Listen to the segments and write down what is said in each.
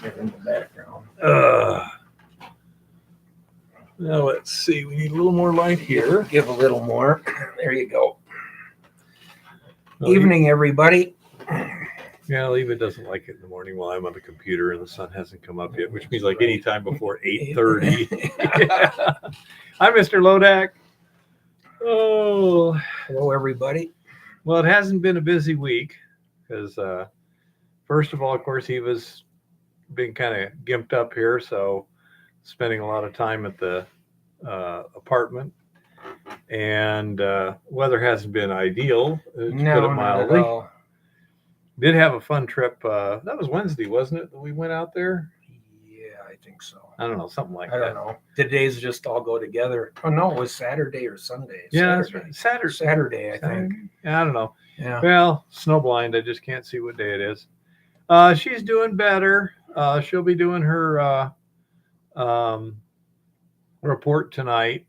They're in the background. Now let's see. We need a little more light here. Give a little more. There you go. Oh, Evening, everybody. Yeah, Leva doesn't like it in the morning while I'm on the computer and the sun hasn't come up yet, which means like any time before 8:30. Hi, Mr. Lodak. Oh, hello, everybody. Well, it hasn't been a busy week because, first of all, of course, Eva's been kind of gimped up here, so spending a lot of time at the apartment, and weather hasn't been ideal, to put it mildly. Not at all. Did have a fun trip. That was Wednesday, wasn't it, that we went out there? Yeah, I think so. I don't know, something like that. I don't know. The days just all go together. Oh, no, it was Saturday or Sunday. Yeah, Saturday. that's right. Saturday, I think. Yeah, I don't know. Yeah. Well, snowblind. I just can't see what day it is. She's doing better. She'll be doing her report tonight.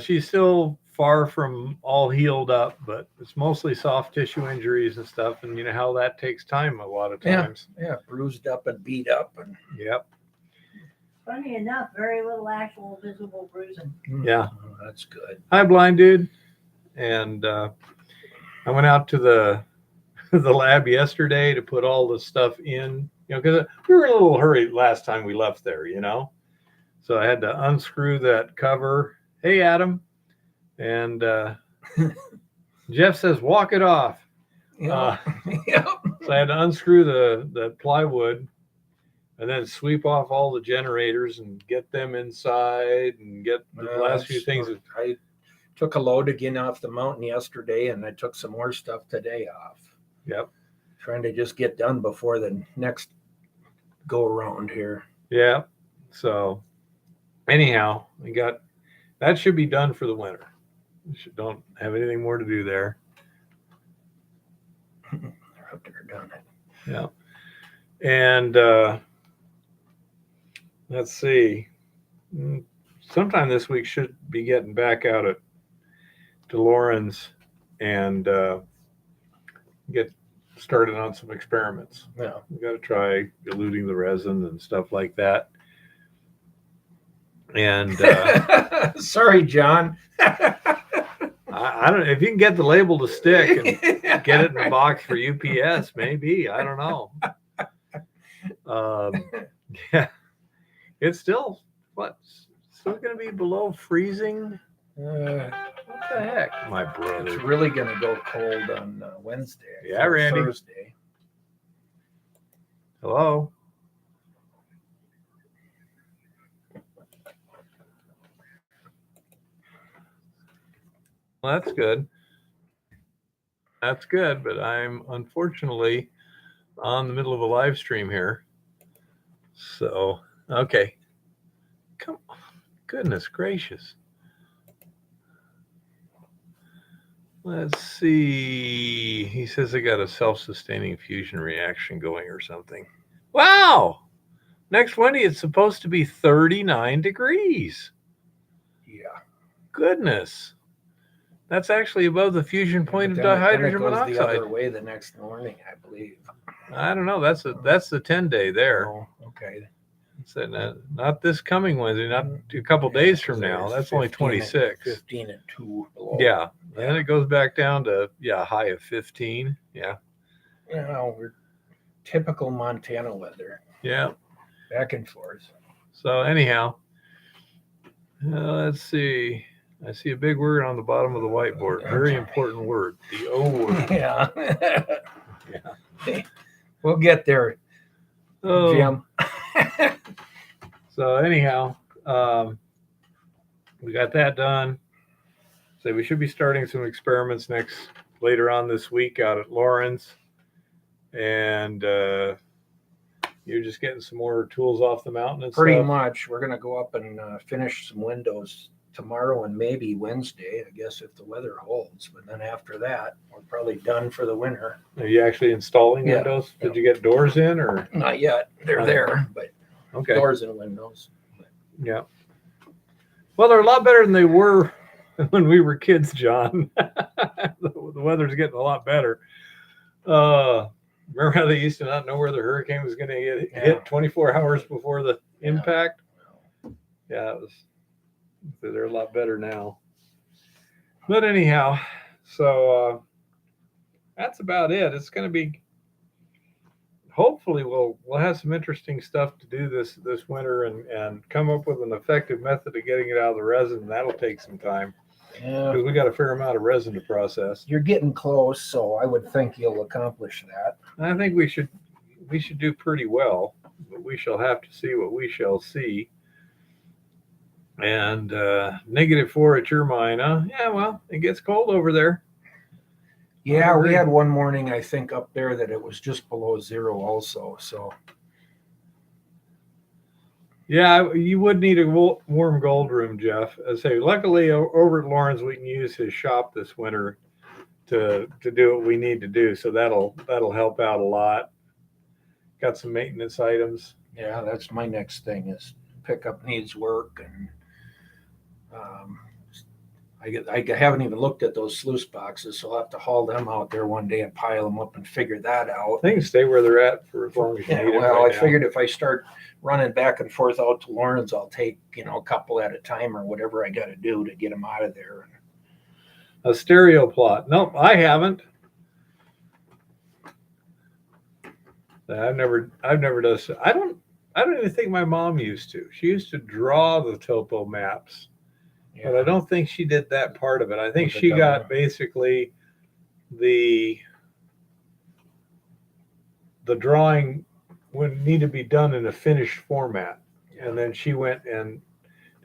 She's still far from all healed up, but it's mostly soft tissue injuries and stuff. And you know how that takes time a lot of times. Yeah, bruised up and beat up. And yep. Funny enough, very little actual visible bruising. Yeah. Oh, that's good. Hi, blind dude. And I went out to the lab yesterday to put all the stuff in, because we were in a little hurry last time we left there, So I had to unscrew that cover. Hey, Adam. And Jeff says, walk it off. Yep. So I had to unscrew the plywood and then sweep off all the generators and get them inside and get the last few things. I took a load again off the mountain yesterday, and I took some more stuff today off. Yep. Trying to just get done before the next go around here. Yeah. So anyhow, that should be done for the winter. Don't have anything more to do there. They're up there done it. Yeah. And let's see. Sometime this week should be getting back out to Lauren's and get started on some experiments. Yeah. We got to try eluting the resin and stuff like that. And sorry, John. I don't know if you can get the label to stick and get it in a box for UPS, maybe. I don't know. Yeah, it's still going to be below freezing. What the heck, my brother? It's really going to go cold on Wednesday. Yeah, Randy. Thursday. Hello. Well, that's good. That's good, but I'm unfortunately on the middle of a live stream here. So, okay. Come on. Goodness gracious. Let's see. He says I got a self-sustaining fusion reaction going or something. Wow. Next Wednesday, it's supposed to be 39 degrees. Yeah. Goodness. That's actually above the fusion point of dihydrogen monoxide. The other way the next morning, I believe. I don't know. That's the 10-day there. Oh, okay. So not this coming Wednesday, not a couple days from now. That's only 26. 15 and 2 below. Yeah. Then it goes back down to high of 15. Yeah. We're typical Montana weather. Yeah. Back and forth. So anyhow, let's see. I see a big word on the bottom of the whiteboard. Very important word. The O word. Yeah. Yeah. We'll get there, Jim. So anyhow, we got that done. So we should be starting some experiments later on this week out at Lauren's. And you're just getting some more tools off the mountain and Pretty stuff? much. We're going to go up and finish some windows tomorrow and maybe Wednesday, I guess, if the weather holds. But then after that, we're probably done for the winter. Are you actually installing Yeah. windows? Did you get doors in or? Not yet. They're there, but Okay. doors and windows. Yeah. Well, they're a lot better than they were when we were kids, John. The weather's getting a lot better. Remember how they used to not know where the hurricane was going to get Yeah. hit 24 hours before the Yeah. impact? Yeah, they're a lot better now. But anyhow, so that's about it. It's going to be. Hopefully, we'll have some interesting stuff to do this winter and come up with an effective method of getting it out of the resin. That'll take some time Yeah, because we got a fair amount of resin to process. you're getting close, so I would think you'll accomplish that. I think we should do pretty well, but we shall have to see what we shall see. And -4 at your mine, huh? Yeah, well, it gets cold over there. Yeah, we had one morning, I think, up there that it was just below zero also. So Yeah, you would need a warm gold room, Jeff. I say, luckily over at Lauren's, we can use his shop this winter to do what we need to do. So that'll help out a lot. Got some maintenance items. yeah, that's my next thing is pickup needs work, and I haven't even looked at those sluice boxes, so I'll have to haul them out there one day and pile them up and figure that out. They can stay where they're at for as long as you Yeah, need it. well, right I now. figured if I start running back and forth out to Lawrence, I'll take a couple at a time or whatever I got to do to get them out of there. A stereo plot. Nope, I haven't. I've never done. I don't even think my mom used to. She used to draw the topo maps, but I don't think she did that part of it. I think she got basically the drawing would need to be done in a finished format, and then she went and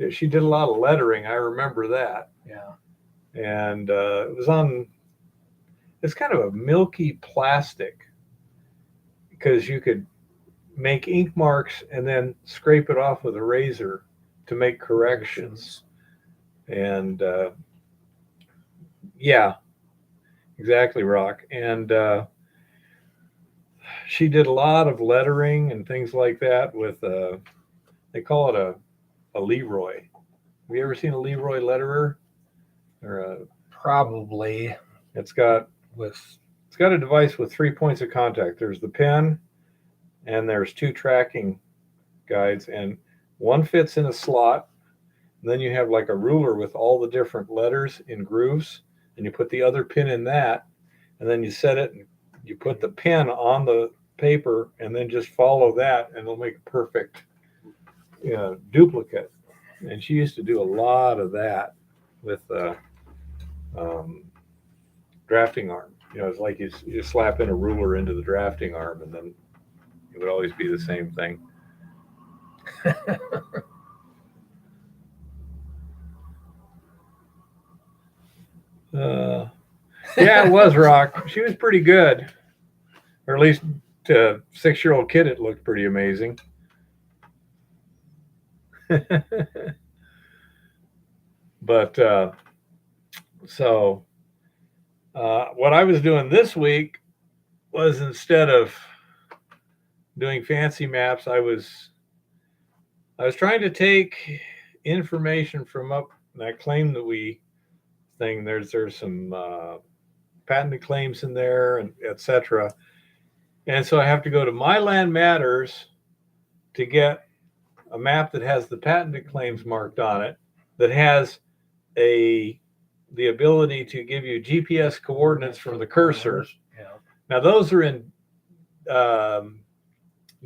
she did a lot of lettering. I remember that. Yeah. And it was on. It's kind of a milky plastic because you could make ink marks and then scrape it off with a razor to make corrections. And yeah, exactly, Rock. And she did a lot of lettering and things like that with they call it a Leroy. Have you ever seen a Leroy letterer? Or Probably. It's got a device with 3 points of contact. There's the pen, and there's 2 tracking guides, and one fits in a slot. And then you have like a ruler with all the different letters in grooves, and you put the other pin in that, and then you set it, and you put the pen on the paper, and then just follow that, and it'll make a perfect duplicate. And she used to do a lot of that with drafting arm. It's like you slap in a ruler into the drafting arm, and then it would always be the same thing. Yeah, it was Rock. She was pretty good, or at least to a 6-year-old kid, it looked pretty amazing. But what I was doing this week was, instead of doing fancy maps, I was trying to take information from up that claim that we thing. There's some patented claims in there, and etc. And so I have to go to My Land Matters to get a map that has the patented claims marked on it, that has the ability to give you GPS coordinates from the cursor. Yeah. Now those are in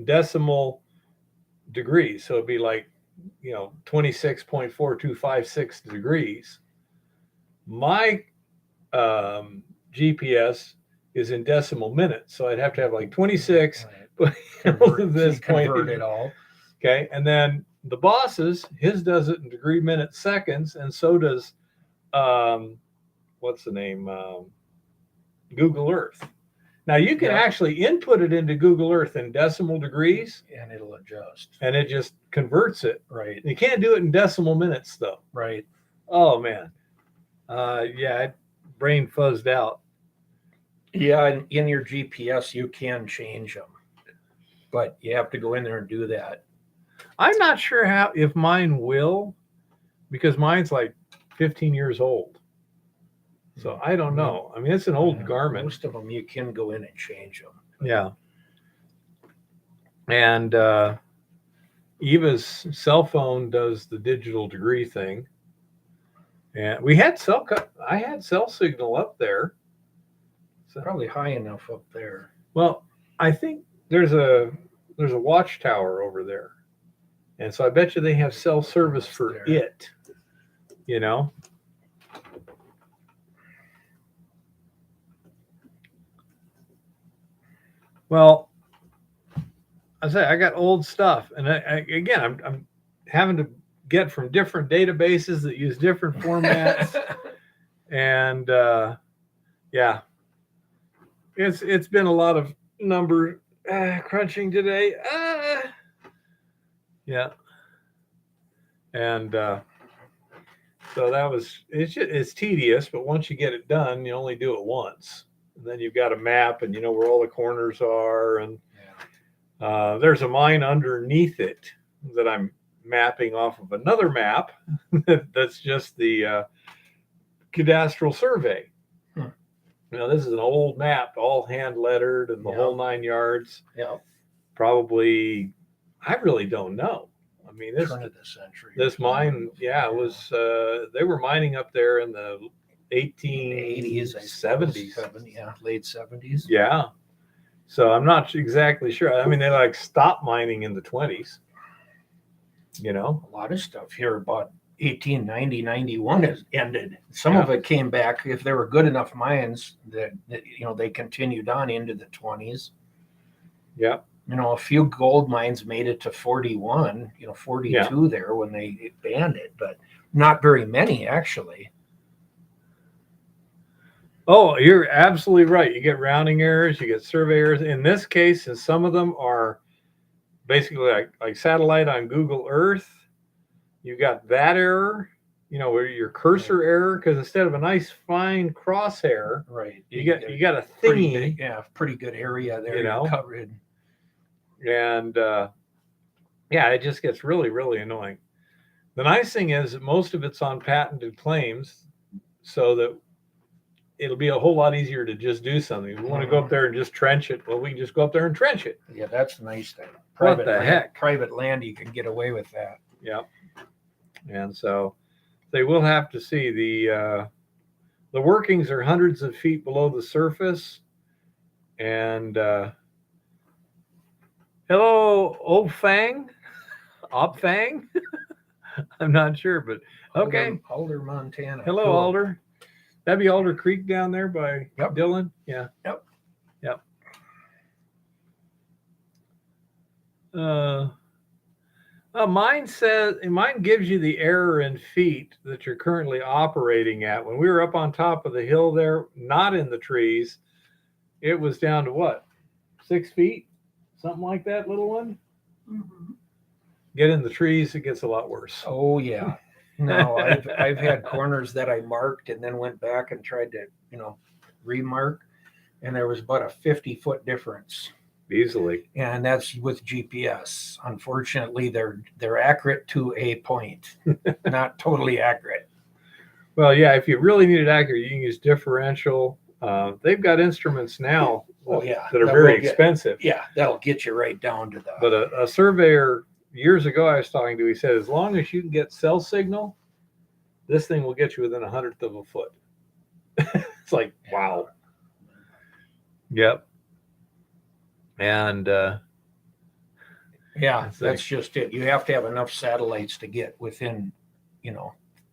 decimal degrees, so it'd be like 26.4256 degrees. My GPS is in decimal minutes, so I'd have to have like 26. Right. Convert it all. Okay, and then the boss's, his does it in degree minutes seconds, and so does what's the name, Google Earth. Now you can actually input it into Google Earth in decimal degrees, and it'll adjust, and it just converts it. Right. You can't do it in decimal minutes though. Right. Oh man, brain fuzzed out. Yeah, and in your GPS you can change them, but you have to go in there and do that. I'm not sure if mine will, because mine's like 15 years old. So I don't know. I mean, it's an old Garmin. Most of them you can go in and change them. Yeah. And Eva's cell phone does the digital degree thing. And we had I had cell signal up there. So, Probably high enough up there. well, I think there's a watchtower over there. And so I bet you they have cell service for There. it. You know? Well, I say I got old stuff, and again, I'm having to get from different databases that use different formats, and yeah, it's been a lot of number crunching today. Yeah, and so that was it's tedious, but once you get it done, you only do it once, and then you've got a map, and you know where all the corners are, and there's a mine underneath it that I'm mapping off of another map that's just the cadastral survey. You know, this is an old map, all hand lettered and the whole 9 yards. Yeah. Probably, I really don't know. I mean, Turn of the century. this mine, it was, they were mining up there in the 1880s, 70s. Yeah, late 70s. Yeah. So I'm not exactly sure. I mean, they like stopped mining in the 20s. You know, a lot of stuff here about 1890, 91 has ended. Some of it came back if they were good enough mines that you know they continued on into the 20s. Yeah. You know, a few gold mines made it to 41, 42 there when they banned it, but not very many actually. Oh, you're absolutely right. You get rounding errors, you get survey errors. In this case, and some of them are basically like satellite on Google Earth. You got that error, where your cursor error, because instead of a nice fine crosshair, right, you got a thingy. Pretty good area there, covered. And it just gets really, really annoying. The nice thing is that most of it's on patented claims, so that it'll be a whole lot easier to just do something. If we want to go up there and just trench it, well, we can just go up there and trench it. Yeah, that's the nice thing. What the heck? Private land, you can get away with that. Yeah. And so they will have to see the workings are hundreds of feet below the surface. And hello, Opfang? I'm not sure, but okay. Alder, Montana. Hello, cool. Alder. That'd be Alder Creek down there by Dillon. Yeah. Yep. Mine gives you the error in feet that you're currently operating at. When we were up on top of the hill there, not in the trees, it was down to what? 6 feet? Something like that, little one? Mm-hmm. Get in the trees, it gets a lot worse. Oh, yeah. No, I've had corners that I marked and then went back and tried to, remark, and there was about a 50-foot difference. Easily. And that's with GPS. Unfortunately, they're accurate to a point, not totally accurate. Well, yeah, if you really need it accurate, you can use differential. They've got instruments now that are very expensive. Yeah, that'll get you right down to the... But a surveyor years ago I was talking to, he said, as long as you can get cell signal, this thing will get you within 1/100 of a foot. It's like, wow. Yep. And that's just it. You have to have enough satellites to get within,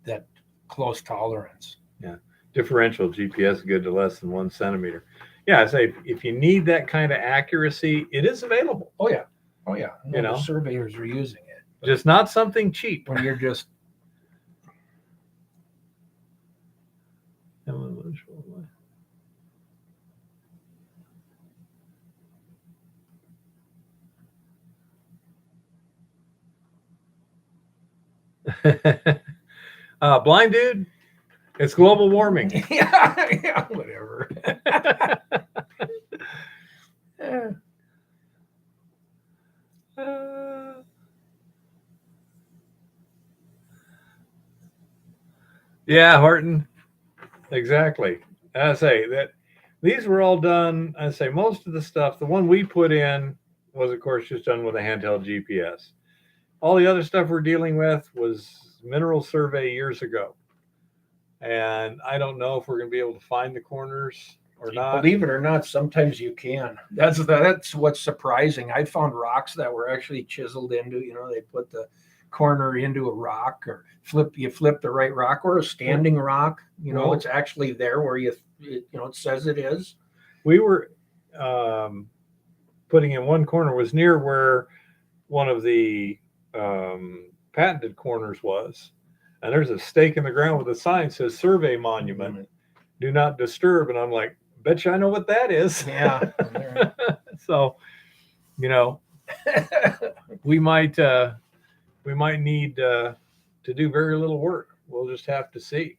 that close tolerance. Yeah. Differential GPS is good to less than 1 centimeter. Yeah, I say if you need that kind of accuracy, it is available. Oh yeah. The surveyors are using it. Just not something cheap. When you're just blind dude, it's global warming. yeah, whatever. Yeah, Horton. Exactly. I say that these were all done. I say most of the stuff, the one we put in was, of course, just done with a handheld GPS. All the other stuff we're dealing with was mineral survey years ago. And I don't know if we're going to be able to find the corners or not. Believe it or not, sometimes you can. That's what's surprising. I found rocks that were actually chiseled into, they put the corner into a rock, or you flip the right rock, or a standing rock, it's actually there where it says it is. We were putting in one corner was near where one of the patented corners was. And there's a stake in the ground with a sign that says survey monument, do not disturb. And I'm like, bet you I know what that is. Yeah. So, we might need to do very little work. We'll just have to see,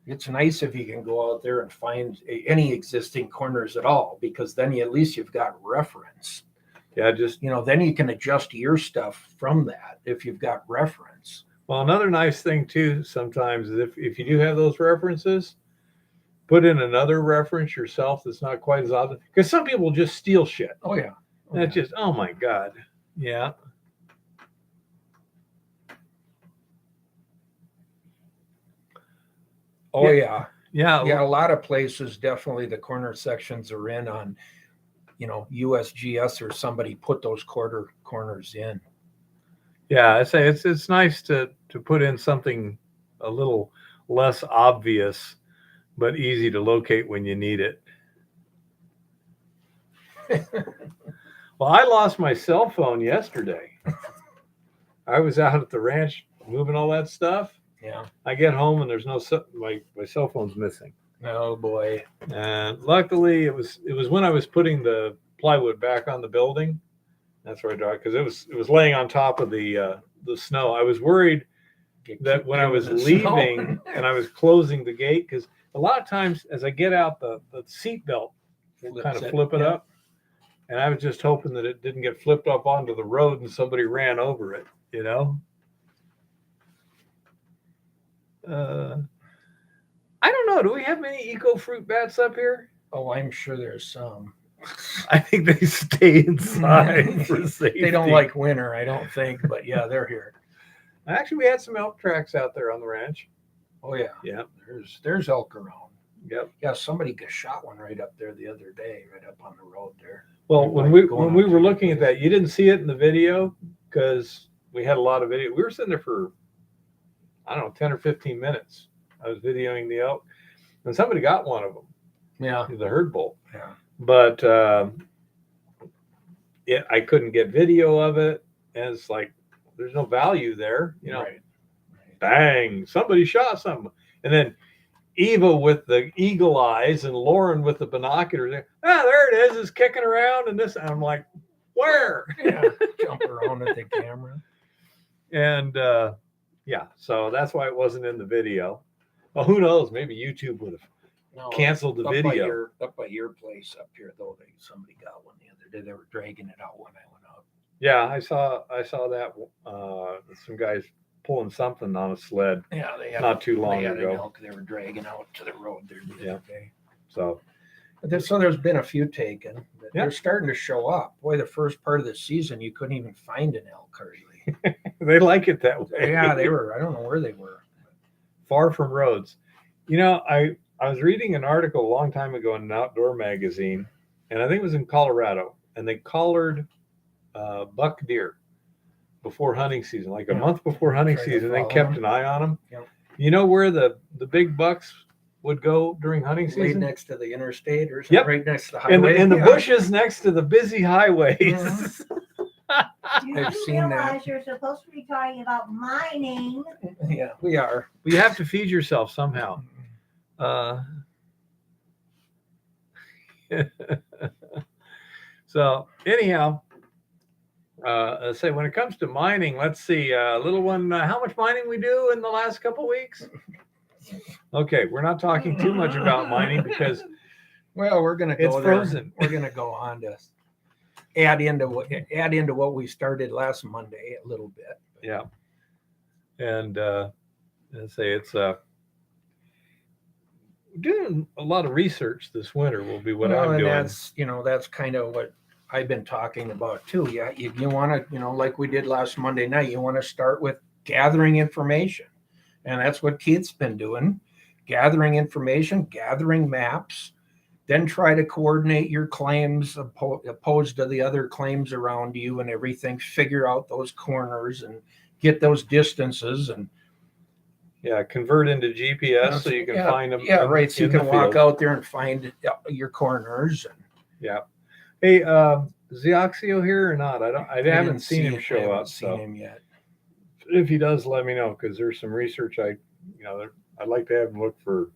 It's nice if you can go out there and find any existing corners at all, because then at least you've got reference. Yeah, just then you can adjust your stuff from that if you've got reference. Well, another nice thing too sometimes is if you do have those references, put in another reference yourself that's not quite as obvious, because some people just steal shit. Oh yeah. That's just, oh my God. Yeah. Oh yeah. Yeah. Yeah, a lot of places definitely the corner sections are in on, USGS or somebody put those corners in. Yeah, I say it's nice to put in something a little less obvious, but easy to locate when you need it. Well, I lost my cell phone yesterday. I was out at the ranch moving all that stuff. Yeah. I get home and there's my cell phone's missing. Oh boy. And luckily it was when I was putting the plywood back on the building. That's where I dropped, because it was laying on top of the snow. I was worried that when I was leaving and I was closing the gate, because a lot of times as I get out, the seat belt will kind of flip it up. And I was just hoping that it didn't get flipped up onto the road and somebody ran over it, I don't know. Do we have many eco fruit bats up here? Oh, I'm sure there's some. I think they stay inside for safety. They don't like winter, I don't think, but yeah, they're here. Actually, we had some elk tracks out there on the ranch. Oh yeah. Yeah. There's elk around. Yep. Yeah, somebody shot one right up there the other day, right up on the road there. Well, when we were looking at that, you didn't see it in the video because we had a lot of video. We were sitting there for, I don't know, 10 or 15 minutes. I was videoing the elk, and somebody got one of them. Yeah. The herd bull. Yeah. But I couldn't get video of it, and it's like there's no value there, Right. Bang! Somebody shot something, and then Eva with the eagle eyes and Lauren with the binoculars. There it is! It's kicking around, and this. And I'm like, where? Yeah, jump around at the camera. And so that's why it wasn't in the video. Well, who knows? Maybe YouTube would have canceled the video. Up by your place up here, though, somebody got one the other day. They were dragging it out when I went out. Yeah, I saw that. Some guys pulling something on a sled. Yeah, they had not too long they had ago. An elk they were dragging out to the road there the other day. So there's been a few taken. But Yeah. They're starting to show up. Boy, the first part of the season you couldn't even find an elk hardly. they like it that way. Yeah, they were. I don't know where they were. Far from roads. I was reading an article a long time ago in an outdoor magazine, and I think it was in Colorado, and they collared buck deer before hunting season, like a month before hunting Trying to season. They follow kept them. an eye on them. Yep. You know where the big bucks would go during hunting Laid season? next to the interstate or something, Yep. right next to the In highway. the Yeah. bushes next to the busy highways. Mhm. You I've do seen that. realize you're supposed to be talking about mining. Yeah, we are. Well, you have to feed yourself somehow. So anyhow, let's say when it comes to mining, let's see, little one, how much mining we do in the last couple weeks? Okay, we're not talking too much about mining because Well, we're gonna go It's there. frozen. We're gonna go on to add into what we started last Monday a little bit. yeah, and let's say it's doing a lot of research this winter will be what Well, I'm and doing. that's kind of what I've been talking about too. Yeah, you want to, like we did last Monday night, you want to start with gathering information. And that's what Keith's been doing, gathering information, gathering maps, then try to coordinate your claims opposed to the other claims around you and everything, figure out those corners and get those distances and Yeah, convert into GPS so you can find them. Yeah, right. So you in the can walk field. out there and find your corners. And Yeah. Hey, is Oxio here or not? I haven't seen him show up. Seen So him yet. if he does, let me know, because there's some research I'd like to have him look for,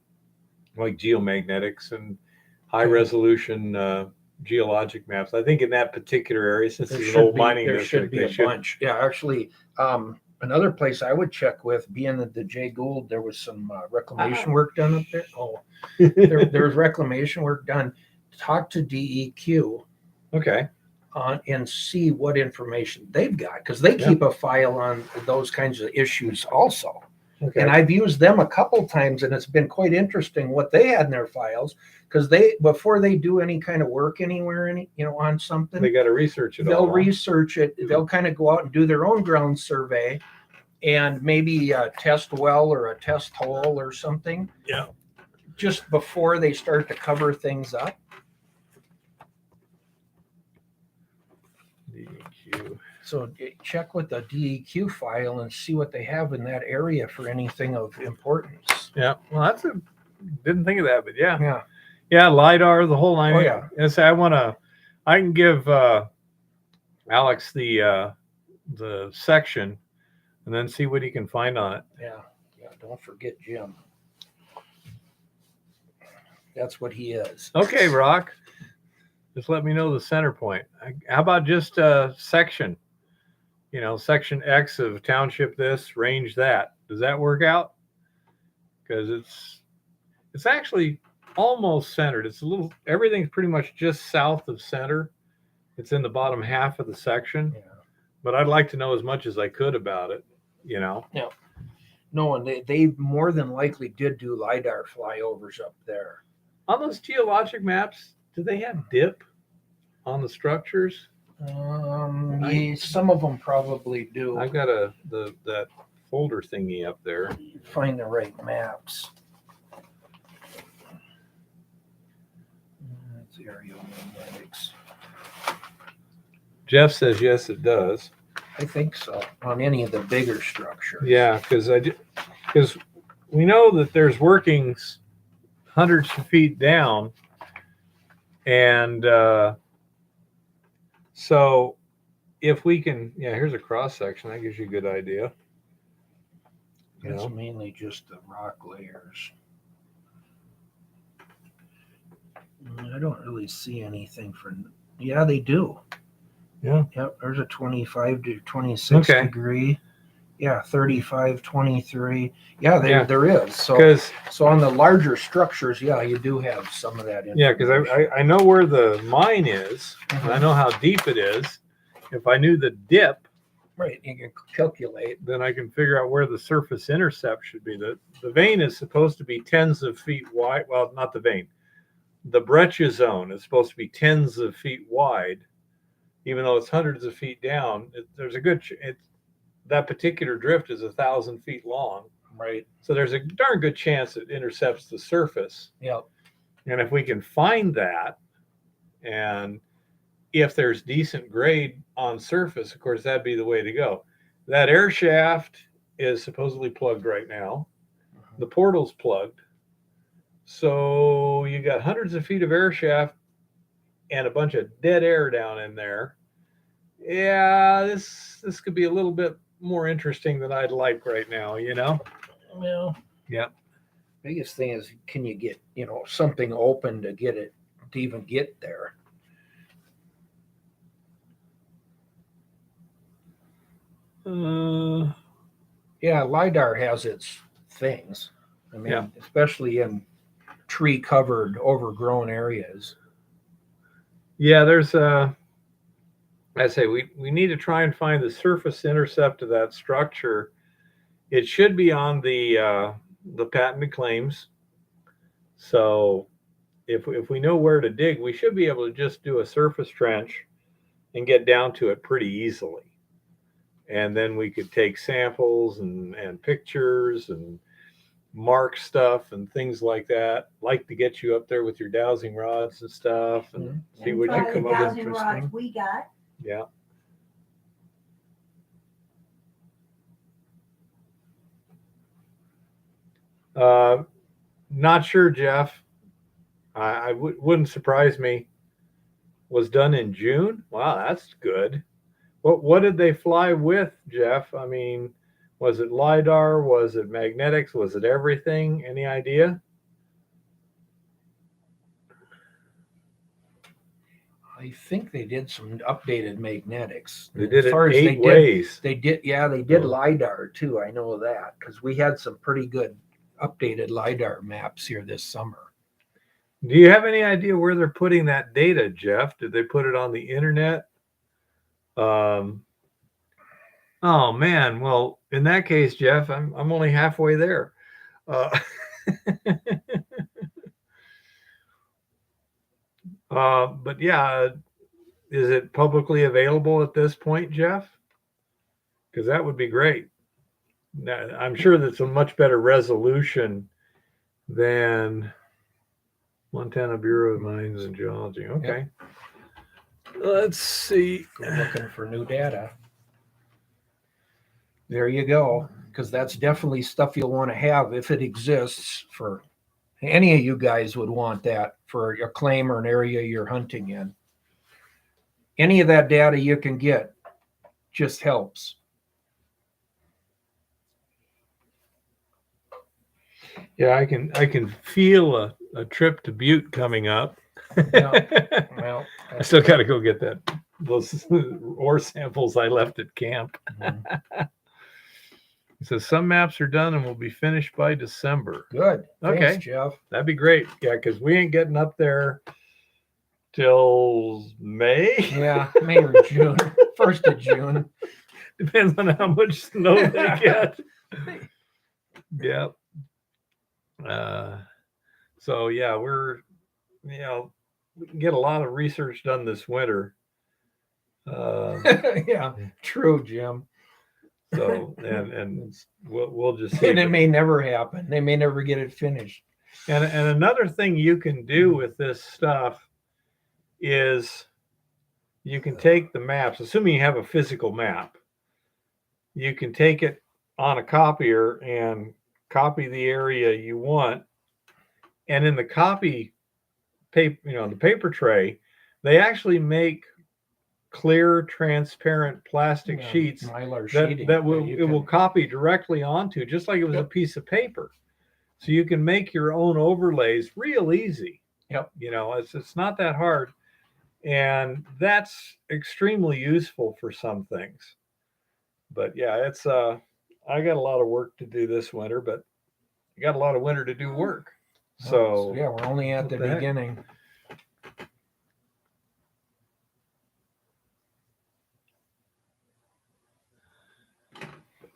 like geomagnetics and high resolution geologic maps. I think in that particular area, since it's an old mining there district, should be a bunch. Yeah, actually, another place I would check with, being at the Jay Gould, there was some reclamation work done up there. Oh, there's reclamation work done. Talk to DEQ Okay. and see what information they've got, because they keep a file on those kinds of issues also. Okay. And I've used them a couple times, and it's been quite interesting what they had in their files, because before they do any kind of work anywhere, on something, They got to research it. they'll research it. They'll kind of go out and do their own ground survey, and maybe a test well or a test hole or something. Yeah. Just before they start to cover things up. DEQ. So check with the DEQ file and see what they have in that area for anything of importance. Yeah. Well, didn't think of that, but yeah. Yeah. Yeah, LiDAR, the whole line. Oh, yeah. And say I can give Alex the section and then see what he can find on it. Yeah. Yeah. Don't forget Jim. That's what he is. Okay, Rock. Just let me know the center point. How about just a section? Section X of township this, range that. Does that work out? Because it's actually almost centered. Everything's pretty much just south of center. It's in the bottom half of the section. Yeah. But I'd like to know as much as I could about it, Yeah. No, and they more than likely did do LiDAR flyovers up there. On those geologic maps, do they have dip on the structures? Some of them probably do. I've got that folder thingy up there. Find the right maps. That's aerial magnetics. Jeff says yes, it does. I think so. On any of the bigger structures. Yeah, because we know that there's workings hundreds of feet down, and so if we can, here's a cross section. That gives you a good idea. It's mainly just the rock layers. I don't really see anything for. Yeah, they do. Yeah. Yep. There's a 25 to 26 degree. Yeah, 35, 23. Yeah, there is. So on the larger structures, you do have some of that. Yeah, because I know where the mine is. Mm-hmm. And I know how deep it is. If I knew the dip, right, you can calculate. Then I can figure out where the surface intercept should be. The vein is supposed to be tens of feet wide. Well, not the vein. The breccia zone is supposed to be tens of feet wide, even though it's hundreds of feet down. There's a good. That particular drift is 1,000 feet long. Right. So there's a darn good chance it intercepts the surface. Yep. And if we can find that, and if there's decent grade on surface, of course, that'd be the way to go. That air shaft is supposedly plugged right now. The portal's plugged. So you got hundreds of feet of air shaft and a bunch of dead air down in there. Yeah, this could be a little bit more interesting than I'd like right now, Well, yeah. Biggest thing is, can you get, something open to get it, to even get there? Yeah, LiDAR has its things. I mean, especially in tree covered, overgrown areas. Yeah, there's I say we need to try and find the surface intercept of that structure. It should be on the patented claims. So if we know where to dig, we should be able to just do a surface trench and get down to it pretty easily. And then we could take samples and pictures and mark stuff and things like that. Like to get you up there with your dowsing rods and stuff and see And what you try the come up with. dowsing rods interesting. we got. Yeah. Not sure, Jeff. Wouldn't surprise me. Was done in June. Wow, that's good. What did they fly with, Jeff? I mean, was it LiDAR? Was it magnetics? Was it everything? Any idea? I think they did some updated magnetics. They did As far it as 8 ways. They did, yeah, they did Oh. LiDAR too. I know that because we had some pretty good updated LiDAR maps here this summer. Do you have any idea where they're putting that data, Jeff? Did they put it on the internet? Oh man, well, in that case, Jeff, I'm only halfway there. But yeah, is it publicly available at this point, Jeff? Because that would be great. Now, I'm sure that's a much better resolution than Montana Bureau of Mines and Geology. Okay. Let's see. Go looking for new data. There you go. Because that's definitely stuff you'll want to have if it exists. For any of you guys would want that for a claim or an area you're hunting in. Any of that data you can get just helps. Yeah, I can feel a trip to Butte coming up. Yeah. Well, I still got to go get those ore samples I left at camp. mhm. It says some maps are done and will be finished by December. Good. Okay. Thanks, Jeff. That'd be great. Yeah, because we ain't getting up there till May. Yeah, May or June. 1st of June. Depends on how much snow they get. Yep. So yeah, we can get a lot of research done this winter. Yeah, true, Jim. So and we'll just see. And it may never happen. They may never get it finished. And another thing you can do with this stuff is you can take the maps, assuming you have a physical map, you can take it on a copier and copy the area you want. And in the copy paper, the paper tray, they actually make clear, transparent plastic Yeah, sheets Mylar that sheeting it will copy directly onto, just like it was a piece of paper. So you can make your own overlays real easy. Yep. It's not that hard. And that's extremely useful for some things. But yeah, it's I got a lot of work to do this winter, but you got a lot of winter to do work. So yeah, we're only at the what the heck? beginning.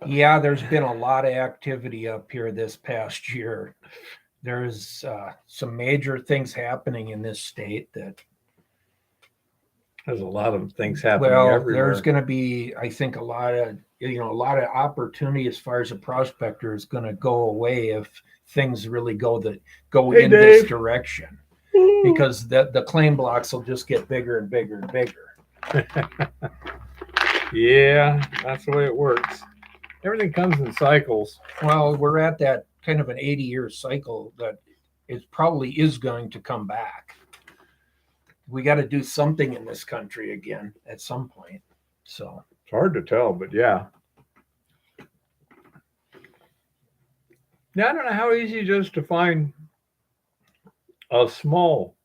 Yeah, there's been a lot of activity up here this past year. There's some major things happening in this state that there's a lot of things happening everywhere. There's going to be, I think, a lot of opportunity as far as a prospector is going to go away if things really go in this direction, because the claim blocks will just get bigger and bigger and bigger. Yeah, that's the way it works. Everything comes in cycles. Well, we're at that kind of an 80-year cycle that it probably is going to come back. We got to do something in this country again at some point. So it's hard to tell, but yeah. Yeah, I don't know how easy it is to find a small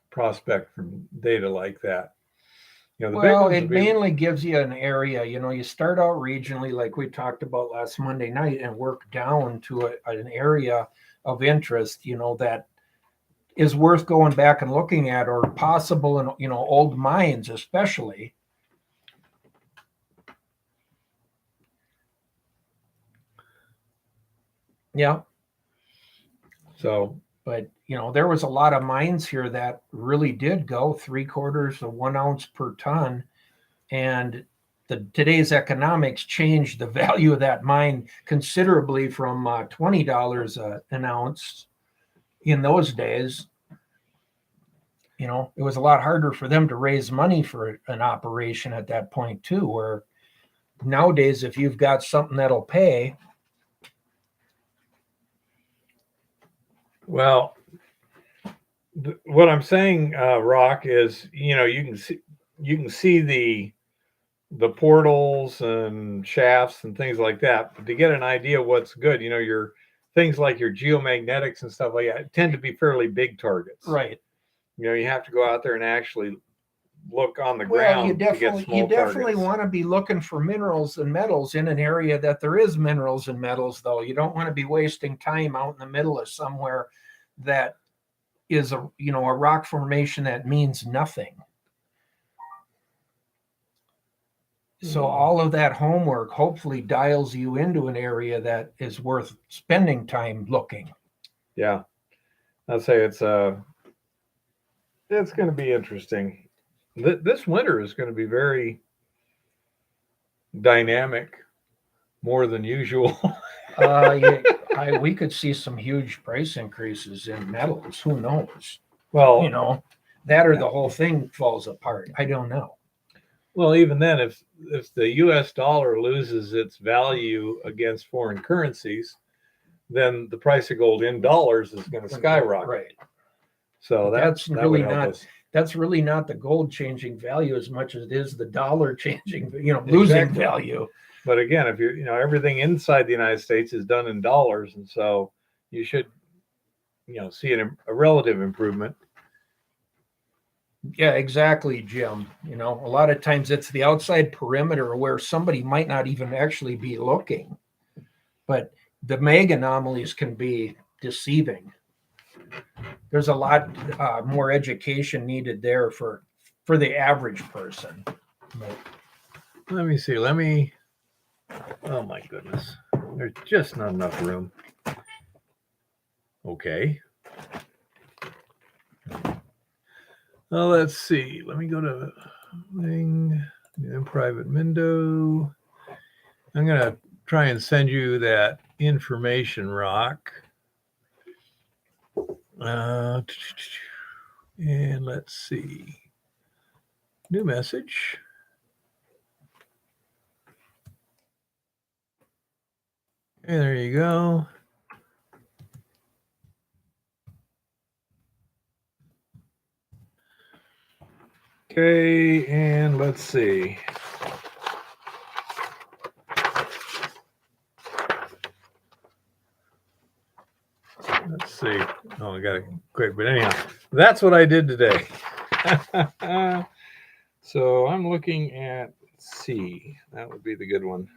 prospect from data like that. It mainly gives you an area. You start out regionally, like we talked about last Monday night, and work down to an area of interest, that is worth going back and looking at, or possible in, old mines, especially. Yeah. So But there was a lot of mines here that really did go 3/4 of 1 ounce per ton, and today's economics changed the value of that mine considerably from $20 an ounce in those days. It was a lot harder for them to raise money for an operation at that point too, where nowadays, if you've got something that'll pay. Well, what I'm saying, Rock, is you can see the portals and shafts and things like that. But to get an idea of what's good, your things like your geomagnetics and stuff like that tend to be fairly big targets. Right. You have to go out there and actually look on the Well, ground you to get small definitely targets. want to be looking for minerals and metals in an area that there is minerals and metals, though. You don't want to be wasting time out in the middle of somewhere that is a rock formation that means nothing. So all of that homework hopefully dials you into an area that is worth spending time looking. Yeah, I'd say it's going to be interesting. This winter is going to be very dynamic, more than usual. We could see some huge price increases in metals. Who knows? Well, that or the whole thing falls apart. I don't know. Well, even then, if the U.S. dollar loses its value against foreign currencies, then the price of gold in dollars is going to skyrocket. Right. So that's that really would help not. us. That's really not the gold changing value as much as it is the dollar changing. Losing Exactly. value. But again, if everything inside the United States is done in dollars, and so you should see a relative improvement. Yeah, exactly, Jim. A lot of times it's the outside perimeter where somebody might not even actually be looking, but the Meg anomalies can be deceiving. There's a lot more education needed there for the average person. But, let me see. Oh my goodness. There's just not enough room. Okay. Well, let's see. Let me go to thing, private window. I'm going to try and send you that information, Rock. And let's see. New message. And there you go. Okay, and let's see. Let's see. Oh, I got it quick. But anyhow, that's what I did today. So I'm looking at C. That would be the good one.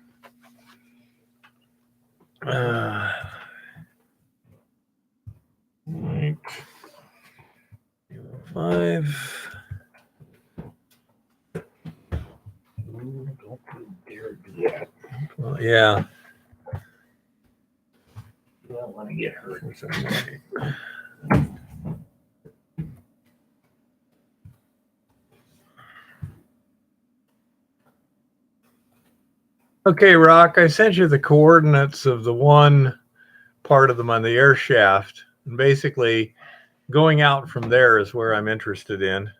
Right. 5. ooh, don't you dare do that. Well, yeah. You don't want to get hurt. Okay, Rock, I sent you the coordinates of the one part of the air shaft. And basically, going out from there is where I'm interested in.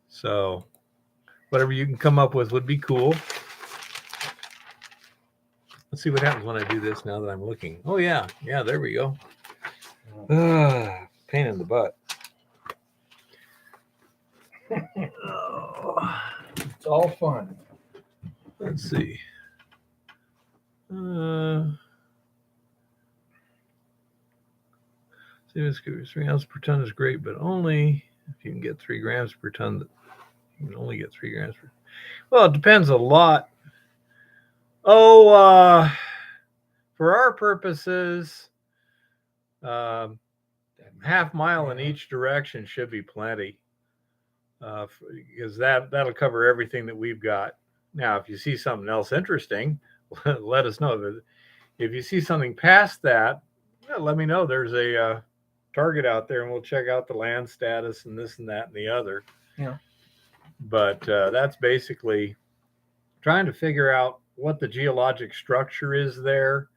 So, whatever you can come up with would be cool. Let's see what happens when I do this now that I'm looking. Oh, yeah. Yeah, there we go. Pain in the butt. It's all fun. Let's see. 3 ounces per ton is great, but only if you can get 3 grams per ton. You can only get 3 grams per. Well, it depends a lot. For our purposes, half mile in each direction should be plenty, because that'll cover everything that we've got. Now, if you see something else interesting, let us know. If you see something past that, let me know. There's a target out there and we'll check out the land status and this and that and the other. Yeah. But that's basically trying to figure out what the geologic structure is there,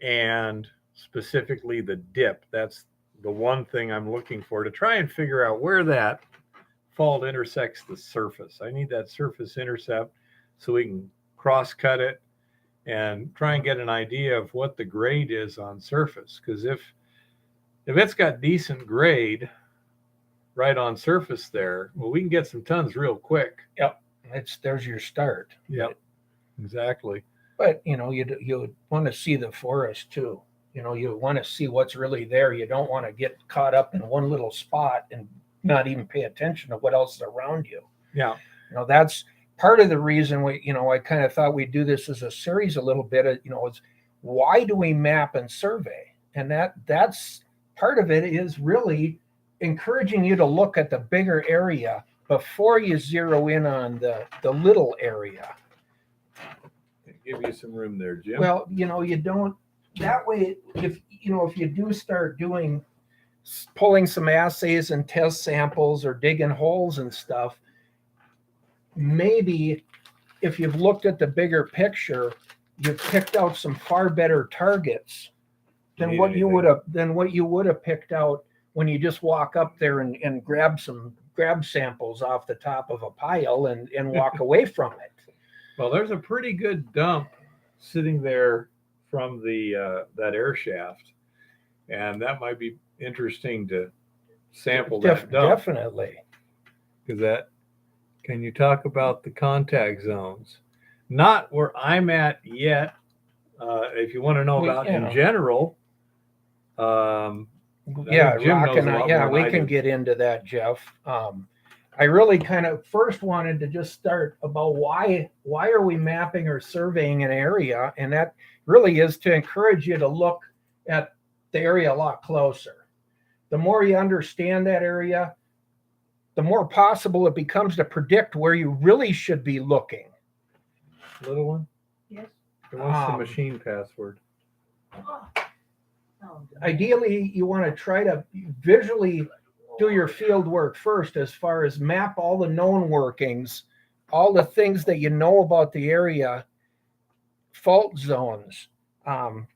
and specifically the dip. That's the one thing I'm looking for, to try and figure out where that fault intersects the surface. I need that surface intercept so we can cross cut it and try and get an idea of what the grade is on surface. Because if it's got decent grade right on surface there, well, we can get some tons real quick. There's your start. Yep, exactly. But you want to see the forest too. You want to see what's really there. You don't want to get caught up in one little spot and not even pay attention to what else is around you. Yeah. That's part of the reason I kind of thought we'd do this as a series a little bit. Is why do we map and survey? And that's part of it, is really encouraging you to look at the bigger area before you zero in on the little area. Give you some room there, Jim. Well, you don't. That way, if you do start pulling some assays and test samples or digging holes and stuff, maybe if you've looked at the bigger picture, you've picked out some far better targets than what you would have picked out when you just walk up there and grab samples off the top of a pile and walk away from it. Well, there's a pretty good dump sitting there from the that air shaft, and that might be interesting to sample that dump. Definitely. Because can you talk about the contact zones? Not where I'm at yet. If you want to know about in general. Jim knows a lot more we than I can do. get into that, Jeff. I really kind of first wanted to just start about why are we mapping or surveying an area, and that really is to encourage you to look at the area a lot closer. The more you understand that area, the more possible it becomes to predict where you really should be looking. Little one? Yes. It wants the machine password. Ideally, you want to try to visually do your field work first, as far as map all the known workings, all the things that you know about the area, fault zones,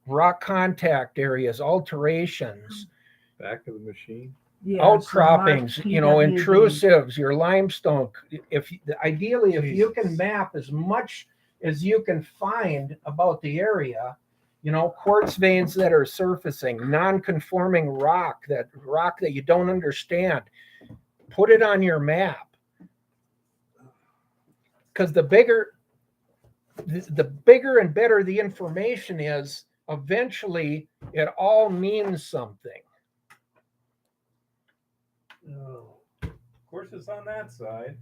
rock contact areas, alterations, Back of the machine. outcroppings, intrusives, your limestone. Ideally, if you can map as much as you can find about the area, quartz veins that are surfacing, non-conforming rock that you don't understand, put it on your map. Because the bigger and better the information is, eventually it all means something. Oh, of course, it's on that side.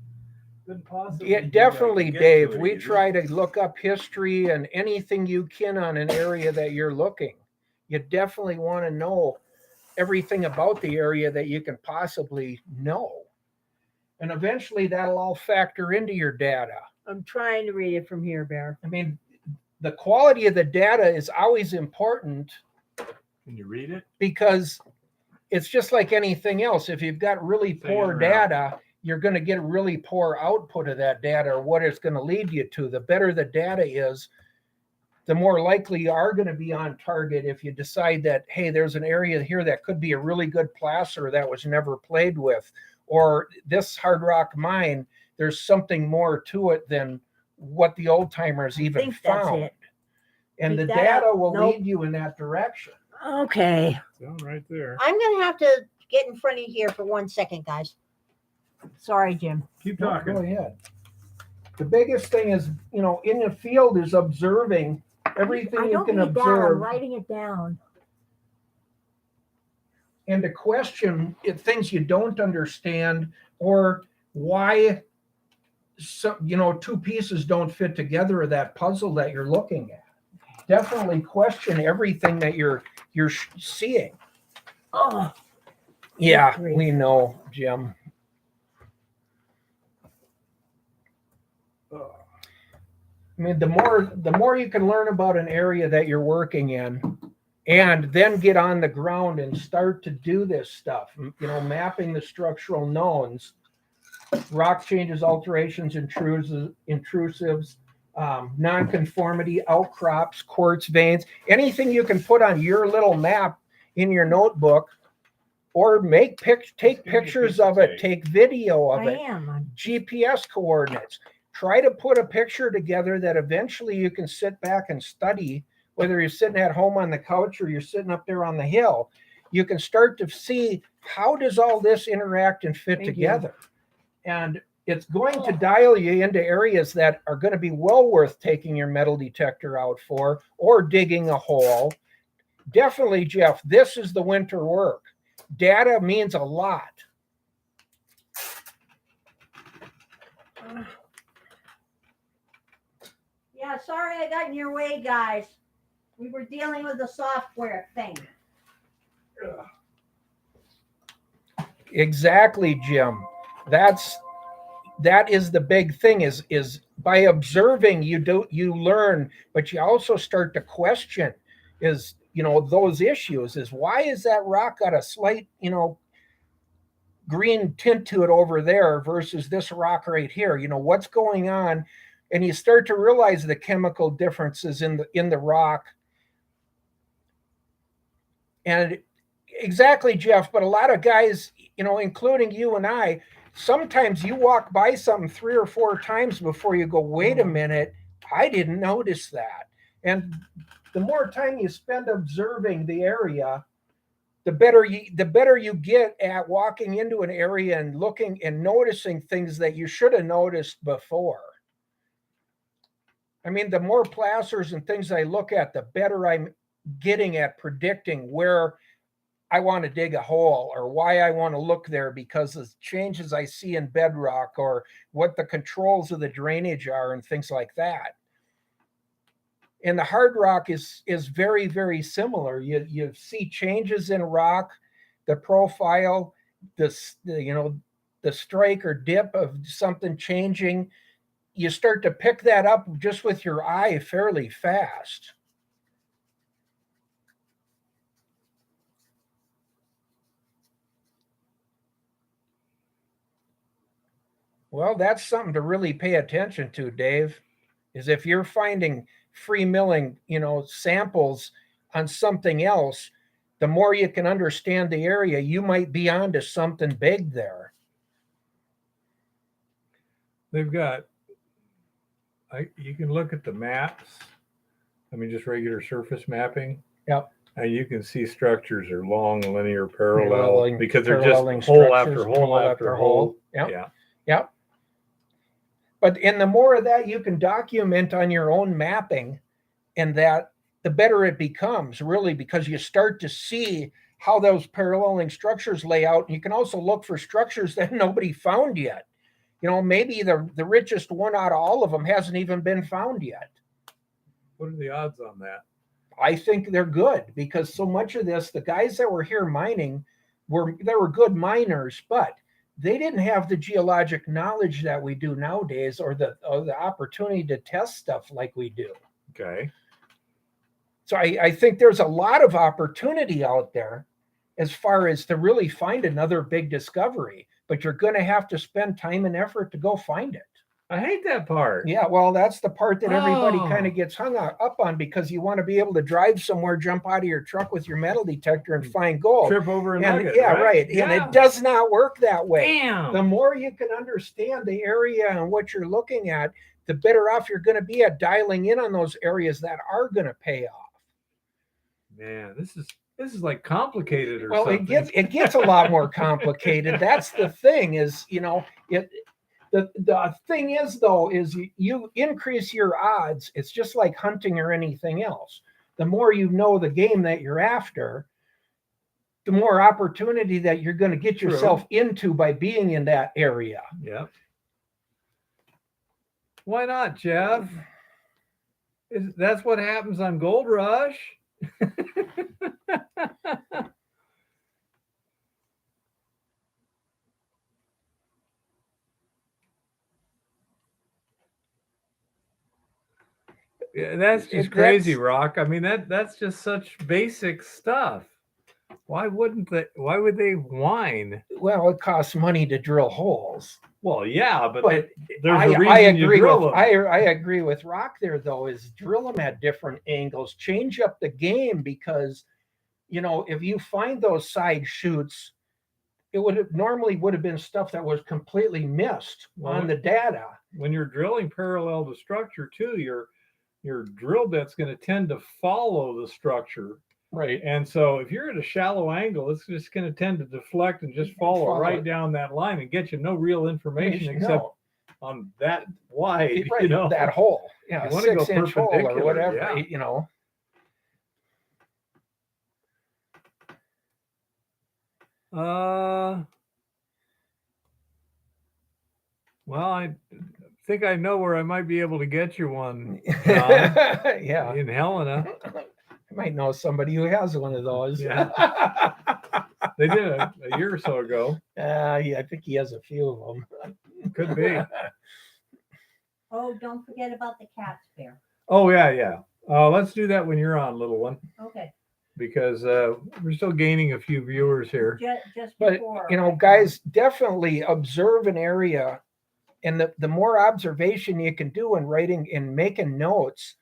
Couldn't possibly. Yeah, definitely, Dave. We try to look up history and anything you can on an area that you're looking. You definitely want to know everything about the area that you can possibly know. And eventually that'll all factor into your data. I'm trying to read it from here, Bear. I mean, the quality of the data is always important. Can you read it? Because it's just like anything else. If you've got really poor data, you're going to get really poor output of that data, or what it's going to lead you to. The better the data is, the more likely you are going to be on target if you decide that, hey, there's an area here that could be a really good placer that was never played with, or this hard rock mine, there's something more to it than what the old timers even found. And the data will lead you in that direction. Okay. It's all right there. I'm going to have to get in front of you here for 1 second, guys. Sorry, Jim. Keep No, talking. go ahead. The biggest thing is, in the field is observing everything you can I'm observe, writing it down. and to question things you don't understand, or why two pieces don't fit together of that puzzle that you're looking at. Definitely question everything that you're seeing. Oh, Yeah, grief. we know, Jim. I mean, the more you can learn about an area that you're working in, and then get on the ground and start to do this stuff, mapping the structural knowns, rock changes, alterations, intrusives, nonconformity, outcrops, quartz veins, anything you can put on your little map in your notebook, or take pictures of it, take video of I it, am. GPS coordinates. Try to put a picture together that eventually you can sit back and study, whether you're sitting at home on the couch or you're sitting up there on the hill. You can start to see, how does all this interact and fit together? And it's going to dial you into areas that are going to be well worth taking your metal detector out for, or digging a hole. Definitely, Jeff, this is the winter work. Data means a lot. Yeah, sorry I got in your way, guys. We were dealing with the software thing. Exactly, Jim. That is the big thing, is by observing you learn, but you also start to question, those issues, is why is that rock got a slight, green tint to it over there versus this rock right here? What's going on? And you start to realize the chemical differences in the rock. And exactly, Jeff, but a lot of guys, including you and I, sometimes you walk by something 3 or 4 times before you go, wait a minute, I didn't notice that. And the more time you spend observing the area, the better you get at walking into an area and looking and noticing things that you should have noticed before. I mean, the more placers and things I look at, the better I'm getting at predicting where I want to dig a hole, or why I want to look there, because of changes I see in bedrock, or what the controls of the drainage are, and things like that. And the hard rock is very, very similar. You see changes in rock, the profile, the strike or dip of something changing. You start to pick that up just with your eye fairly fast. Well, that's something to really pay attention to, Dave, is if you're finding free milling, samples on something else, the more you can understand the area, you might be onto something big there. They've got, you can look at the maps. I mean, just regular surface mapping. Yep. And you can see structures are long, linear, parallel, because they're just hole hole after hole after hole. Yep. Yeah. Yep. And the more of that you can document on your own mapping, and that, the better it becomes, really, because you start to see how those paralleling structures lay out. And you can also look for structures that nobody found yet. Maybe the richest one out of all of them hasn't even been found yet. What are the odds on that? I think they're good, because so much of this, the guys that were here mining they were good miners, but they didn't have the geologic knowledge that we do nowadays, or the opportunity to test stuff like we do. Okay. So I think there's a lot of opportunity out there as far as to really find another big discovery, but you're going to have to spend time and effort to go find it. I hate that part. Yeah, well, that's the part that everybody Oh. kind of gets hung up on, because you want to be able to drive somewhere, jump out of your truck with your metal detector and find gold. Trip over a And nugget, yeah, right? right. And it does not work that way. Damn. The more you can understand the area and what you're looking at, the better off you're going to be at dialing in on those areas that are going to pay off. Man, this is like complicated, or well, something. it gets a lot more complicated. That's the thing, is the thing is, though, is you increase your odds. It's just like hunting or anything else. The more you know the game that you're after, the more opportunity that you're going to get yourself into by being in that area. Yeah. Why not, Jeff? That's what happens on Gold Rush. Yeah, that's just crazy, Rock. I mean, that's just such basic stuff. Why would they whine? Well, it costs money to drill holes. Well, yeah, but But there's a reason I you agree drill with them. I agree with Rock there though, is drill them at different angles, change up the game, because if you find those side shoots, it normally would have been stuff that was completely missed on the data. When you're drilling parallel to structure too, your drill bit's going to tend to follow the structure. Right. And so if you're at a shallow angle, it's just going to tend to deflect and just follow right down that line and get you no real information except on that wide, right, that hole. Yeah, you want to go 6-inch hole or whatever, yeah. Well, I think I know where I might be able to get you one, John. Yeah. In Helena. I might know somebody who has one of those. Yeah. They did a year or so ago. Yeah, I think he has a few of them. Could be. Oh, don't forget about the cats, Bear. Oh, yeah. Let's do that when you're on, little one. Okay. Because we're still gaining a few viewers here. Just but, before. Guys, definitely observe an area. And the more observation you can do in writing and making notes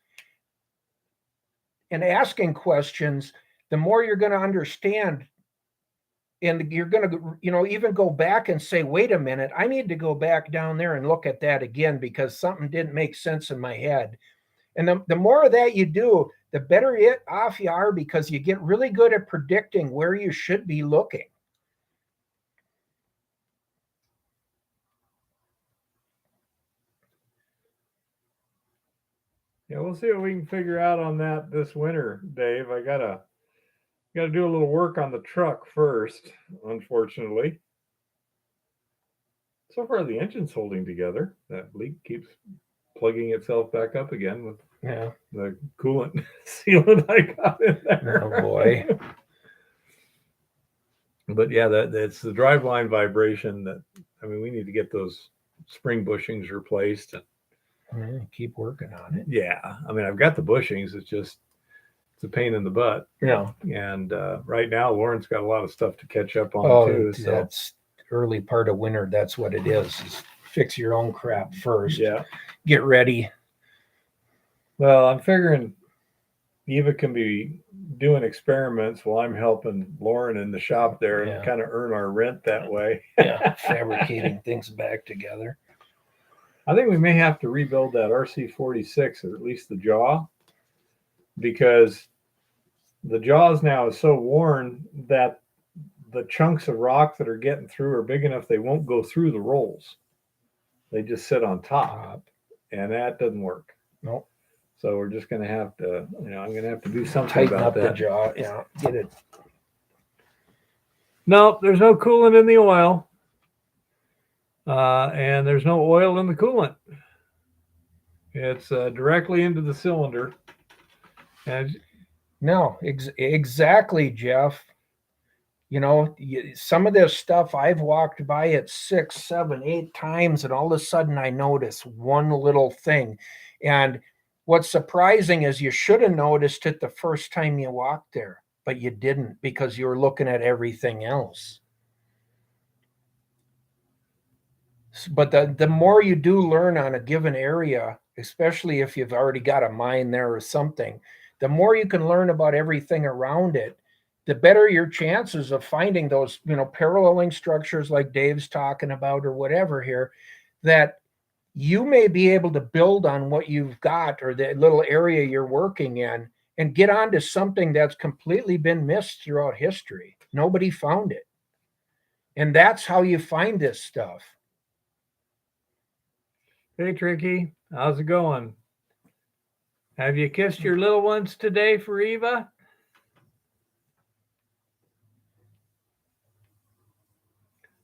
and asking questions, the more you're going to understand. And you're going to, even go back and say, wait a minute, I need to go back down there and look at that again because something didn't make sense in my head. And the more of that you do, the better off you are, because you get really good at predicting where you should be looking. Yeah, we'll see what we can figure out on that this winter, Dave. I gotta do a little work on the truck first, unfortunately. So far, the engine's holding together. That leak keeps plugging itself back up again with the coolant sealant I got in there. Oh boy! But yeah, that's the driveline vibration. We need to get those spring bushings replaced and keep working on it. Yeah, I've got the bushings. It's a pain in the butt. Yeah. And right now, Lauren's got a lot of stuff to catch up on too. So that's early part of winter. That's what it is fix your own crap first. Yeah. Get ready. Well, I'm figuring Eva can be doing experiments while I'm helping Lauren in the shop there and kind of earn our rent that way. Yeah, fabricating things back together. I think we may have to rebuild that RC46, or at least the jaw, because the jaws now is so worn that the chunks of rock that are getting through are big enough they won't go through the rolls. They just sit on top, and that doesn't work. Nope. So we're just going to have to, I'm going to have to do something Tighten about up that. the jaw. Yeah, get it. No, there's no coolant in the oil. And there's no oil in the coolant. It's directly into the cylinder. And no, exactly, Jeff. Some of this stuff I've walked by it 6, 7, 8 times, and all of a sudden I notice one little thing. And what's surprising is you should have noticed it the first time you walked there, but you didn't because you were looking at everything else. But the more you do learn on a given area, especially if you've already got a mine there or something, the more you can learn about everything around it, the better your chances of finding those, paralleling structures like Dave's talking about or whatever here, that you may be able to build on what you've got or the little area you're working in and get onto something that's completely been missed throughout history. Nobody found it. And that's how you find this stuff. Hey, Tricky, how's it going? Have you kissed your little ones today for Eva?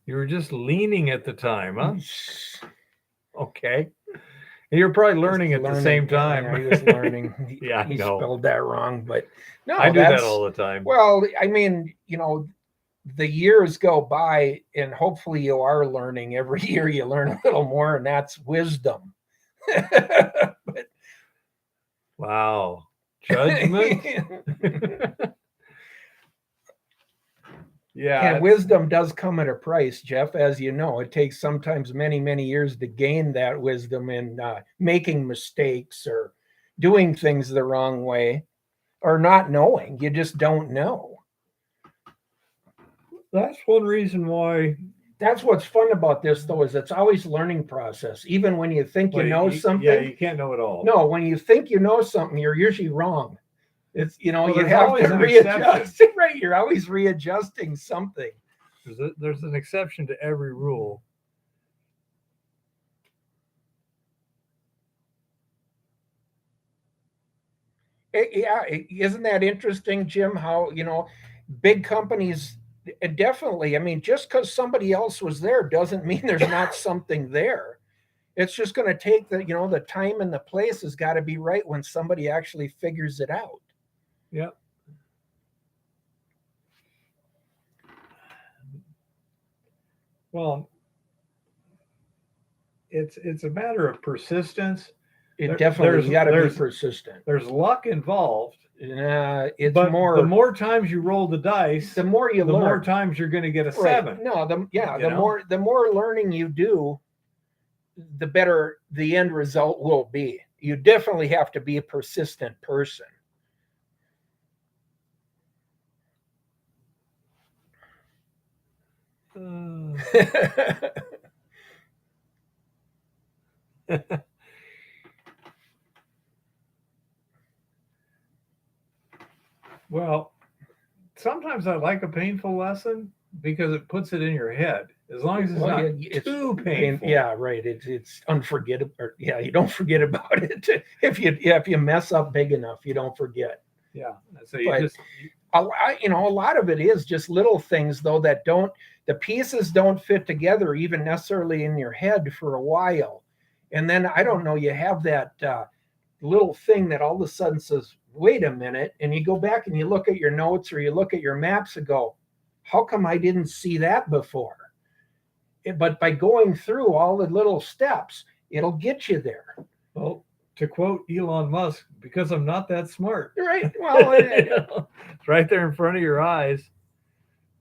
You were just leaning at the time, huh? Okay. And you're probably learning at the same time. Yeah, he was learning. Yeah, I he know. spelled that wrong, but no, I do that all the time. Well, the years go by, and hopefully you are learning. Every year you learn a little more, and that's wisdom. But Wow. Judgment. Yeah. And wisdom does come at a price, Jeff, as you know. It takes sometimes many, many years to gain that wisdom in making mistakes or doing things the wrong way or not knowing. You just don't know. That's one reason why. That's what's fun about this, though, is it's always learning process. Even when you think you know something. Yeah, you can't know it all. No, when you think you know something, you're usually wrong. It's, you Well, you there's have always to an readjust. Right. You're always readjusting something. There's an exception to every rule. Isn't that interesting, Jim? How, big companies definitely, I mean, just because somebody else was there doesn't mean there's not something there. It's just going to take the time and the place has got to be right when somebody actually figures it out. Yeah. Well, it's a matter of persistence. You got to be persistent. There's luck involved. It's but more. The more times you roll the dice, the more you learn. The more times you're going to get a 7. No, the more learning you do, the better the end result will be. You definitely have to be a persistent person. Well, sometimes I like a painful lesson because it puts it in your head. As long as it's too painful. Yeah, right. It's unforgettable. You don't forget about it. If you mess up big enough, you don't forget. Yeah. So a lot of it is just little things though that the pieces don't fit together even necessarily in your head for a while. And then I don't know, you have that little thing that all of a sudden says, wait a minute, and you go back and you look at your notes or you look at your maps and go, how come I didn't see that before? But by going through all the little steps, it'll get you there. Well, to quote Elon Musk, because I'm not that smart. Right. Well, it's right there in front of your eyes.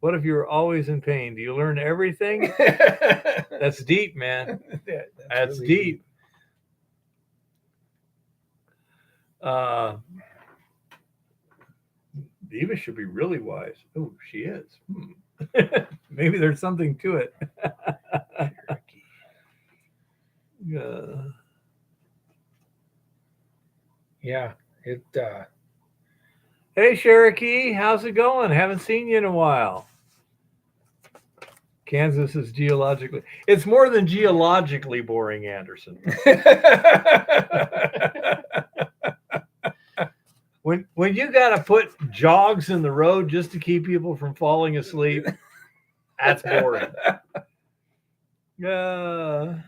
What if you were always in pain? Do you learn everything? That's deep, man. That's really deep. Eva should be really wise. Oh, she is. Maybe there's something to it. Yeah. Hey, Cherokee, how's it going? Haven't seen you in a while. Kansas is geologically. It's more than geologically boring, Anderson. When you got to put jogs in the road just to keep people from falling asleep, that's boring. Well,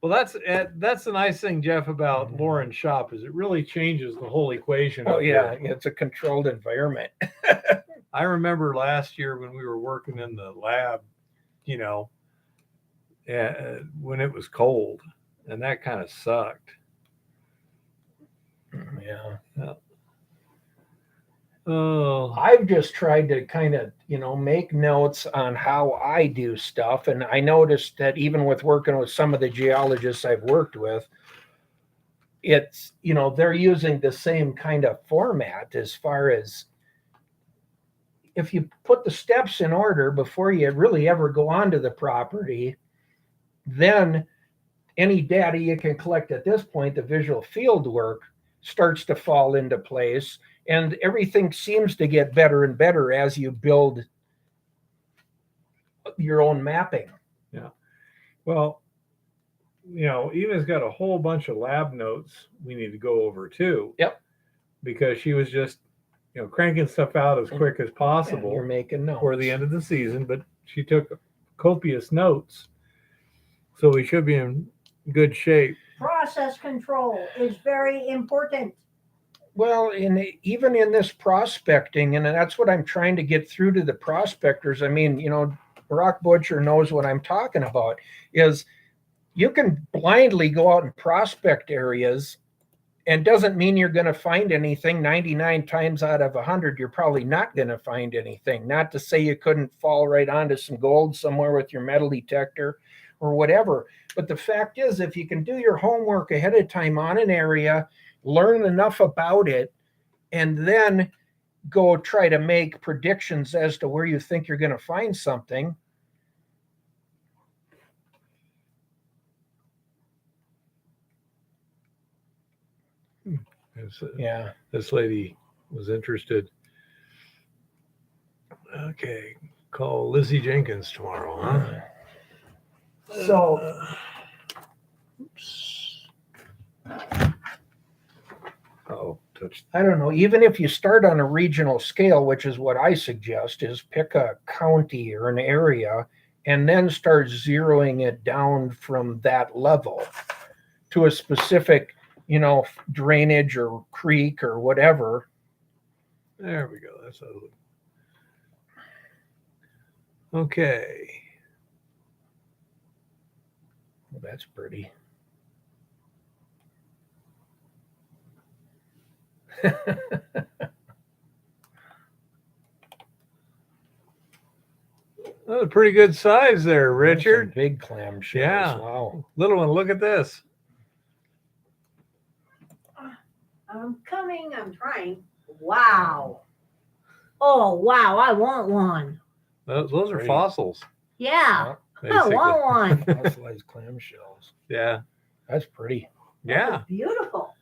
that's the nice thing, Jeff, about Lauren's shop is it really changes the whole equation. Oh yeah, it's a controlled environment. I remember last year when we were working in the lab, when it was cold, and that kind of sucked. Yeah. Oh, I've just tried to kind of, make notes on how I do stuff. And I noticed that even with working with some of the geologists I've worked with, it's, they're using the same kind of format as far as if you put the steps in order before you really ever go onto the property, then any data you can collect at this point, the visual field work, starts to fall into place, and everything seems to get better and better as you build your own mapping. Yeah. Well, Eva's got a whole bunch of lab notes we need to go over too. Yep. Because she was just, cranking stuff out as quick as possible. And you're making notes for the end of the season, but she took copious notes, so we should be in good shape. Process control is very important. Well, even in this prospecting, and that's what I'm trying to get through to the prospectors. I mean, Rock Butcher knows what I'm talking about, is you can blindly go out and prospect areas And doesn't mean you're going to find anything. 99 times out of 100, you're probably not going to find anything. Not to say you couldn't fall right onto some gold somewhere with your metal detector or whatever. But the fact is, if you can do your homework ahead of time on an area, learn enough about it, and then go try to make predictions as to where you think you're going to find something. Yeah. This lady was interested. Okay, call Lizzie Jenkins tomorrow, huh? So, oops. Oh, touched. I don't know. Even if you start on a regional scale, which is what I suggest, is pick a county or an area and then start zeroing it down from that level to a specific, drainage or creek or whatever. There we go. That's ugly. Okay. Well, that's pretty. Oh, pretty good size there, Richard. Some big clam shells. Yeah. Wow. Little one, look at this. I'm coming. I'm trying. Wow. Oh, wow. I want one. Those are Pretty. fossils. Yeah. I Basically. want one. Fossilized clam shells. Yeah. That's pretty. Yeah. That's beautiful.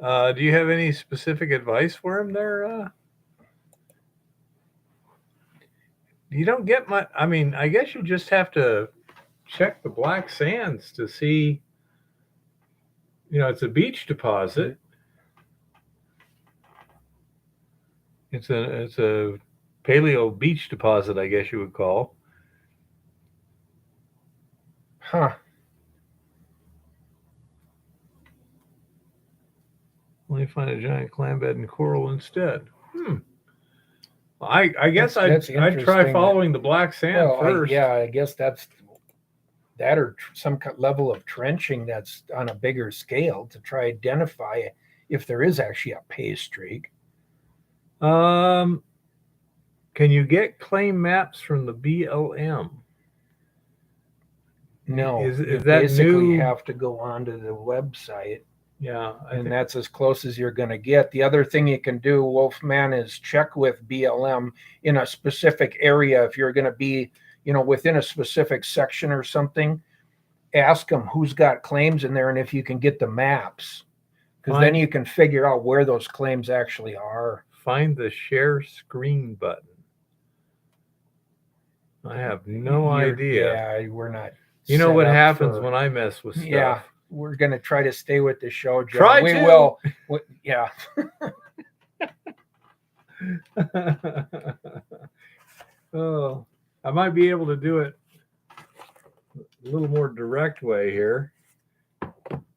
Do you have any specific advice for him there? You don't get much. I mean, I guess you just have to check the black sands to see. It's a beach deposit. It's a paleo beach deposit, I guess you would call. Huh. Let me find a giant clam bed and coral instead. I guess That's I'd try interesting. following the black sand first. I guess that's that or some level of trenching that's on a bigger scale to try to identify if there is actually a pay streak. Can you get claim maps from the BLM? No, Is you that basically new? have to go onto the website, Yeah, and that's as close as you're going to get. The other thing you can do, Wolfman, is check with BLM in a specific area. If you're going to be, within a specific section or something, ask them who's got claims in there and if you can get the maps, because then you can figure out where those claims actually are. Find the share screen button. I have no idea. Yeah, we're not. You know what set up happens for- when I mess with stuff. Yeah, we're going to try to stay with the show, Joe. Try we to. will. Yeah. Oh, I might be able to do it a little more direct way here.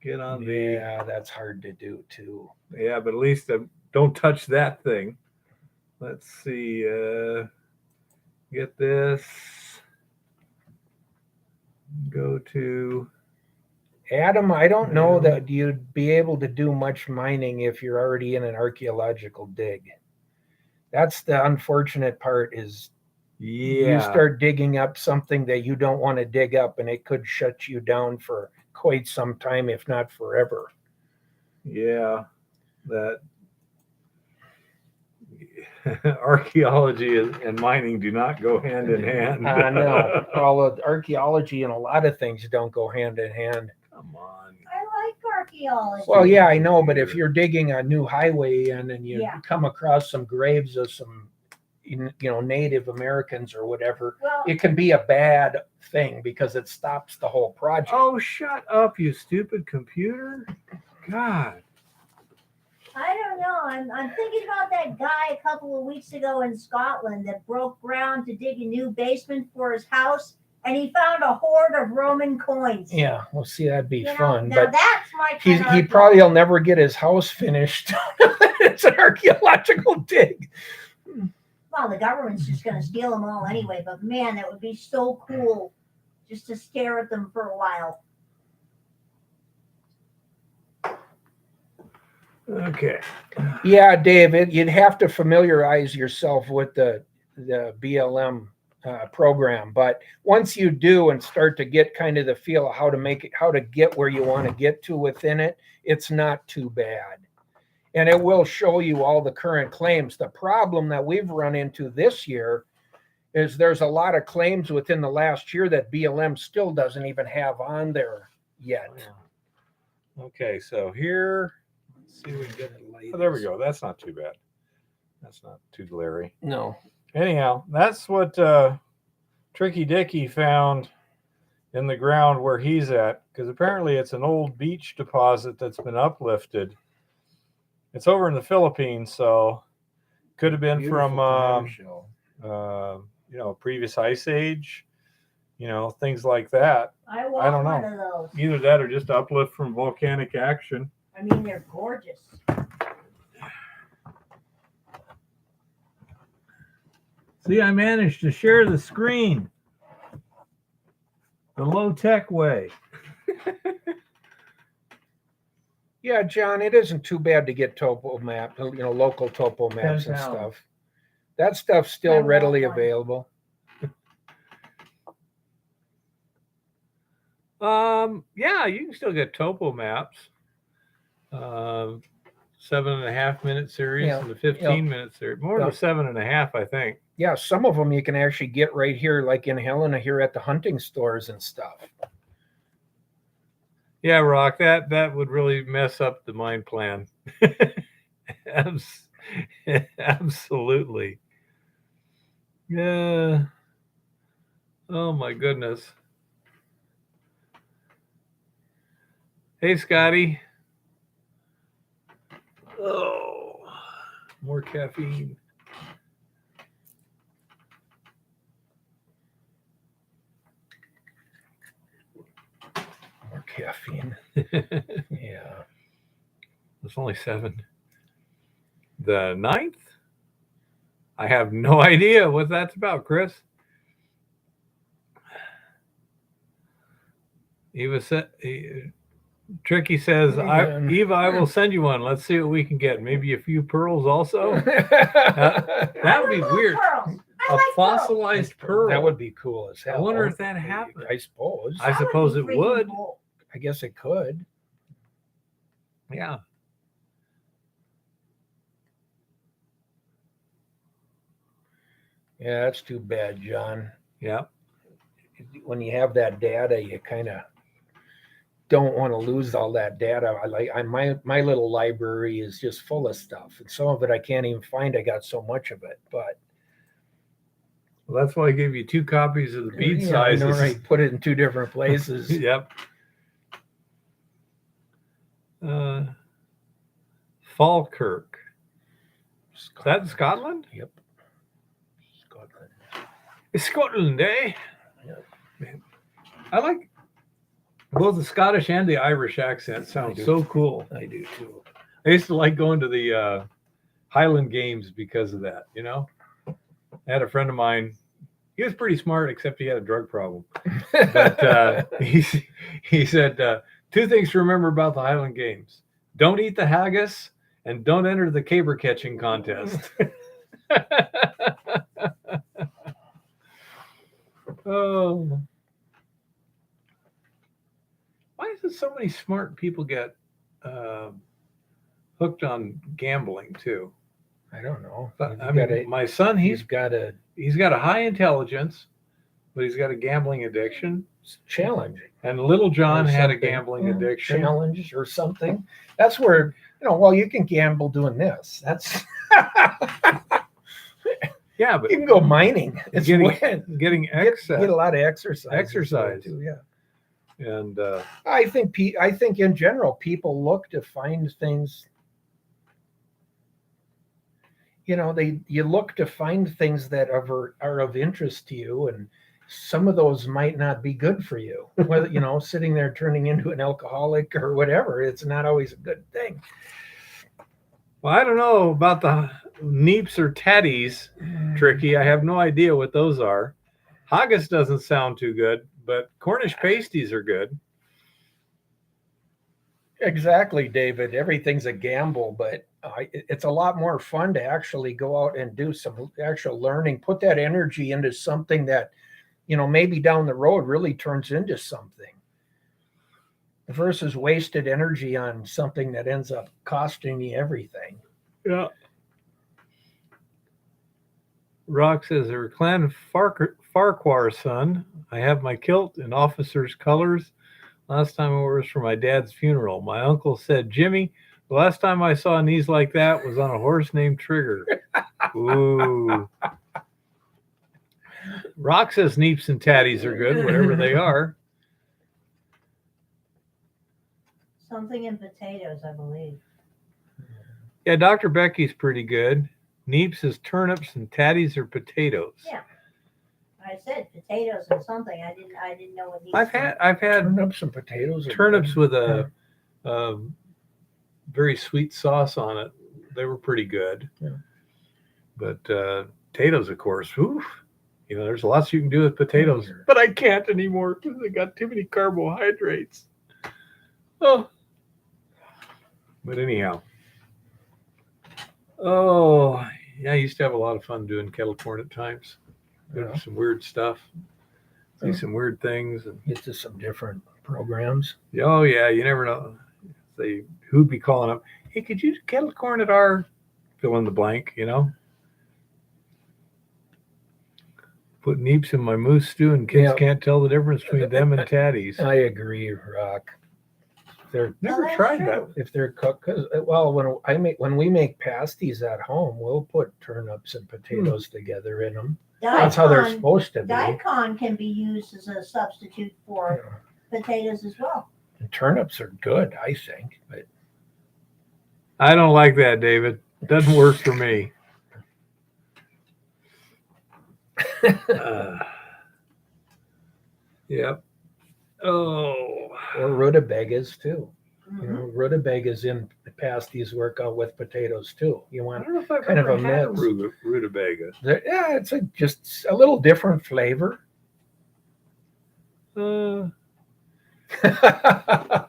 Get on Yeah, that's hard to do too. yeah, but at least don't touch that thing. Let's see. Get this. Go to. Adam, I don't know that you'd be able to do much mining if you're already in an archaeological dig. That's the unfortunate part is you start digging up something that you don't want to dig up, and it could shut you down for quite some time, if not forever. Yeah, that archaeology and mining do not go hand in hand. I know. Well, archaeology and a lot of things don't go hand in hand. Come on. I like archaeology. Well, yeah, I know, but if you're digging a new highway in and you Yeah. come across some graves of some, Native Americans or whatever, Well, it can be a bad thing because it stops the whole project. Oh, shut up, you stupid computer. God. I don't know. I'm thinking about that guy a couple of weeks ago in Scotland that broke ground to dig a new basement for his house, and he found a hoard of Roman coins. Yeah, well, see, that'd be You know, fun, now but that's my he kind of probably will never get his house finished. It's an archaeological dig. Well, the government's just going to steal them all anyway, but man, that would be so cool just to stare at them for a while. Okay. Yeah, David, you'd have to familiarize yourself with the BLM program. But once you do and start to get kind of the feel of how to make it, how to get where you want to get to within it, it's not too bad. And it will show you all the current claims. The problem that we've run into this year is there's a lot of claims within the last year that BLM still doesn't even have on there yet. Okay, so here, let's see if we can get it light. Oh, there we go. That's not too bad. That's not too glary. No. Anyhow, that's what Tricky Dicky found in the ground where he's at, because apparently it's an old beach deposit that's been uplifted. It's over in the Philippines, so could have been from previous ice age, things like that. I I don't want know. one of those. Either that or just uplift from volcanic action. I mean, they're gorgeous. See, I managed to share the screen the low-tech way. Yeah, John, it isn't too bad to get topo map, local topo maps and Penthouse. stuff. That stuff's still I want readily one. available. Yeah, you can still get topo maps. 7.5 minute series Yeah, and the 15-minute series. More Yeah. than 7.5, I think. Yeah, some of them you can actually get right here, like in Helena, here at the hunting stores and stuff. Yeah, Rock, that would really mess up the mine plan. Absolutely. Yeah. Oh my goodness. Hey, Scotty. Oh, more caffeine. More caffeine. Yeah. It's only 7. The 9th? I have no idea what that's about, Chris. Tricky says, Eva, I will send you one. Let's see what we can get. Maybe a few pearls also. That would be weird. Pearls. I A like pearls. fossilized pearl. That would be cool as hell. I wonder if that happened. I suppose. I That would suppose be it freaking would. cool. I guess it could. Yeah. Yeah, that's too bad, John. Yeah. When you have that data, you kind of don't want to lose all that data. My little library is just full of stuff, and some of it I can't even find. I got so much of it, but Well, that's why I gave you 2 copies of the bead yeah, I sizes. know, right? Put it in 2 different places. Yep. Falkirk. Is that in Scotland? Yep. Scotland. It's Scotland, eh? Yep. I like both the Scottish and the Irish accent. Sounds do. so cool. I do too. I used to like going to the Highland Games because of that, I had a friend of mine. He was pretty smart, except he had a drug problem. But he said 2 things to remember about the Highland Games: don't eat the haggis, and don't enter the caber catching contest. Oh, why is it so many smart people get hooked on gambling too? I don't know. But, I mean, my son, he's got a got a high intelligence, but he's got a gambling addiction. challenge. And little John Or had a something. gambling addiction. Challenge or something. That's where, well, you can gamble doing this. That's Yeah, but you can go mining. It's getting get excess. a lot of exercise. Exercise. Too, yeah. And I think in general people look to find things. You look to find things that are of interest to you, and some of those might not be good for you. Whether sitting there turning into an alcoholic or whatever, it's not always a good thing. well, I don't know about the neeps or tatties, Tricky. I have no idea what those are. Haggis doesn't sound too good, but Cornish pasties are good. Exactly, David. Everything's a gamble, but it's a lot more fun to actually go out and do some actual learning, put that energy into something that, maybe down the road really turns into something versus wasted energy on something that ends up costing you everything. Yeah. Rock says, Reclan Farquhar, son. I have my kilt in officer's colors. Last time I was for my dad's funeral. My uncle said, Jimmy, the last time I saw knees like that was on a horse named Trigger. Ooh. Rock says neeps and tatties are good, whatever they are. Something in potatoes, I believe. Yeah, Dr. Becky's pretty good. Neeps is turnips and tatties are potatoes. Yeah. I said potatoes and something. I didn't know what these I've had Turnips and potatoes. turnips with a very sweet sauce on it. They were pretty good. Yeah. But potatoes, of course, oof, there's lots you can do with potatoes, but I can't anymore because they got too many carbohydrates. Oh, but anyhow, yeah, I used to have a lot of fun doing kettle corn at times. Yeah. Some weird stuff, see some weird things, and Get to some different programs. oh yeah, you never know. Who'd be calling up? Hey, could you kettle corn at our fill in the blank? Put neeps in my moose stew, and kids can't tell the difference between them and tatties. I agree, Rock. Never tried that. If they're cooked, well, when we make pasties at home, we'll put turnips and potatoes together in them. That's how they're supposed to be. Daikon can be used as a substitute for potatoes as well. And turnips are good, I think. But I don't like that, David. Doesn't work for me. Yep. Oh. Or rutabagas too. Mm-hmm. Rutabagas in pasties work out with potatoes too. You I want don't know if I've kind of ever a had mix. rutabaga. Yeah, it's just a little different flavor. No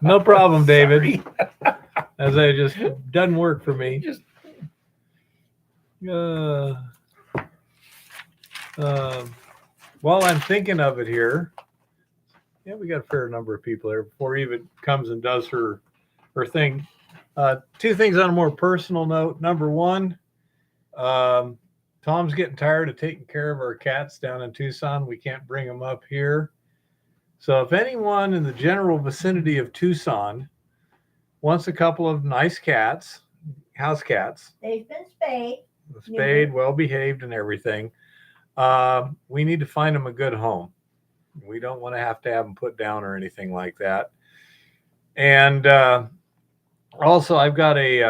problem, David. As I just doesn't work for me. While I'm thinking of it here, yeah, we got a fair number of people here before Eva comes and does her thing. Two things on a more personal note. Number one, Tom's getting tired of taking care of our cats down in Tucson. We can't bring them up here. So if anyone in the general vicinity of Tucson wants a couple of nice cats, house cats, they've been spayed. Spayed, well behaved, and everything. We need to find them a good home. We don't want to have them put down or anything like that. And also, I've got we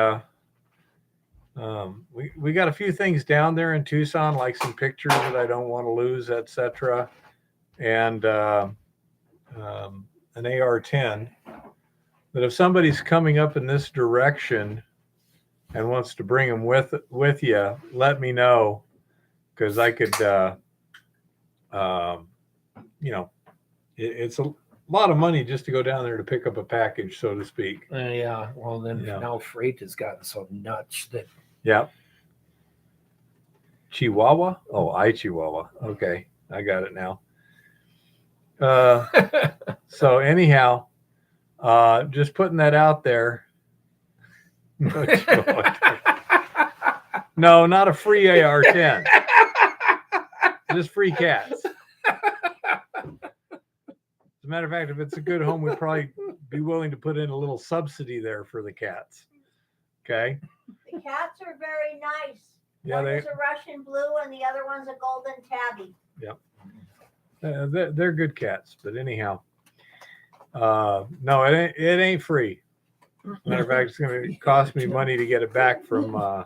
got a few things down there in Tucson, like some pictures that I don't want to lose, etc. And an AR-10. That if somebody's coming up in this direction and wants to bring them with you, let me know, because I could, it's a lot of money just to go down there to pick up a package, so to speak. Yeah. Well, then now freight has gotten so nuts that. Yeah. Chihuahua? Oh, Chihuahua. Okay, I got it now. So anyhow, just putting that out there. No, not a free AR-10. Just free cats. As a matter of fact, if it's a good home, we'd probably be willing to put in a little subsidy there for the cats. Okay. The cats are very nice. Yeah, one is a Russian blue and the other one's a golden tabby. Yep. They're good cats, but anyhow, no, it ain't free. Matter of fact, it's going to cost me money to get it back from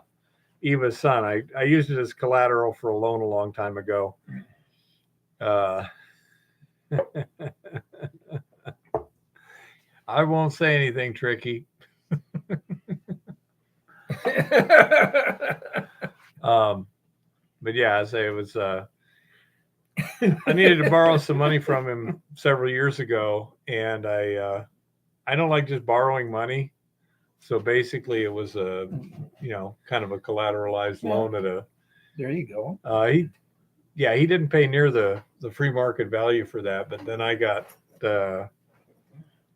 Eva's son. I used it as collateral for a loan a long time ago. I won't say anything tricky. But yeah, I say it was. I needed to borrow some money from him several years ago, and I I don't like just borrowing money. So basically, it was a, kind of a collateralized loan at a. There you go. He didn't pay near the free market value for that, but then I got the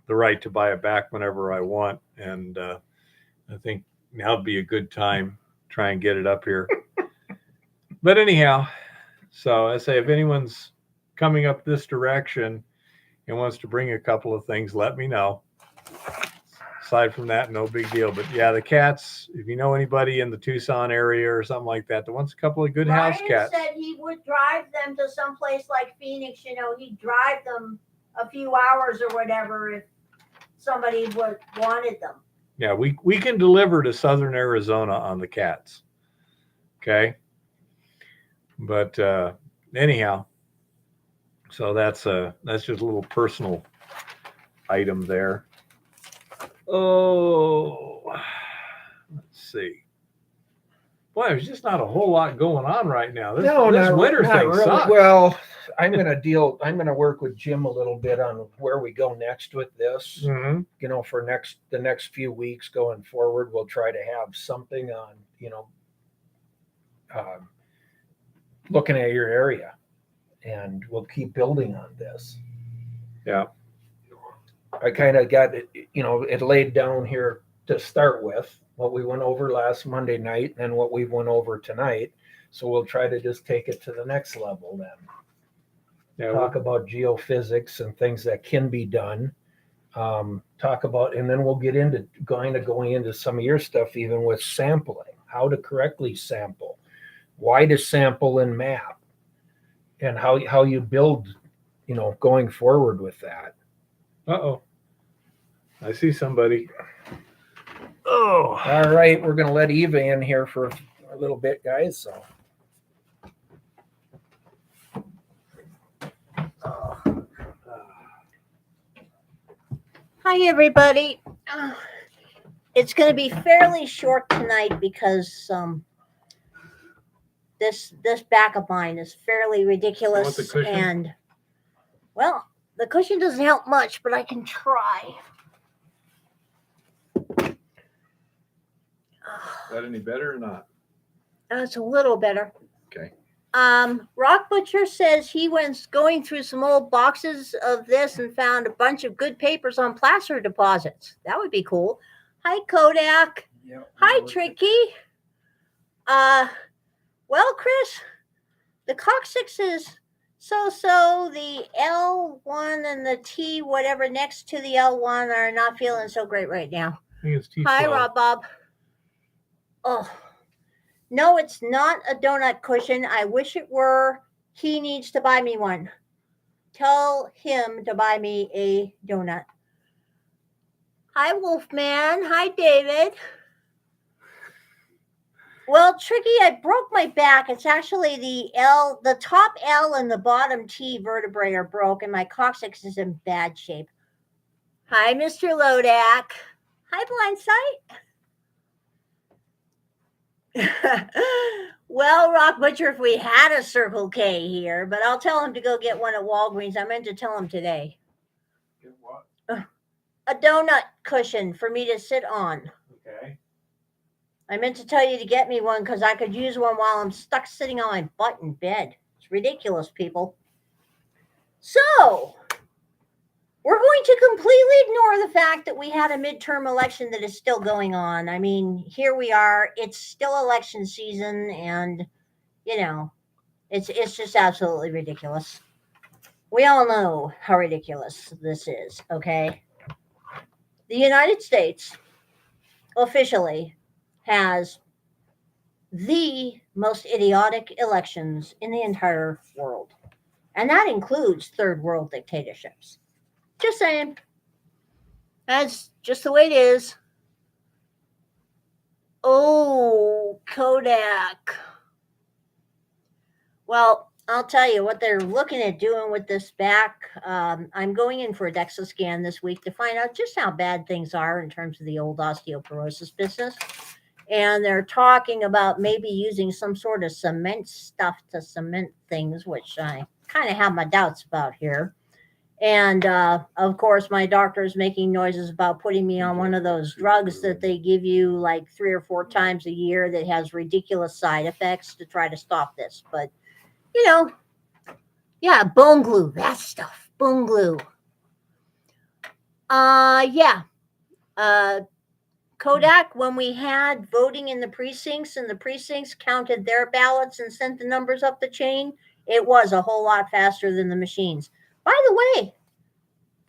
right to buy it back whenever I want, and I think now would be a good time to try and get it up here. But anyhow, so I say if anyone's coming up this direction and wants to bring a couple of things, let me know. Aside from that, no big deal. But yeah, the cats, if you know anybody in the Tucson area or something like that wants a couple of good house cats. Ryan said he would drive them to some place like Phoenix. He'd drive them a few hours or whatever if somebody wanted them. Yeah, we can deliver to southern Arizona on the cats. Okay. But anyhow, so that's just a little personal item there. Oh, let's see. Boy, there's just not a whole lot going on right now. This winter thing sucks. Well, I'm gonna work with Jim a little bit on where we go next with this. Mm-hmm. For the next few weeks going forward, we'll try to have something on, looking at your area, and we'll keep building on this. Yeah. I kind of got it, it laid down here to start with, what we went over last Monday night and what we went over tonight. So we'll try to just take it to the next level then. Yeah. Talk about geophysics and things that can be done. Talk about, and then we'll get into going into some of your stuff, even with sampling, how to correctly sample, why to sample and map, and how you build, going forward with that. Uh-oh. I see somebody. Oh. All right, we're going to let Eva in here for a little bit, guys. So. Hi, everybody. It's going to be fairly short tonight because this back of mine is fairly ridiculous. You want the cushion? And, well, the cushion doesn't help much, but I can try. Is that any better or not? It's a little better. Okay. Rock Butcher says he went going through some old boxes of this and found a bunch of good papers on placer deposits. That would be cool. Hi, Kodak. Yep. Hi, Tricky. Well, Chris, the coccyx is so. The L1 and the T, whatever next to the L1, are not feeling so great right now. I think it's T12. Hi, Rob Bob. Oh, no, it's not a donut cushion. I wish it were. He needs to buy me one. Tell him to buy me a donut. Hi, Wolfman. Hi, David. Well, Tricky, I broke my back. It's actually the top L and the bottom T vertebrae are broken. My coccyx is in bad shape. Hi, Mr. Lodak. Hi, Blindsight. Well, Rock Butcher, if we had a Circle K here, but I'll tell him to go get one at Walgreens. I meant to tell him today. Get what? A donut cushion for me to sit on. Okay. I meant to tell you to get me one because I could use one while I'm stuck sitting on my butt in bed. It's ridiculous, people. So, we're going to completely ignore the fact that we had a midterm election that is still going on. I mean, here we are. It's still election season, and, it's just absolutely ridiculous. We all know how ridiculous this is, okay? The United States officially has the most idiotic elections in the entire world. And that includes third world dictatorships. Just saying. That's just the way it is. Oh, Kodak. Well, I'll tell you what they're looking at doing with this back. I'm going in for a DEXA scan this week to find out just how bad things are in terms of the old osteoporosis business. And they're talking about maybe using some sort of cement stuff to cement things, which I kind of have my doubts about here. And of course, my doctor is making noises about putting me on one of those drugs that they give you like 3 or 4 times a year that has ridiculous side effects to try to stop this. But, you know, yeah, bone glue, that stuff, bone glue. Yeah. Kodak, when we had voting in the precincts and the precincts counted their ballots and sent the numbers up the chain, it was a whole lot faster than the machines. By the way,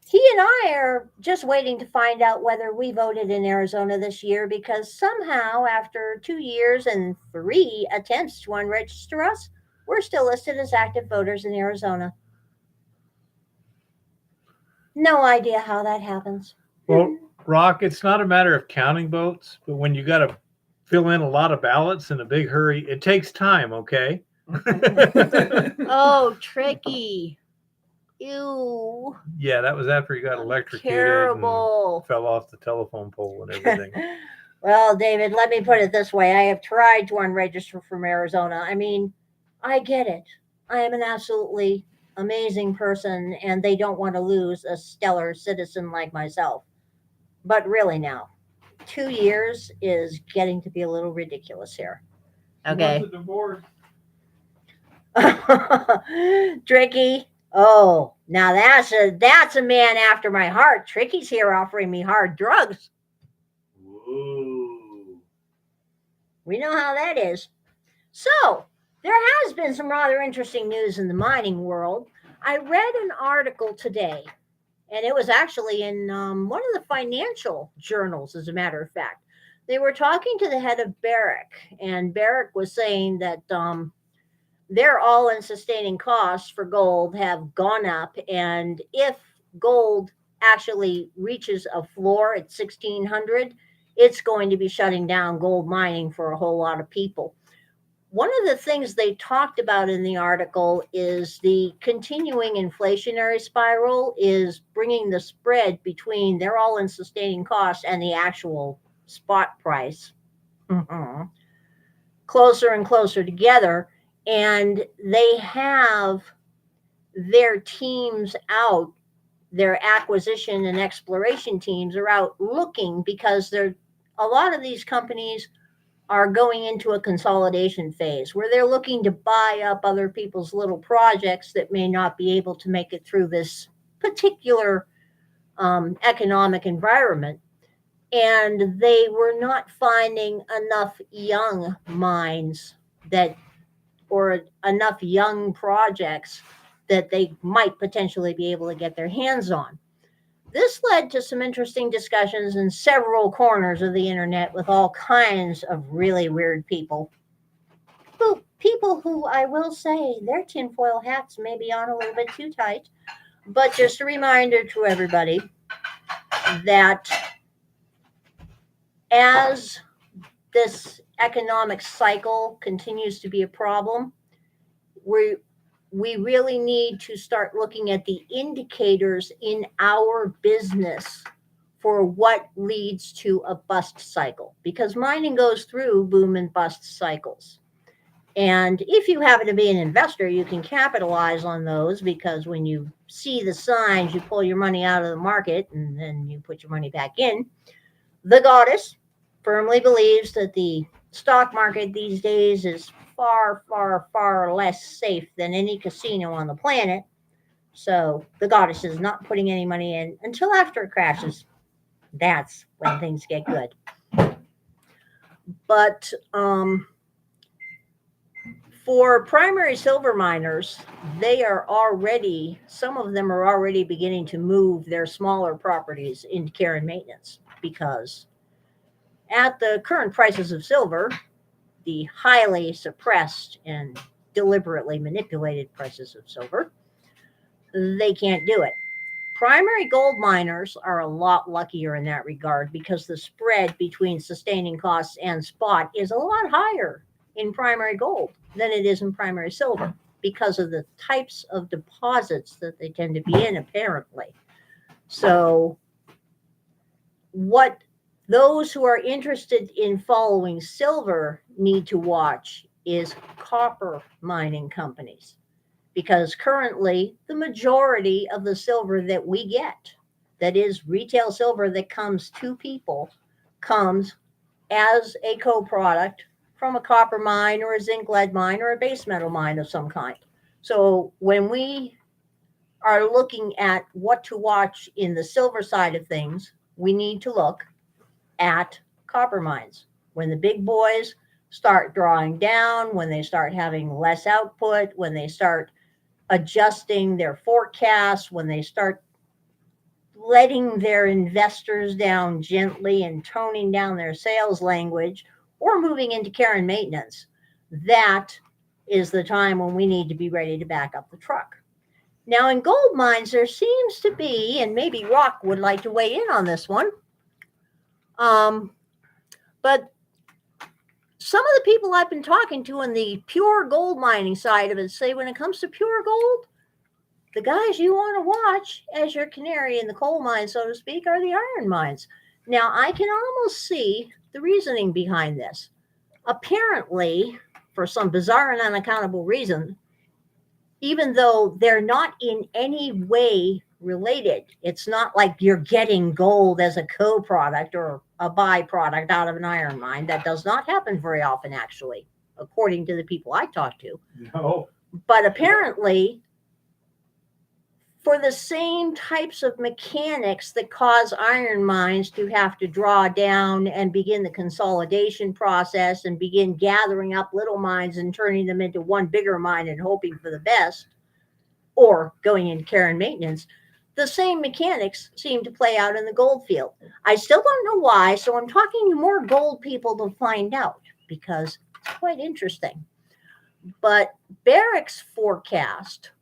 he and I are just waiting to find out whether we voted in Arizona this year, because somehow, after 2 years and 3 attempts to unregister us, we're still listed as active voters in Arizona. No idea how that happens. Well, Rock, it's not a matter of counting votes, but when you got to fill in a lot of ballots in a big hurry, it takes time, okay? Oh, tricky. Ew. Yeah, that was after he got electrocuted Terrible. and fell off the telephone pole and everything. Well, David, let me put it this way. I have tried to unregister from Arizona. I mean, I get it. I am an absolutely amazing person, and they don't want to lose a stellar citizen like myself. But really now, 2 years is getting to be a little ridiculous here. Okay. What's a divorce? Tricky. Oh, now that's a man after my heart. Tricky's here offering me hard drugs. Whoa. We know how that is. So, there has been some rather interesting news in the mining world. I read an article today, and it was actually in one of the financial journals, as a matter of fact. They were talking to the head of Barrick, and Barrick was saying that their all-in sustaining costs for gold have gone up, and if gold actually reaches a floor at 1,600, it's going to be shutting down gold mining for a whole lot of people. One of the things they talked about in the article is the continuing inflationary spiral is bringing the spread between their all-in sustaining costs and the actual spot price closer and closer together. And they have their teams out, their acquisition and exploration teams are out looking, because a lot of these companies are going into a consolidation phase where they're looking to buy up other people's little projects that may not be able to make it through this particular economic environment. And they were not finding enough young mines or enough young projects that they might potentially be able to get their hands on. This led to some interesting discussions in several corners of the internet with all kinds of really weird people. People who, I will say, their tinfoil hats may be on a little bit too tight. But just a reminder to everybody that as this economic cycle continues to be a problem, we really need to start looking at the indicators in our business for what leads to a bust cycle, because mining goes through boom and bust cycles. And if you happen to be an investor, you can capitalize on those, because when you see the signs, you pull your money out of the market and then you put your money back in. The goddess firmly believes that the stock market these days is far, far, far less safe than any casino on the planet. So the goddess is not putting any money in until after it crashes. That's when things get good. But for primary silver miners, some of them are already beginning to move their smaller properties into care and maintenance, because at the current prices of silver, the highly suppressed and deliberately manipulated prices of silver, they can't do it. Primary gold miners are a lot luckier in that regard, because the spread between sustaining costs and spot is a lot higher in primary gold than it is in primary silver, because of the types of deposits that they tend to be in, apparently. So what those who are interested in following silver need to watch is copper mining companies, because currently the majority of the silver that we get, that is retail silver that comes to people, comes as a co-product from a copper mine or a zinc lead mine or a base metal mine of some kind. So when we are looking at what to watch in the silver side of things, we need to look at copper mines. When the big boys start drawing down, when they start having less output, when they start adjusting their forecasts, when they start letting their investors down gently and toning down their sales language or moving into care and maintenance, that is the time when we need to be ready to back up the truck. Now, in gold mines, there seems to be, and maybe Rock would like to weigh in on this one, but some of the people I've been talking to in the pure gold mining side of it say when it comes to pure gold, the guys you want to watch as your canary in the coal mine, so to speak, are the iron mines. Now, I can almost see the reasoning behind this. Apparently, for some bizarre and unaccountable reason, even though they're not in any way related, it's not like you're getting gold as a co-product or a byproduct out of an iron mine. That does not happen very often, actually, according to the people I talk to. No. But apparently, for the same types of mechanics that cause iron mines to have to draw down and begin the consolidation process and begin gathering up little mines and turning them into one bigger mine and hoping for the best, or going into care and maintenance, the same mechanics seem to play out in the gold field. I still don't know why, so I'm talking to more gold people to find out, because it's quite interesting. But Barrick's forecast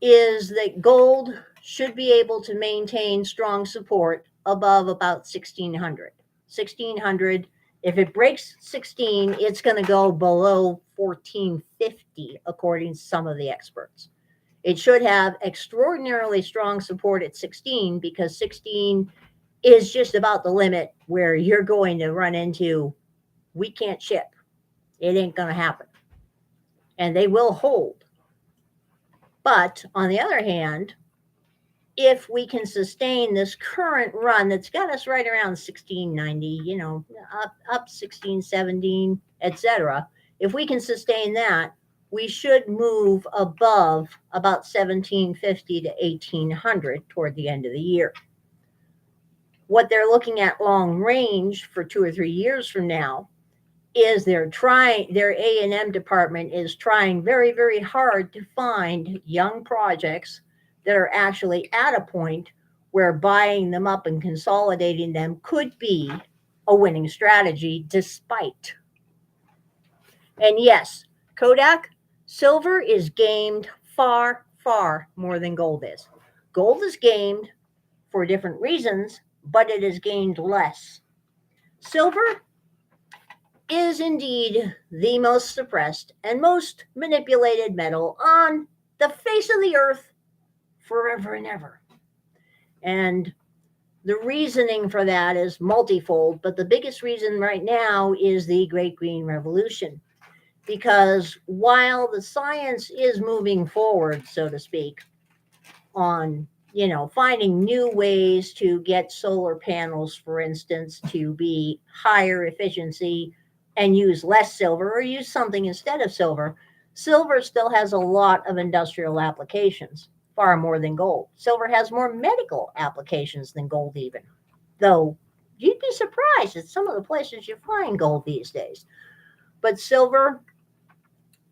is that gold should be able to maintain strong support above about 1600. 1600, if it breaks 16, it's going to go below 1450, according to some of the experts. It should have extraordinarily strong support at 16, because 16 is just about the limit where you're going to run into, we can't ship. It ain't going to happen. And they will hold. But on the other hand, if we can sustain this current run that's got us right around 1690, up 1617, etc., if we can sustain that, we should move above about 1750 to 1800 toward the end of the year. What they're looking at long range for 2 or 3 years from now is their A&M department is trying very, very hard to find young projects that are actually at a point where buying them up and consolidating them could be a winning strategy, despite. And yes, Kodak, silver is gamed far, far more than gold is. Gold is gamed for different reasons, but it is gained less. Silver is indeed the most suppressed and most manipulated metal on the face of the earth forever and ever. And the reasoning for that is multifold, but the biggest reason right now is the Great Green Revolution. Because while the science is moving forward, so to speak, on finding new ways to get solar panels, for instance, to be higher efficiency and use less silver or use something instead of silver, silver still has a lot of industrial applications, far more than gold. Silver has more medical applications than gold even, though you'd be surprised at some of the places you find gold these days. But silver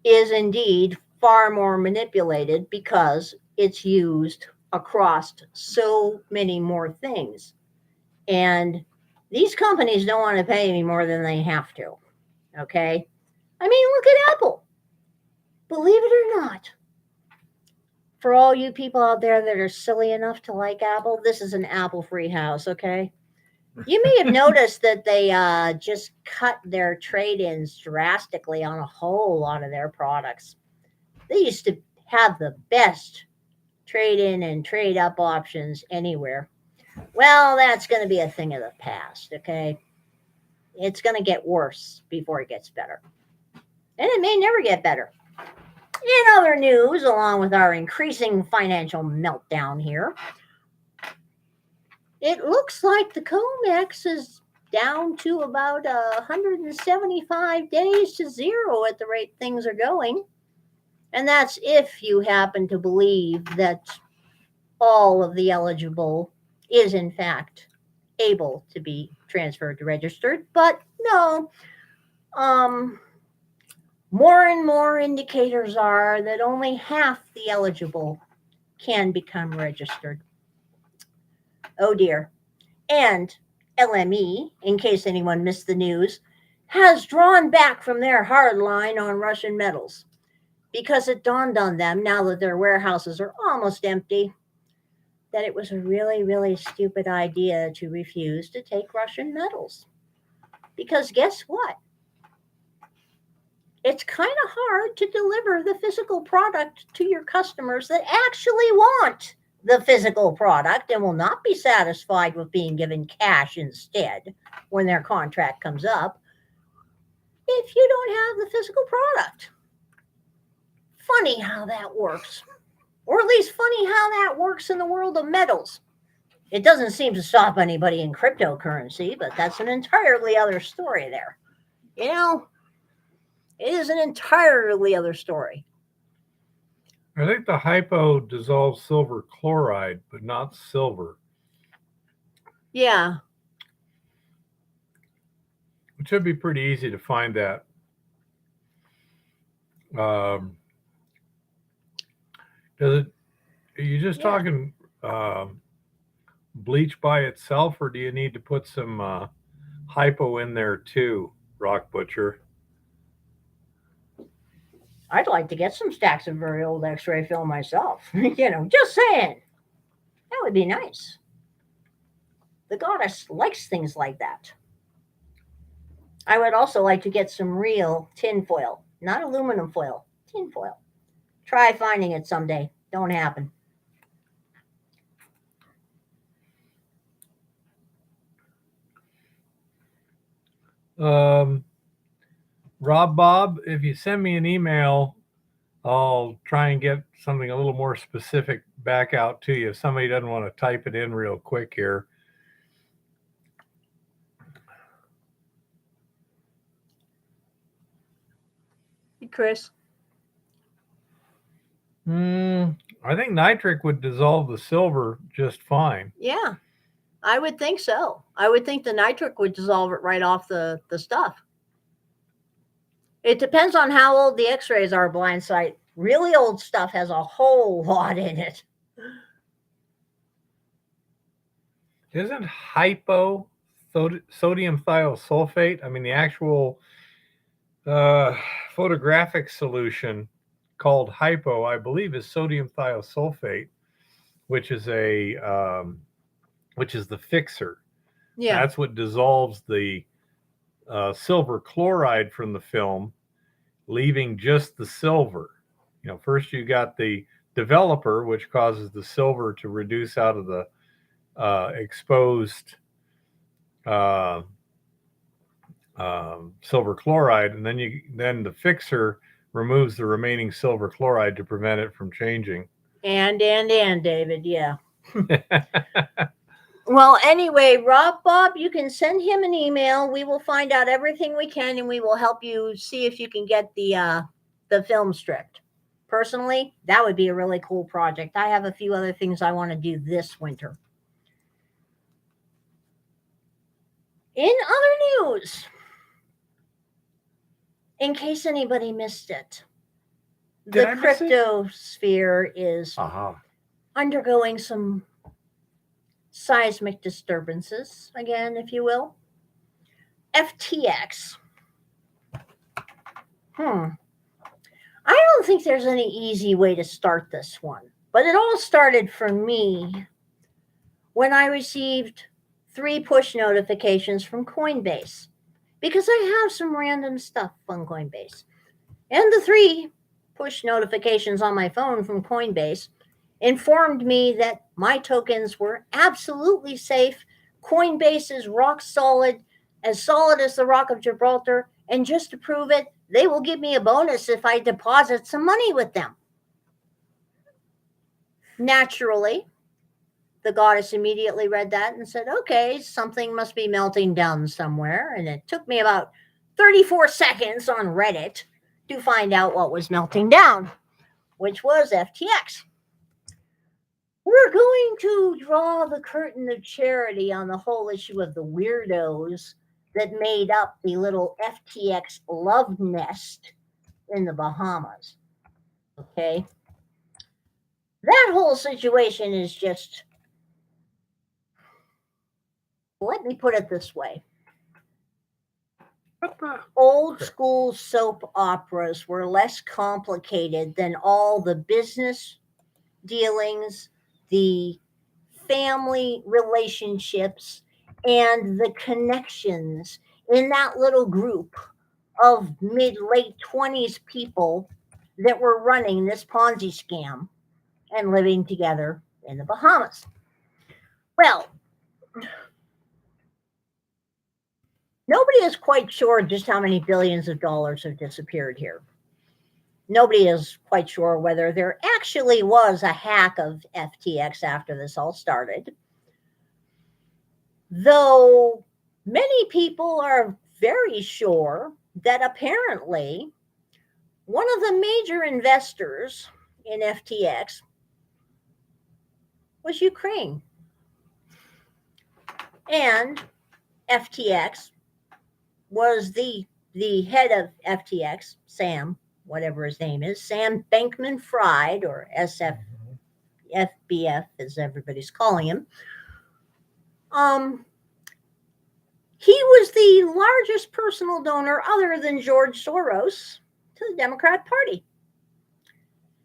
is indeed far more manipulated because it's used across so many more things. And these companies don't want to pay any more than they have to. Okay? I mean, look at Apple. Believe it or not, for all you people out there that are silly enough to like Apple, this is an Apple-free house, okay? You may have noticed that they just cut their trade-ins drastically on a whole lot of their products. They used to have the best trade-in and trade-up options anywhere. Well, that's going to be a thing of the past, okay? It's going to get worse before it gets better. And it may never get better. In other news, along with our increasing financial meltdown here, it looks like the COMEX is down to about 175 days to zero at the rate things are going. And that's if you happen to believe that all of the eligible is in fact able to be transferred to registered. But no, more and more indicators are that only half the eligible can become registered. Oh dear. And LME, in case anyone missed the news, has drawn back from their hard line on Russian metals because it dawned on them, now that their warehouses are almost empty, that it was a really, really stupid idea to refuse to take Russian metals. Because guess what? It's kind of hard to deliver the physical product to your customers that actually want the physical product and will not be satisfied with being given cash instead when their contract comes up if you don't have the physical product. Funny how that works. Or at least funny how that works in the world of metals. It doesn't seem to stop anybody in cryptocurrency, but that's an entirely other story there. You know, it is an entirely other story. I think the hypo dissolves silver chloride, but not silver. Yeah. It should be pretty easy to find that. Does it? Are you just talking bleach by itself, or do you need to put some hypo in there too, Rock Butcher? I'd like to get some stacks of very old X-ray film myself. Just saying. That would be nice. The goddess likes things like that. I would also like to get some real tin foil, not aluminum foil, tin foil. Try finding it someday. Don't happen. Rob Bob, if you send me an email, I'll try and get something a little more specific back out to you. If somebody doesn't want to type it in real quick here. Hey, Chris. I think nitric would dissolve the silver just fine. Yeah, I would think so. I would think the nitric would dissolve it right off the stuff. It depends on how old the X-rays are, blind sight. Really old stuff has a whole lot in it. Isn't hypo sodium thiosulfate? I mean, the actual photographic solution called hypo, I believe, is sodium thiosulfate, which is the fixer. Yeah. That's what dissolves the silver chloride from the film, leaving just the silver. First you got the developer, which causes the silver to reduce out of the exposed silver chloride, and then the fixer removes the remaining silver chloride to prevent it from changing. And David, yeah. Well, anyway, Rob Bob, you can send him an email. We will find out everything we can, and we will help you see if you can get the film stripped. Personally, that would be a really cool project. I have a few other things I want to do this winter. In other news, in case anybody missed it, the cryptosphere is undergoing some seismic disturbances, again, if you will. FTX. I don't think there's any easy way to start this one, but it all started for me when I received 3 push notifications from Coinbase, because I have some random stuff on Coinbase. And the 3 push notifications on my phone from Coinbase informed me that my tokens were absolutely safe. Coinbase is rock solid as the Rock of Gibraltar. And just to prove it, they will give me a bonus if I deposit some money with them. Naturally, the goddess immediately read that and said, okay, something must be melting down somewhere. And it took me about 34 seconds on Reddit to find out what was melting down, which was FTX. We're going to draw the curtain of charity on the whole issue of the weirdos that made up the little FTX love nest in the Bahamas. Okay? That whole situation is just, let me put it this way. Old school soap operas were less complicated than all the business dealings, the family relationships, and the connections in that little group of mid-late 20s people that were running this Ponzi scam and living together in the Bahamas. Well, nobody is quite sure just how many billions of dollars have disappeared here. Nobody is quite sure whether there actually was a hack of FTX after this all started. Though many people are very sure that apparently one of the major investors in FTX was Ukraine. And FTX was the head of FTX, Sam, whatever his name is, Sam Bankman-Fried, or FBF, as everybody's calling him. He was the largest personal donor other than George Soros to the Democrat Party.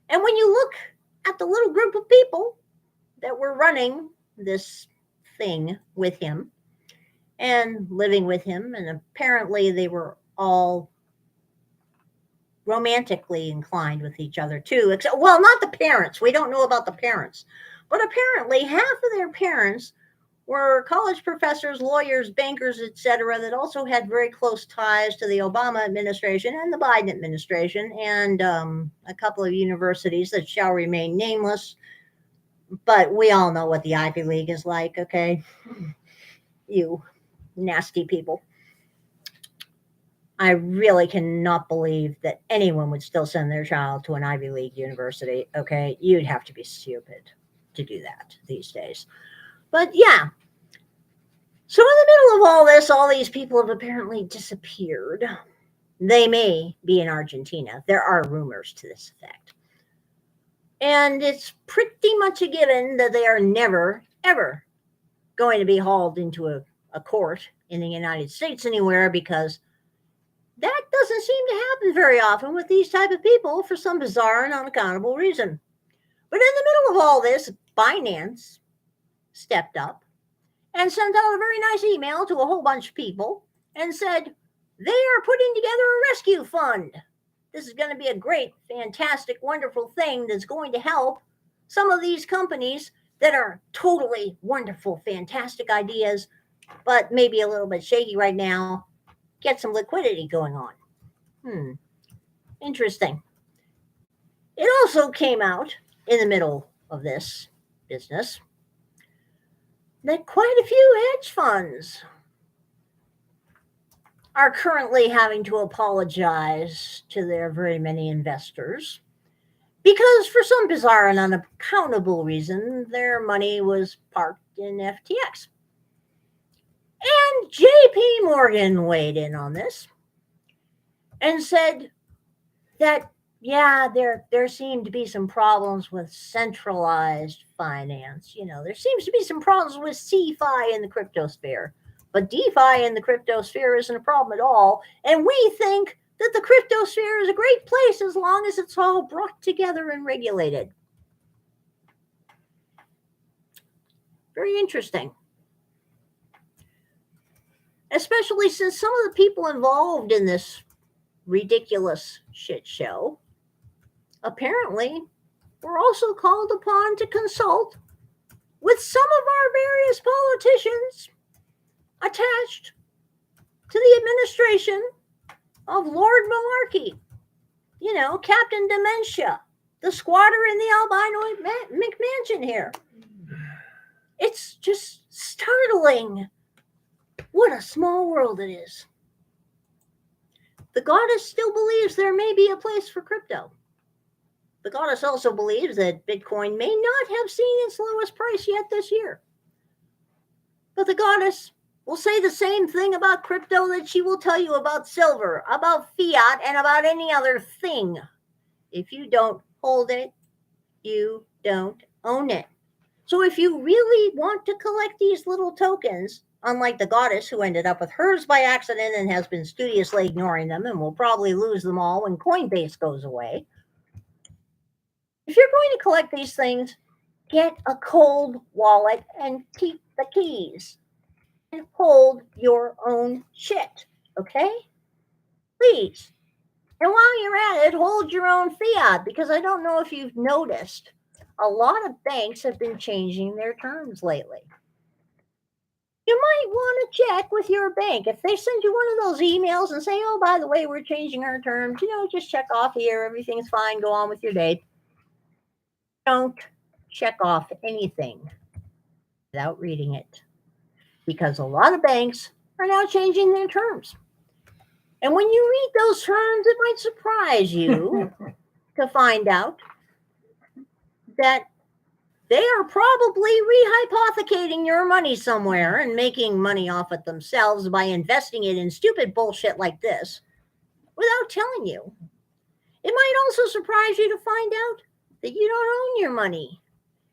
And when you look at the little group of people that were running this thing with him and living with him, and apparently they were all romantically inclined with each other too, except, well, not the parents. We don't know about the parents, but apparently half of their parents were college professors, lawyers, bankers, etc., that also had very close ties to the Obama administration and the Biden administration, and a couple of universities that shall remain nameless. But we all know what the Ivy League is like, okay? You nasty people. I really cannot believe that anyone would still send their child to an Ivy League university, okay? You'd have to be stupid to do that these days. But yeah, so in the middle of all this, all these people have apparently disappeared. They may be in Argentina. There are rumors to this effect. And it's pretty much a given that they are never, ever going to be hauled into a court in the United States anywhere, because that doesn't seem to happen very often with these type of people for some bizarre and unaccountable reason. But in the middle of all this, Binance stepped up and sent out a very nice email to a whole bunch of people and said they are putting together a rescue fund. This is going to be a great, fantastic, wonderful thing that's going to help some of these companies that are totally wonderful, fantastic ideas, but maybe a little bit shaky right now, get some liquidity going on. Interesting. It also came out in the middle of this business that quite a few hedge funds are currently having to apologize to their very many investors because for some bizarre and unaccountable reason, their money was parked in FTX. And JP Morgan weighed in on this and said that, yeah, there seemed to be some problems with centralized finance. You know, there seems to be some problems with CeFi in the crypto sphere. But DeFi in the crypto sphere isn't a problem at all. And we think that the crypto sphere is a great place as long as it's all brought together and regulated. Very interesting. Especially since some of the people involved in this ridiculous shit show apparently were also called upon to consult with some of our various politicians attached to the administration of Lord Malarkey, Captain Dementia, the squatter in the albino McMansion here. It's just startling what a small world it is. The goddess still believes there may be a place for crypto. The goddess also believes that Bitcoin may not have seen its lowest price yet this year. But the goddess will say the same thing about crypto that she will tell you about silver, about fiat, and about any other thing. If you don't hold it, you don't own it. So if you really want to collect these little tokens, unlike the goddess who ended up with hers by accident and has been studiously ignoring them and will probably lose them all when Coinbase goes away, if you're going to collect these things, get a cold wallet and keep the keys. And hold your own shit, okay? Please. And while you're at it, hold your own fiat, because I don't know if you've noticed, a lot of banks have been changing their terms lately. You might want to check with your bank. If they send you one of those emails and say, oh, by the way, we're changing our terms, just check off here, everything's fine, go on with your day. Don't check off anything without reading it, because a lot of banks are now changing their terms. And when you read those terms, it might surprise you to find out that they are probably rehypothecating your money somewhere and making money off it themselves by investing it in stupid bullshit like this without telling you. It might also surprise you to find out that you don't own your money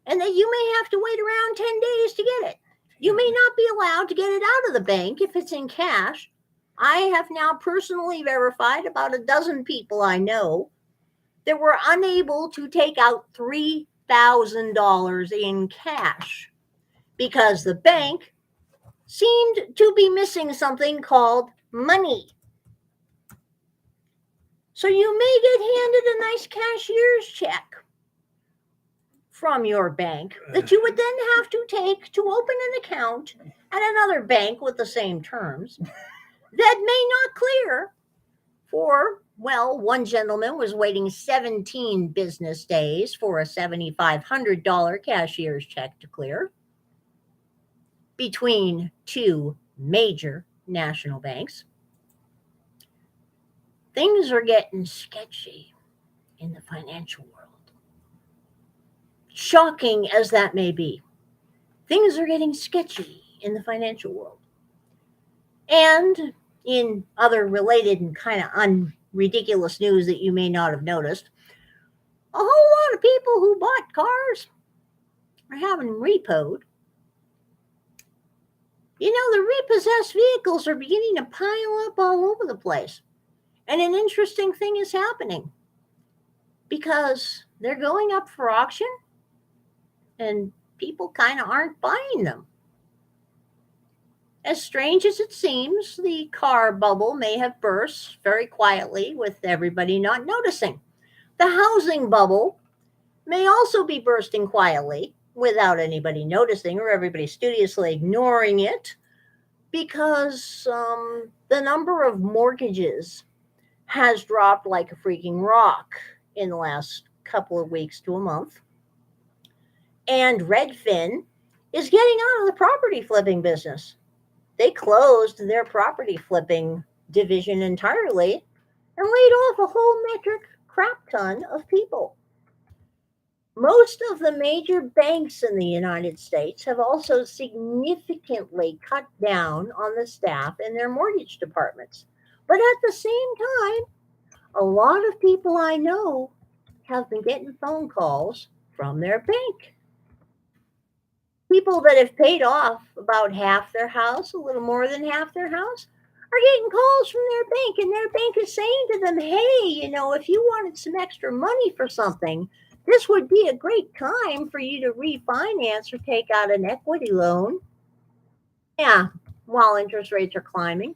and that you may have to wait around 10 days to get it. You may not be allowed to get it out of the bank if it's in cash. I have now personally verified about a dozen people I know that were unable to take out $3,000 in cash because the bank seemed to be missing something called money. So you may get handed a nice cashier's check from your bank that you would then have to take to open an account at another bank with the same terms that may not clear for, well, one gentleman was waiting 17 business days for a $7,500 cashier's check to clear between two major national banks. Things are getting sketchy in the financial world. Shocking as that may be, things are getting sketchy in the financial world. And in other related and kind of unridiculous news that you may not have noticed, a whole lot of people who bought cars are having them repoed. The repossessed vehicles are beginning to pile up all over the place. And an interesting thing is happening because they're going up for auction and people kind of aren't buying them. As strange as it seems, the car bubble may have burst very quietly with everybody not noticing. The housing bubble may also be bursting quietly without anybody noticing or everybody studiously ignoring it because the number of mortgages has dropped like a freaking rock in the last couple of weeks to a month. And Redfin is getting out of the property flipping business. They closed their property flipping division entirely and laid off a whole metric crap ton of people. Most of the major banks in the United States have also significantly cut down on the staff in their mortgage departments. But at the same time, a lot of people I know have been getting phone calls from their bank. People that have paid off about half their house, a little more than half their house, are getting calls from their bank, and their bank is saying to them, hey, if you wanted some extra money for something, this would be a great time for you to refinance or take out an equity loan. Yeah, while interest rates are climbing.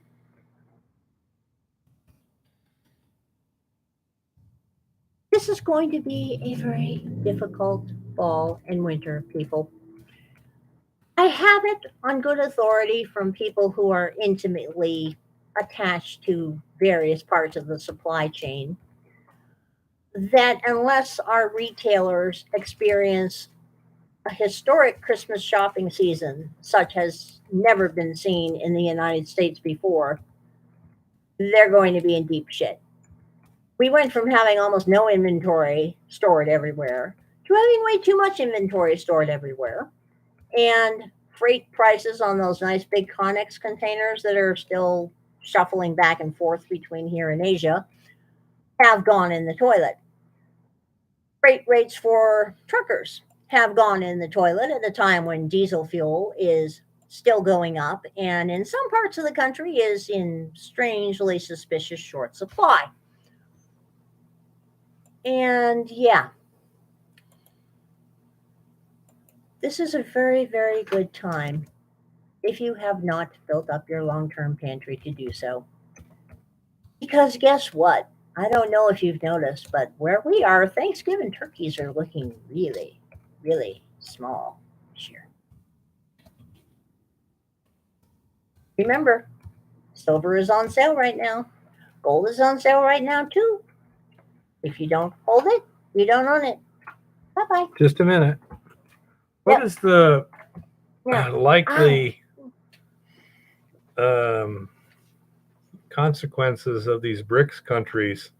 This is going to be a very difficult fall and winter, people. I have it on good authority from people who are intimately attached to various parts of the supply chain, that unless our retailers experience a historic Christmas shopping season, such has never been seen in the United States before, they're going to be in deep shit. We went from having almost no inventory stored everywhere to having way too much inventory stored everywhere. And freight prices on those nice big Connex containers that are still shuffling back and forth between here and Asia have gone in the toilet. Freight rates for truckers have gone in the toilet at a time when diesel fuel is still going up and in some parts of the country is in strangely suspicious short supply. And yeah, this is a very, very good time if you have not built up your long-term pantry to do so. Because guess what? I don't know if you've noticed, but where we are, Thanksgiving turkeys are looking really, really small this year. Remember, silver is on sale right now. Gold is on sale right now too. If you don't hold it, you don't own it. Bye-bye. Just a minute. What is the likely consequences of these BRICS countries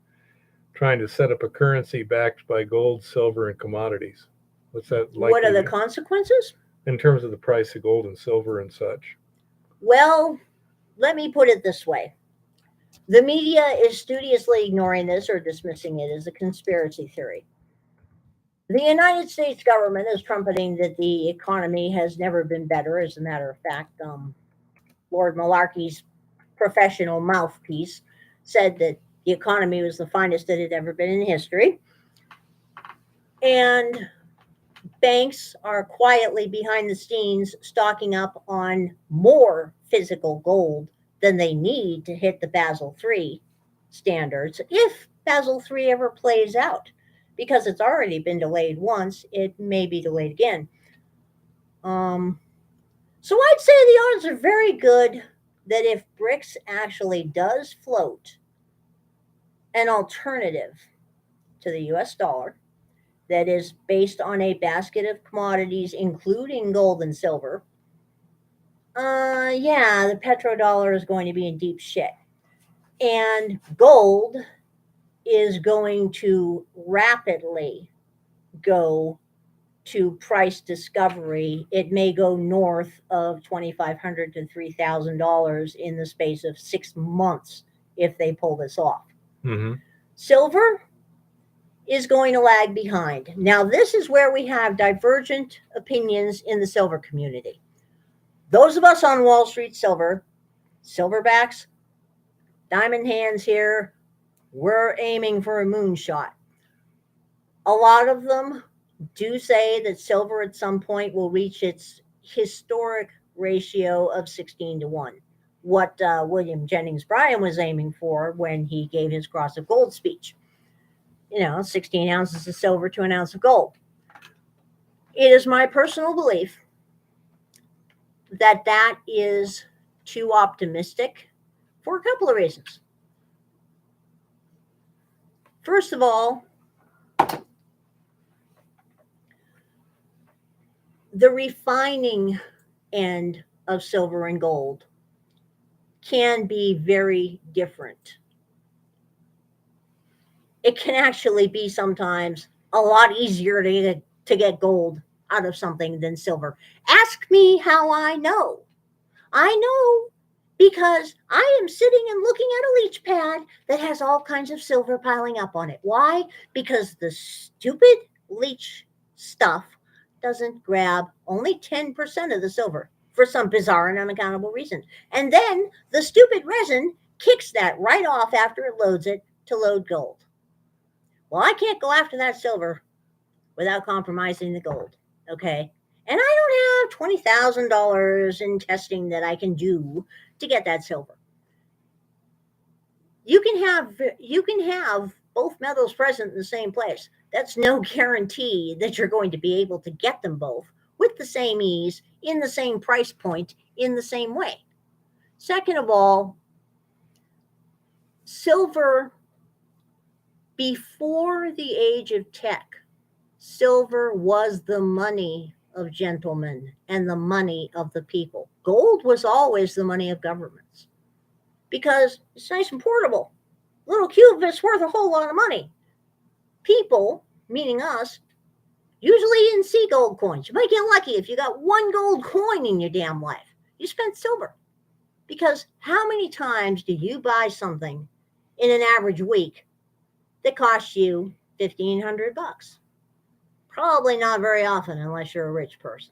trying to set up a currency backed by gold, silver, and commodities? What's that likely? What are the consequences? In terms of the price of gold and silver and such? Well, let me put it this way. The media is studiously ignoring this or dismissing it as a conspiracy theory. The United States government is trumpeting that the economy has never been better. As a matter of fact, Lord Malarkey's professional mouthpiece said that the economy was the finest it had ever been in history. And banks are quietly behind the scenes stocking up on more physical gold than they need to hit the Basel III standards, if Basel III ever plays out. Because it's already been delayed once, it may be delayed again. So I'd say the odds are very good that if BRICS actually does float an alternative to the US dollar that is based on a basket of commodities, including gold and silver, the petrodollar is going to be in deep shit. And gold is going to rapidly go to price discovery. It may go north of $2,500 to $3,000 in the space of 6 months if they pull this off. Mm-hmm. Silver is going to lag behind. Now, this is where we have divergent opinions in the silver community. Those of us on Wall Street silverbacks, diamond hands here, we're aiming for a moonshot. A lot of them do say that silver at some point will reach its historic ratio of 16-1. What William Jennings Bryan was aiming for when he gave his Cross of Gold speech. 16 ounces of silver to an ounce of gold. It is my personal belief that that is too optimistic for a couple of reasons. First of all, the refining end of silver and gold can be very different. It can actually be sometimes a lot easier to get gold out of something than silver. Ask me how I know. I know because I am sitting and looking at a leach pad that has all kinds of silver piling up on it. Why? Because the stupid leach stuff doesn't grab only 10% of the silver for some bizarre and unaccountable reason. And then the stupid resin kicks that right off after it loads it to load gold. Well, I can't go after that silver without compromising the gold, okay? And I don't have $20,000 in testing that I can do to get that silver. You can have both metals present in the same place. That's no guarantee that you're going to be able to get them both with the same ease, in the same price point, in the same way. Second of all, silver, before the age of tech, silver was the money of gentlemen and the money of the people. Gold was always the money of governments because it's nice and portable. A little cube is worth a whole lot of money. People, meaning us, usually didn't see gold coins. You might get lucky if you got one gold coin in your damn life. You spent silver. Because how many times do you buy something in an average week that costs you $1,500? Probably not very often unless you're a rich person.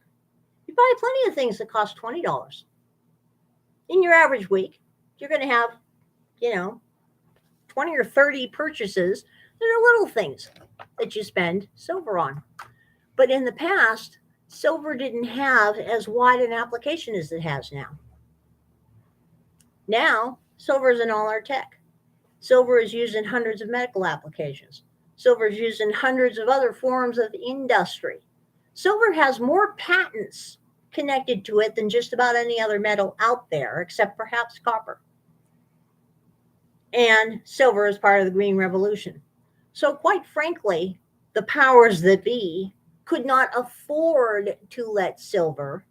You buy plenty of things that cost $20. In your average week, you're going to have, 20 or 30 purchases that are little things that you spend silver on. But in the past, silver didn't have as wide an application as it has now. Now, silver is in all our tech. Silver is used in hundreds of medical applications. Silver is used in hundreds of other forms of industry. Silver has more patents connected to it than just about any other metal out there, except perhaps copper. And silver is part of the Green Revolution. So quite frankly, the powers that be could not afford to let silver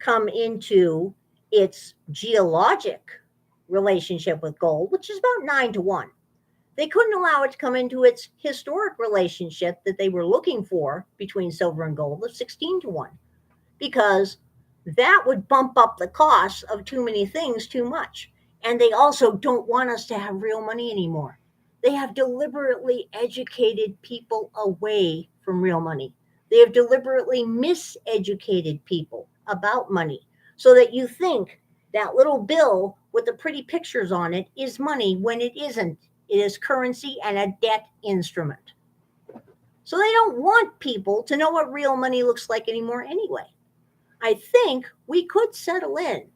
come into its geologic relationship with gold, which is about 9-1. They couldn't allow it to come into its historic relationship that they were looking for between silver and gold of 16-1, because that would bump up the cost of too many things too much. And they also don't want us to have real money anymore. They have deliberately educated people away from real money. They have deliberately miseducated people about money so that you think that little bill with the pretty pictures on it is money when it isn't. It is currency and a debt instrument. So they don't want people to know what real money looks like anymore anyway. I think we could settle in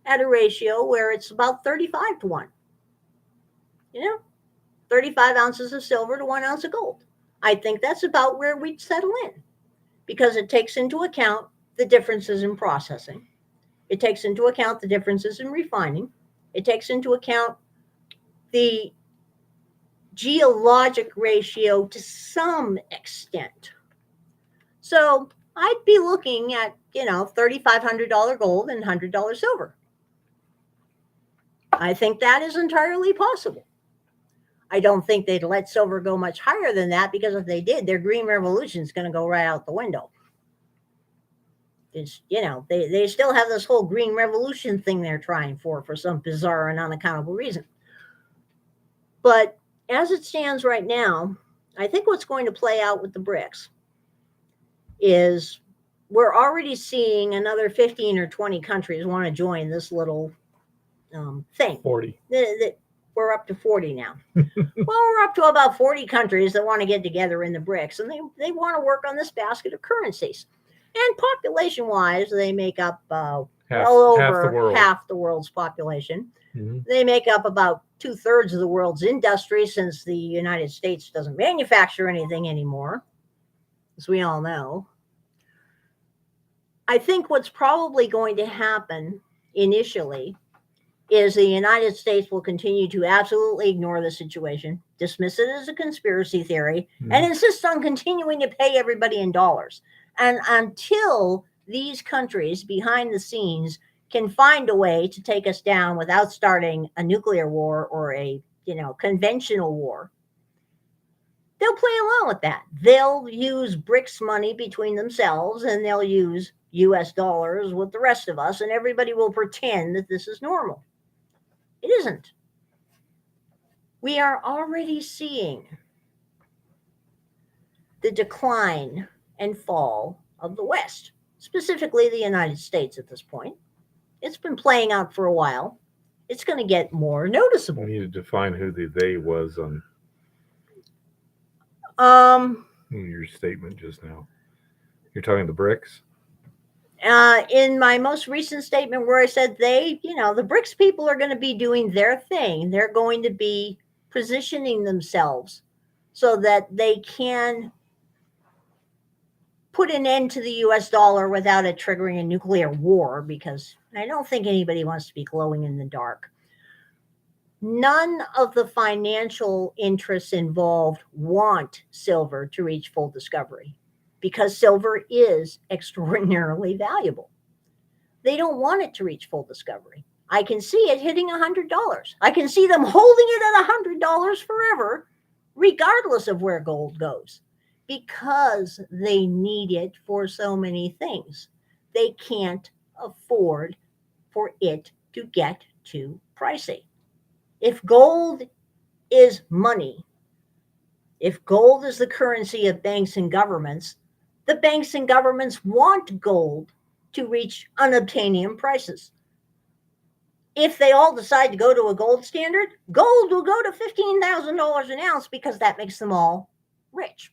at a ratio where it's about 35-1. 35 ounces of silver to 1 ounce of gold. I think that's about where we'd settle in, because it takes into account the differences in processing. It takes into account the differences in refining. It takes into account the geologic ratio to some extent. So I'd be looking at, $3,500 gold and $100 silver. I think that is entirely possible. I don't think they'd let silver go much higher than that, because if they did, their green revolution is going to go right out the window. It's, they still have this whole green revolution thing they're trying for some bizarre and unaccountable reason. But as it stands right now, I think what's going to play out with the BRICS is we're already seeing another 15 or 20 countries want to join this little thing. 40. We're up to 40 now. Well, we're up to about 40 countries that want to get together in the BRICS, and they want to work on this basket of currencies. And population-wise, they make up well over half the world's population. Mm-hmm. They make up about 2/3 of the world's industry, since the United States doesn't manufacture anything anymore, as we all know. I think what's probably going to happen initially is the United States will continue to absolutely ignore the situation, dismiss it as a conspiracy theory, and insist on continuing to pay everybody in dollars. And until these countries behind the scenes can find a way to take us down without starting a nuclear war or a, conventional war, they'll play along with that. They'll use BRICS money between themselves, and they'll use US dollars with the rest of us, and everybody will pretend that this is normal. It isn't. We are already seeing the decline and fall of the West, specifically the United States at this point. It's been playing out for a while. It's going to get more noticeable. We need to define who the they was on in your statement just now. You're talking the BRICS? In my most recent statement where I said the BRICS people are going to be doing their thing. They're going to be positioning themselves so that they can put an end to the US dollar without it triggering a nuclear war, because I don't think anybody wants to be glowing in the dark. None of the financial interests involved want silver to reach full discovery because silver is extraordinarily valuable. They don't want it to reach full discovery. I can see it hitting $100. I can see them holding it at $100 forever, regardless of where gold goes, because they need it for so many things. They can't afford for it to get too pricey. If gold is money, if gold is the currency of banks and governments, the banks and governments want gold to reach unobtainium prices. If they all decide to go to a gold standard, gold will go to $15,000 an ounce because that makes them all rich.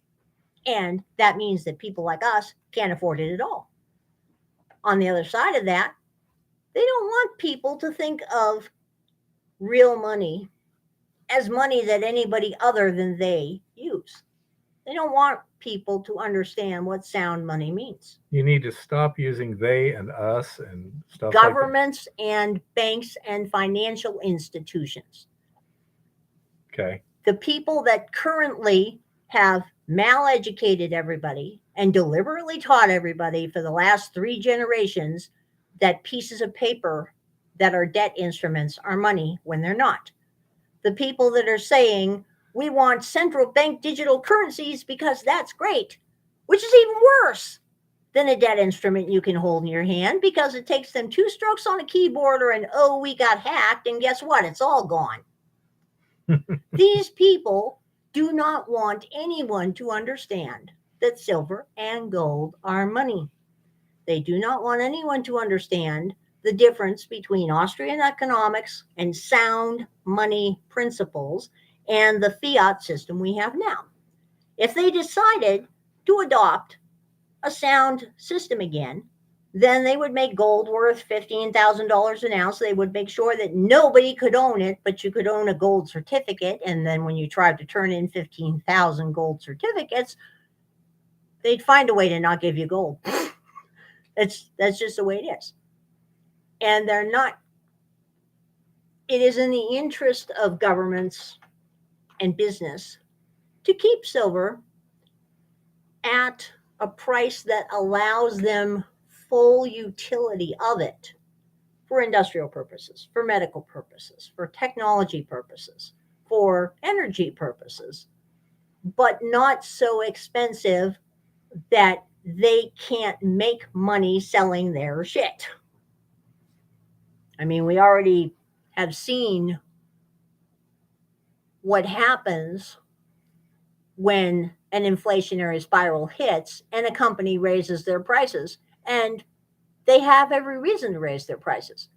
And that means that people like us can't afford it at all. On the other side of that, they don't want people to think of real money as money that anybody other than they use. They don't want people to understand what sound money means. You need to stop using they and us and stuff Governments and banks and financial institutions. Okay. The people that currently have maleducated everybody and deliberately taught everybody for the last 3 generations that pieces of paper that are debt instruments are money when they're not. The people that are saying we want central bank digital currencies because that's great, which is even worse than a debt instrument you can hold in your hand because it takes them 2 strokes on a keyboard or an "oh, we got hacked," and guess what? It's all gone. These people do not want anyone to understand that silver and gold are money. They do not want anyone to understand the difference between Austrian economics and sound money principles and the fiat system we have now. If they decided to adopt a sound system again, then they would make gold worth $15,000 an ounce. They would make sure that nobody could own it, but you could own a gold certificate. And then when you tried to turn in 15,000 gold certificates, they'd find a way to not give you gold. That's just the way it is. And they're not, it is in the interest of governments and business to keep silver at a price that allows them full utility of it for industrial purposes, for medical purposes, for technology purposes, for energy purposes, but not so expensive that they can't make money selling their shit. I mean, we already have seen what happens when an inflationary spiral hits and a company raises their prices, and they have every reason to raise their prices.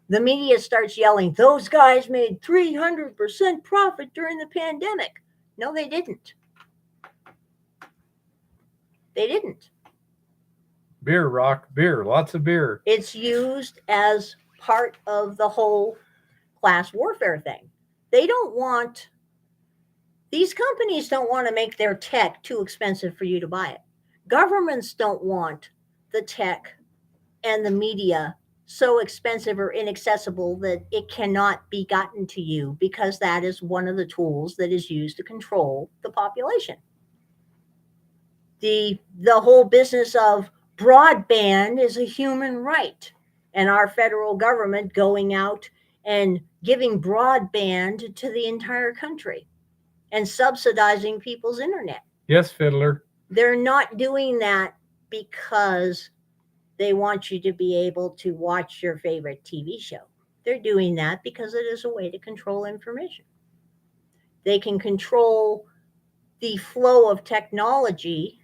The media starts yelling, those guys made 300% profit during the pandemic. No, they didn't. They didn't. Beer, Rock, beer, lots of beer. It's used as part of the whole class warfare thing. They don't want, these companies don't want to make their tech too expensive for you to buy it. Governments don't want the tech and the media so expensive or inaccessible that it cannot be gotten to you, because that is one of the tools that is used to control the population. The whole business of broadband is a human right, and our federal government going out and giving broadband to the entire country and subsidizing people's internet. Yes, Fiddler. They're not doing that because they want you to be able to watch your favorite TV show. They're doing that because it is a way to control information. They can control the flow of technology,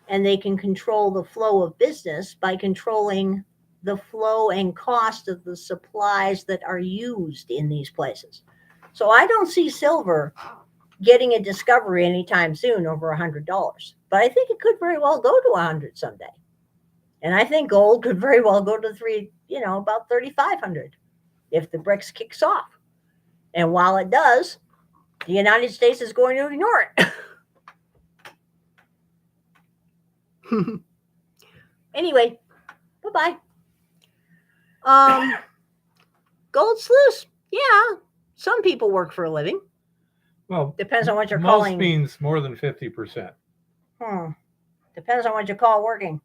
and they can control the flow of business by controlling the flow and cost of the supplies that are used in these places. So I don't see silver getting a discovery anytime soon over $100, but I think it could very well go to 100 someday. And I think gold could very well go to about 3,500 if the BRICS kicks off. And while it does, the United States is going to ignore it. Anyway, bye-bye. Gold sluice, yeah, Some people work for a living. Well, Depends on what you're most calling. means more than 50%. Depends on what you call working.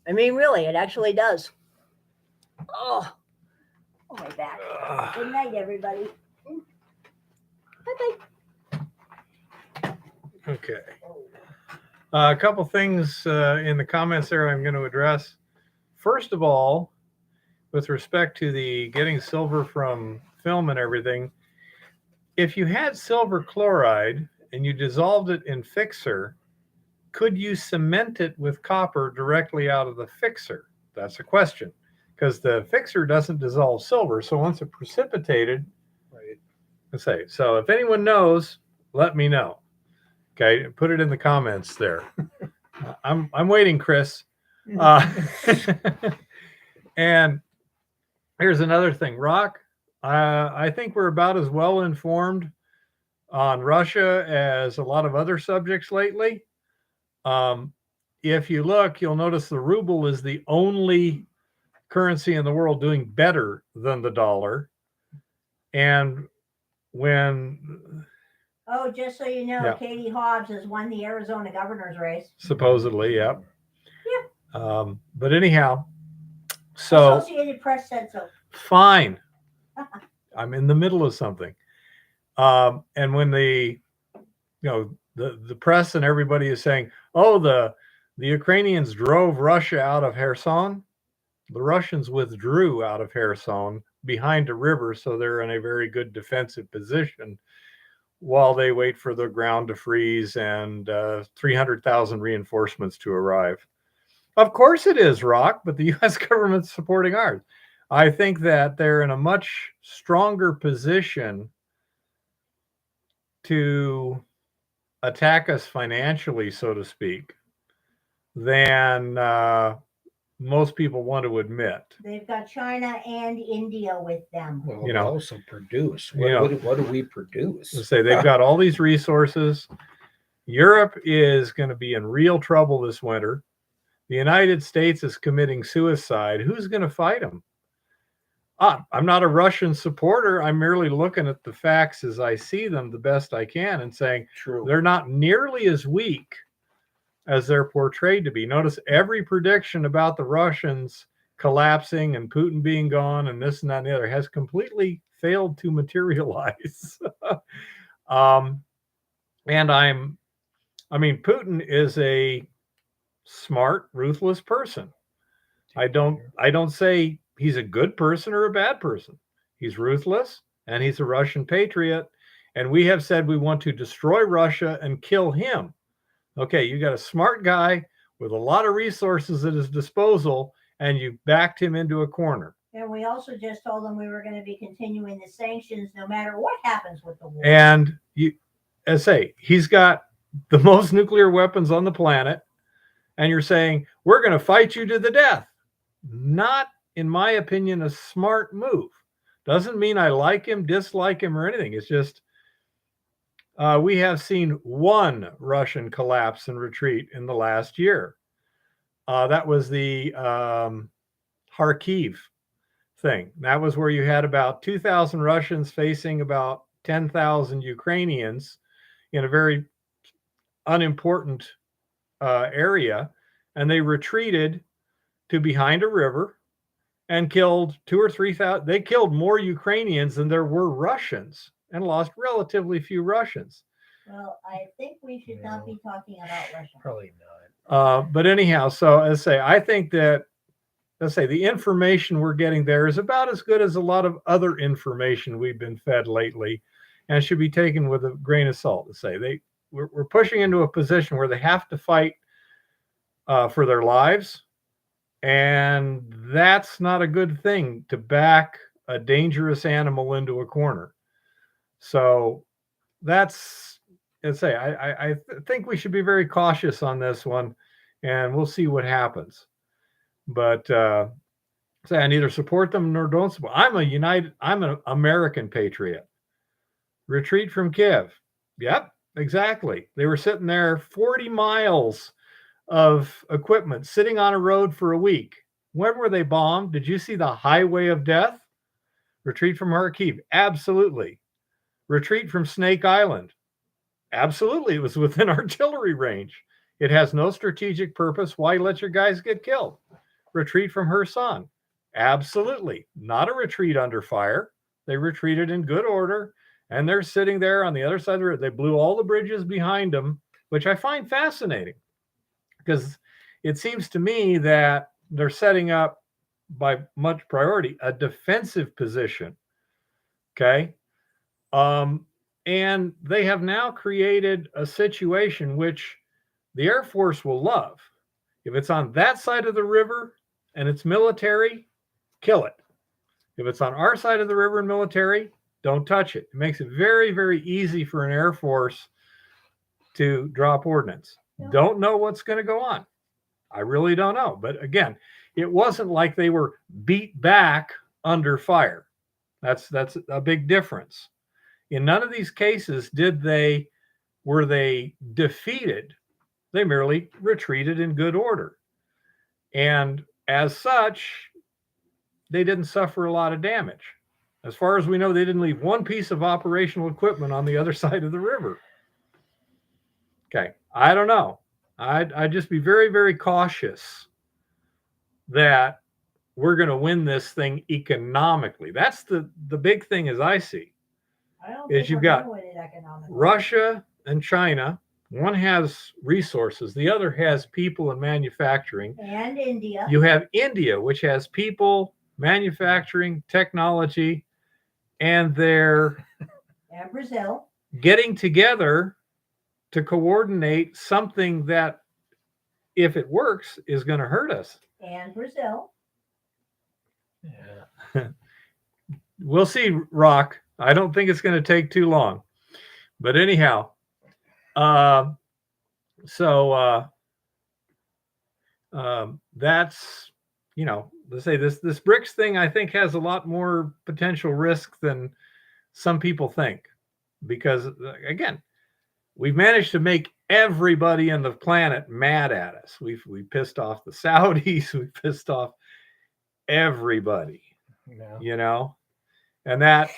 I mean, really, it actually does. Oh, my back. Good night, everybody. Bye-bye. Okay. A couple things in the comments there I'm going to address. First of all, with respect to the getting silver from film and everything, if you had silver chloride and you dissolved it in fixer, could you cement it with copper directly out of the fixer? That's a question, because the fixer doesn't dissolve silver. So once it precipitated, Right. let's say, so if anyone knows, let me know. Okay, put it in the comments there. I'm waiting, Chris. And here's another thing, Rock. I think we're about as well informed on Russia as a lot of other subjects lately. If you look, you'll notice the ruble is the only currency in the world doing better than the dollar. And when Oh, just so you know, Yeah. Katie Hobbs has won the Arizona governor's race. supposedly, yep. But anyhow, so Associated Press said so. fine. I'm in the middle of something. And when the press and everybody is saying, oh, the Ukrainians drove Russia out of Kherson, the Russians withdrew out of Kherson behind a river, so they're in a very good defensive position while they wait for the ground to freeze and 300,000 reinforcements to arrive. Of course it is, Rock, but the U.S. government's supporting ours. I think that they're in a much stronger position to attack us financially, so to speak, than most people want to admit. They've got China and India with them. Well, You they know, also produce. you know, What do we produce? Let's say they've got all these resources. Europe is going to be in real trouble this winter. The United States is committing suicide. Who's going to fight them? I'm not a Russian supporter. I'm merely looking at the facts as I see them the best I can and saying True. they're not nearly as weak as they're portrayed to be. Notice every prediction about the Russians collapsing and Putin being gone and this and that and the other has completely failed to materialize. And Putin is a smart, ruthless person. I don't say he's a good person or a bad person. He's ruthless and he's a Russian patriot. And we have said we want to destroy Russia and kill him. Okay, you got a smart guy with a lot of resources at his disposal, and you backed him into a corner. And we also just told them we were going to be continuing the sanctions no matter what happens with the war. And he's got the most nuclear weapons on the planet, and you're saying, we're going to fight you to the death. Not, in my opinion, a smart move. Doesn't mean I like him, dislike him, or anything. It's just we have seen one Russian collapse and retreat in the last year. That was the Kharkiv thing. That was where you had about 2,000 Russians facing about 10,000 Ukrainians in a very unimportant area, and they retreated to behind a river and killed 2,000 or 3,000. They killed more Ukrainians than there were Russians and lost relatively few Russians. Well, I think we should not be talking about Russia. Probably not. But anyhow, so I think that, the information we're getting there is about as good as a lot of other information we've been fed lately, and should be taken with a grain of salt. We're pushing into a position where they have to fight for their lives, and that's not a good thing, to back a dangerous animal into a corner. So that's, I think we should be very cautious on this one, and we'll see what happens. But I neither support them nor don't support. I'm an American patriot. Retreat from Kiev. Yep, exactly. They were sitting there 40 miles of equipment sitting on a road for a week. When were they bombed? Did you see the highway of death? Retreat from Kharkiv, absolutely. Retreat from Snake Island, absolutely. It was within artillery range. It has no strategic purpose. Why let your guys get killed? Retreat from Kherson, absolutely. Not a retreat under fire. They retreated in good order, and they're sitting there on the other side of the river. They blew all the bridges behind them, which I find fascinating because it seems to me that they're setting up by much priority a defensive position. Okay. And they have now created a situation which the Air Force will love. If it's on that side of the river and it's military, kill it. If it's on our side of the river and military, don't touch it. It makes it very, very easy for an Air Force to drop ordnance. Yeah. Don't know what's going to go on. I really don't know. But again, it wasn't like they were beat back under fire. That's a big difference. In none of these cases were they defeated. They merely retreated in good order. And as such, they didn't suffer a lot of damage. As far as we know, they didn't leave one piece of operational equipment on the other side of the river. Okay, I don't know. I'd just be very, very cautious that we're going to win this thing economically. That's the big thing as I see. I don't Is think you've we're got gonna win it economically. Russia and China. One has resources. The other has people and manufacturing. And India. You have India, which has people, manufacturing, technology, and they're And Brazil. getting together to coordinate something that, if it works, is going to hurt us. And Brazil. Yeah. We'll see, Rock. I don't think it's going to take too long. But anyhow, that's, let's say this BRICS thing, I think, has a lot more potential risk than some people think. Because, again, we've managed to make everybody on the planet mad at us. We pissed off the Saudis. We pissed off everybody, Yeah. and that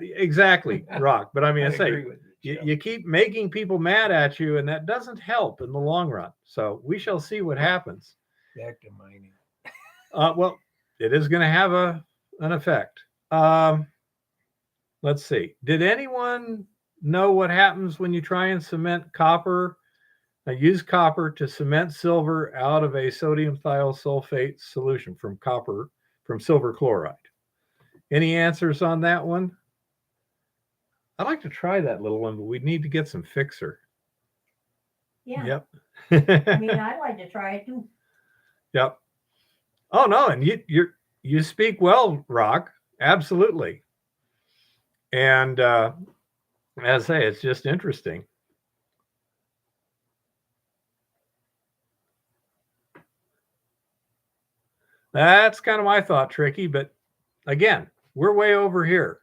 exactly, Rock. But I mean, I say agree with you, Jeff. you keep making people mad at you, and that doesn't help in the long run. So we shall see what happens. Back to mining. Well, it is going to have an effect. Let's see. Did anyone know what happens when you try and cement copper? Use copper to cement silver out of a sodium thiosulfate solution from silver chloride. Any answers on that one? I'd like to try that little one, but we'd need to get some fixer. Yeah. Yep. I mean, I'd like to try it too. Yep. Oh no, and you speak well, Rock. Absolutely. And as I say, it's just interesting. That's kind of my thought, Tricky. But again, we're way over here.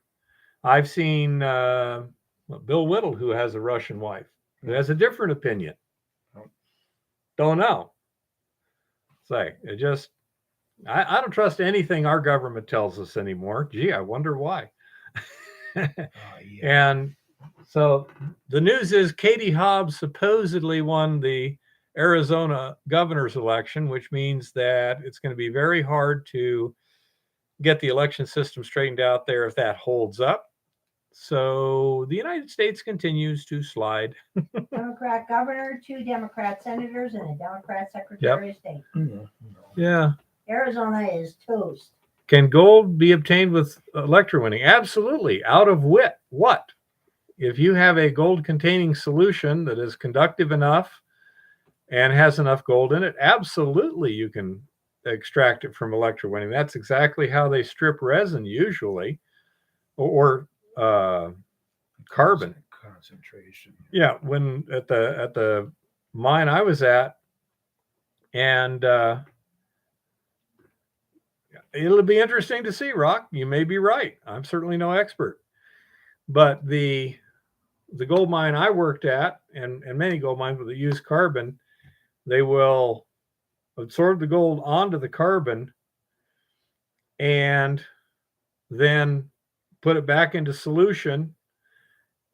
I've seen Bill Whittle, who has a Russian wife, who has a different opinion. Don't know. Say, I don't trust anything our government tells us anymore. Gee, I wonder why. Yeah. And so the news is Katie Hobbs supposedly won the Arizona governor's election, which means that it's going to be very hard to get the election system straightened out there if that holds up. So the United States continues to slide. Democrat governor, 2 Democrat senators, and a Democrat secretary of state. Yeah. Arizona is toast. Can gold be obtained with electrowinning? Absolutely. Out of what? If you have a gold-containing solution that is conductive enough and has enough gold in it, absolutely you can extract it from electrowinning. That's exactly how they strip resin usually, or carbon concentration. Yeah, when at the mine I was at, and it'll be interesting to see, Rock. You may be right. I'm certainly no expert, but the gold mine I worked at, and many gold mines that use carbon, they will absorb the gold onto the carbon, and then put it back into solution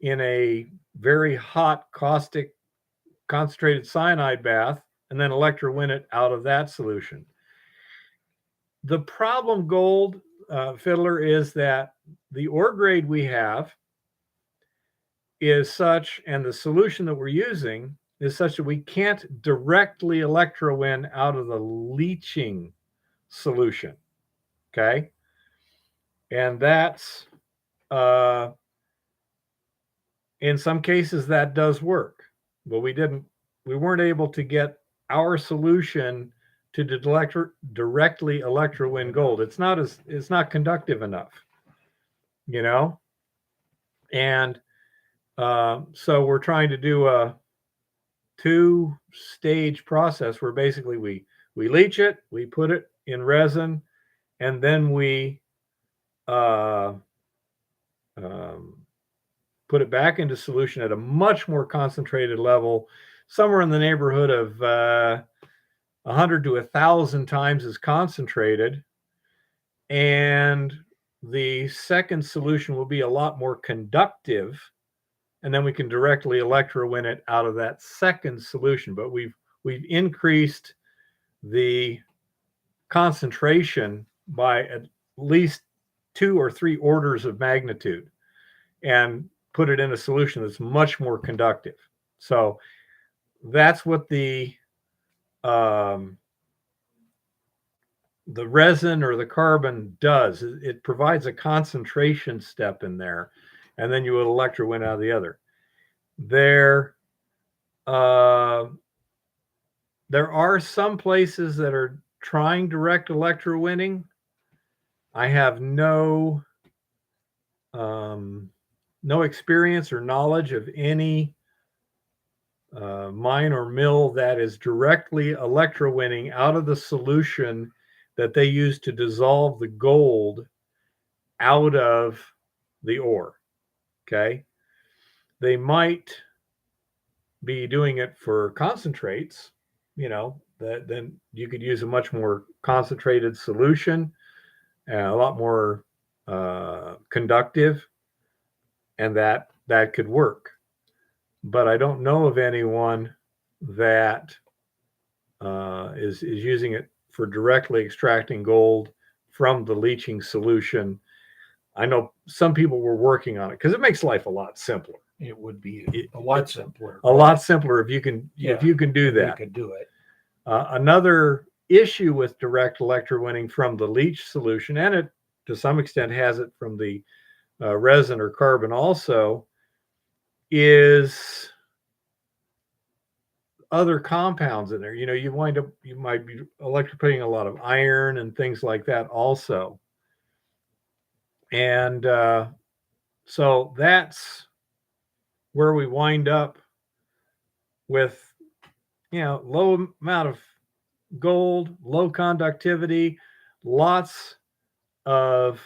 in a very hot caustic concentrated cyanide bath, and then electrowin it out of that solution. The problem, gold, Fiddler, is that the ore grade we have is such, and the solution that we're using is such that we can't directly electrowin out of the leaching solution. Okay. And that's, in some cases that does work, but we weren't able to get our solution to directly electrowin gold. It's not conductive enough, you know? And so we're trying to do a 2-stage process where basically we leach it, we put it in resin, and then we put it back into solution at a much more concentrated level, somewhere in the neighborhood of 100 to 1,000 times as concentrated. And the second solution will be a lot more conductive, and then we can directly electrowin it out of that second solution. But we've increased the concentration by at least 2 or 3 orders of magnitude, and put it in a solution that's much more conductive. So that's what the resin or the carbon does. It provides a concentration step in there, and then you would electrowin out of the other. There are some places that are trying direct electrowinning. I have no experience or knowledge of any mine or mill that is directly electrowinning out of the solution that they use to dissolve the gold out of the ore. Okay. They might be doing it for concentrates, you know, then you could use a much more concentrated solution, a lot more conductive, and that could work. But I don't know of anyone that is using it for directly extracting gold from the leaching solution. I know some people were working on it because it makes life a lot simpler. It would be a lot simpler. A lot simpler if you can do that. You could do it. Another issue with direct electrowinning from the leach solution, and it to some extent has it from the resin or carbon also, is other compounds in there. You know, you might be electroplating a lot of iron and things like that also. And so that's where we wind up with, you know, low amount of gold, low conductivity, lots of,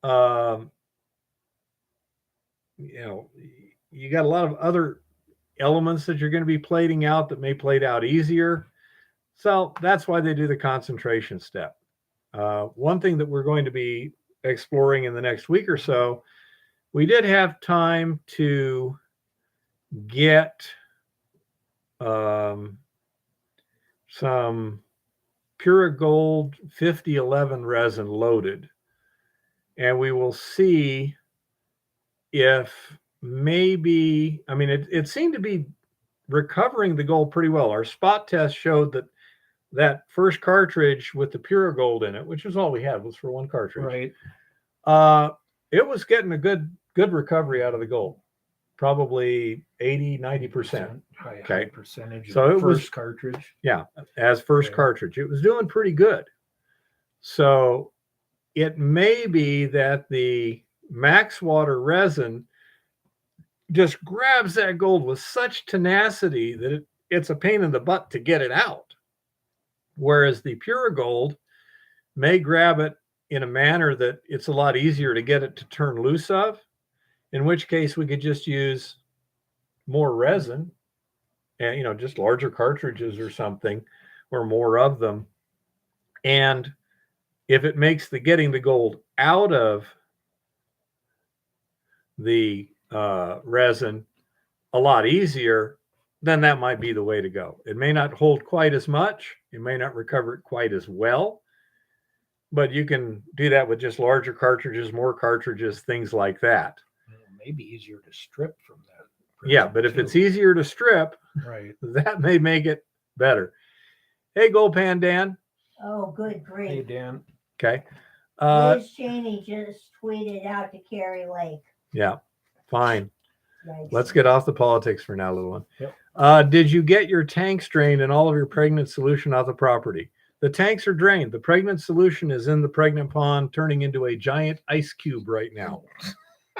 you know, you got a lot of other elements that you're going to be plating out that may plate out easier. So that's why they do the concentration step. One thing that we're going to be exploring in the next week or so, we did have time to get some Pure Gold 5011 resin loaded, and we will see if maybe, I mean, it seemed to be recovering the gold pretty well. Our spot test showed that first cartridge with the Pure Gold in it, which was all we had, was for one cartridge. Right. It was getting a good recovery out of the gold, probably 80-90%. High percentage. So it was first cartridge. Yeah, as first cartridge, it was doing pretty good. So it may be that the max water resin just grabs that gold with such tenacity that it's a pain in the butt to get it out. Whereas the Pure Gold may grab it in a manner that it's a lot easier to get it to turn loose of, in which case we could just use more resin and, you know, just larger cartridges or something, or more of them. And if it makes getting the gold out of the resin a lot easier, then that might be the way to go. It may not hold quite as much. It may not recover it quite as well, but you can do that with just larger cartridges, more cartridges, things like that. Maybe easier to strip from that. Yeah, but if it's easier to strip, right. that may make it better. Hey, Gold Pan Dan. Oh, good Hey, grief. Dan. Okay. Liz Cheney just tweeted out to Carrie Lake. Yeah, fine. Yikes. Let's get off the politics for now, little one. Yep. Did you get your tanks drained and all of your pregnant solution off the property? The tanks are drained. The pregnant solution is in the pregnant pond, turning into a giant ice cube right now.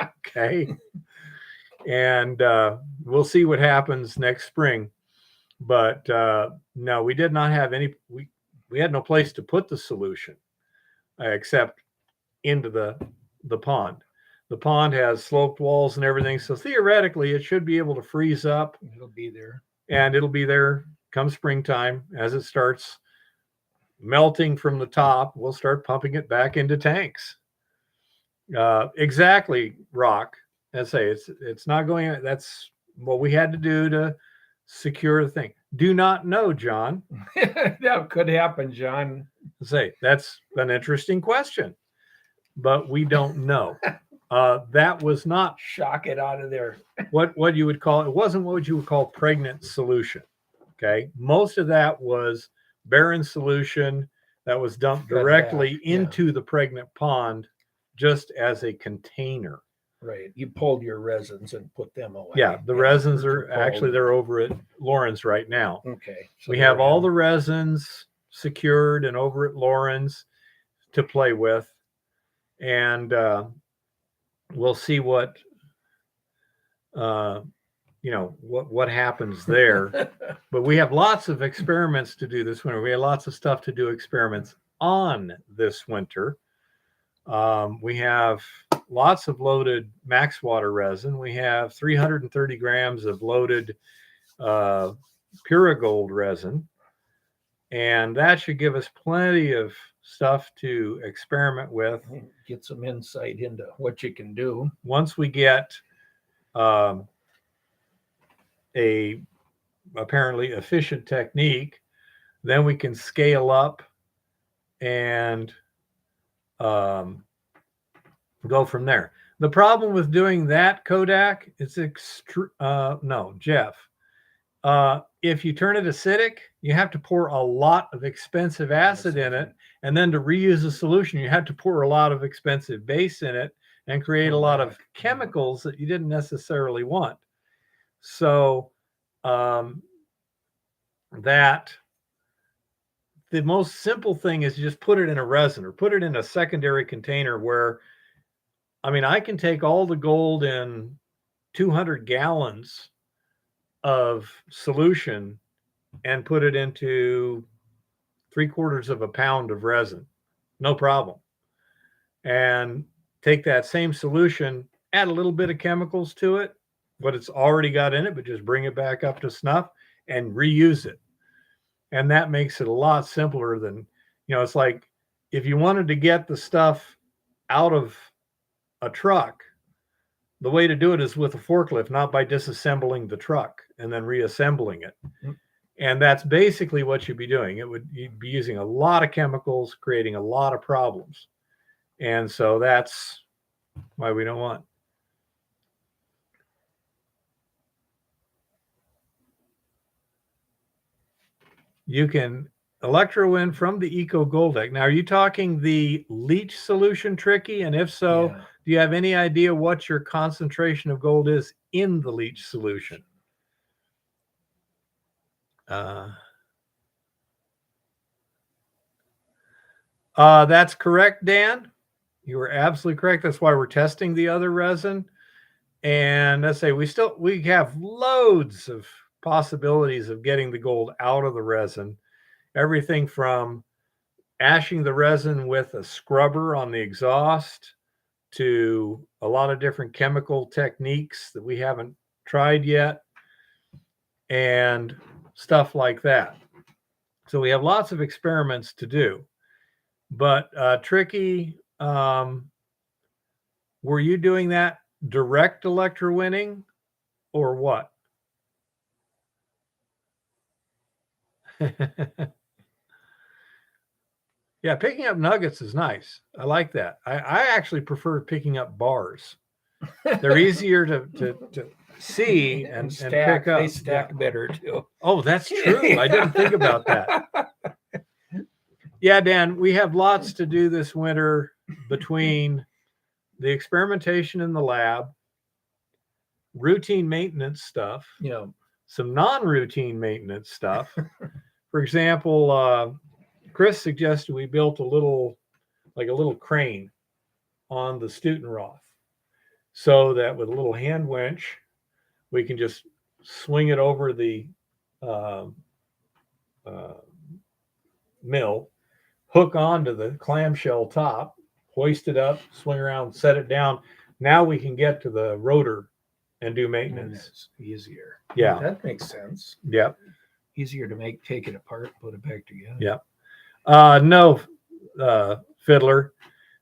Okay. And we'll see what happens next spring. But no, we did not have any, we had no place to put the solution except into the pond. The pond has sloped walls and everything. So theoretically, it should be able to freeze up. It'll be there. And it'll be there come springtime. As it starts melting from the top, we'll start pumping it back into tanks. Exactly, Rock. I say it's not going. That's what we had to do to secure the thing. Do not know, John. That could happen, John. I say that's an interesting question, but we don't know. That was not Shock it out of there. what you would call, it wasn't what you would call pregnant solution. Okay. Most of that was barren solution that was dumped directly into the pregnant pond just as a container. Right. You pulled your resins and put them away. Yeah. The resins are actually, they're over at Lauren's right now. Okay. So we have all the resins secured and over at Lauren's to play with. And we'll see what what happens there. But we have lots of experiments to do this winter. We have lots of stuff to do experiments on this winter. We have lots of loaded max water resin. We have 330 grams of loaded Puragold resin. And that should give us plenty of stuff to experiment with. Get some insight into what you can do. Once we get a apparently efficient technique, then we can scale up and go from there. The problem with doing that, Kodak, is Jeff. If you turn it acidic, you have to pour a lot of expensive acid in it. And then to reuse a solution, you have to pour a lot of expensive base in it and create a lot of chemicals that you didn't necessarily want. So that the most simple thing is just put it in a resin or put it in a secondary container where, I mean, I can take all the gold in 200 gallons of solution and put it into 3/4 of a pound of resin. No problem. And take that same solution, add a little bit of chemicals to it, what it's already got in it, but just bring it back up to snuff and reuse it. And that makes it a lot simpler than, it's like if you wanted to get the stuff out of a truck, the way to do it is with a forklift, not by disassembling the truck and then reassembling it. Mm-hmm. And that's basically what you'd be doing. You'd be using a lot of chemicals, creating a lot of problems. And so that's why we don't want. You can electrowin from the Eco Gold Deck. Now, are you talking the leach solution, Tricky? And if so, do you have any idea what your concentration of gold is in the leach solution? That's correct, Dan. You were absolutely correct. That's why we're testing the other resin. And let's say we have loads of possibilities of getting the gold out of the resin. Everything from ashing the resin with a scrubber on the exhaust to a lot of different chemical techniques that we haven't tried yet and stuff like that. So we have lots of experiments to do. But Tricky, were you doing that direct electrowinning or what? Yeah, picking up nuggets is nice. I like that. I actually prefer picking up bars. They're easier to see and stack. pick up. They stack better too. Oh, that's true. I didn't think about that. Yeah, Dan, we have lots to do this winter between the experimentation in the lab, routine maintenance stuff, Yeah. some non-routine maintenance stuff. For example, Chris suggested we built a little crane on the Stutenroth so that with a little hand winch, we can just swing it over the mill, hook onto the clamshell top, hoist it up, swing around, set it down. Now we can get to the rotor and do maintenance. It's easier. Yeah. That makes sense. Yep. Easier to take it apart, put it back together. Yep. No, Fiddler.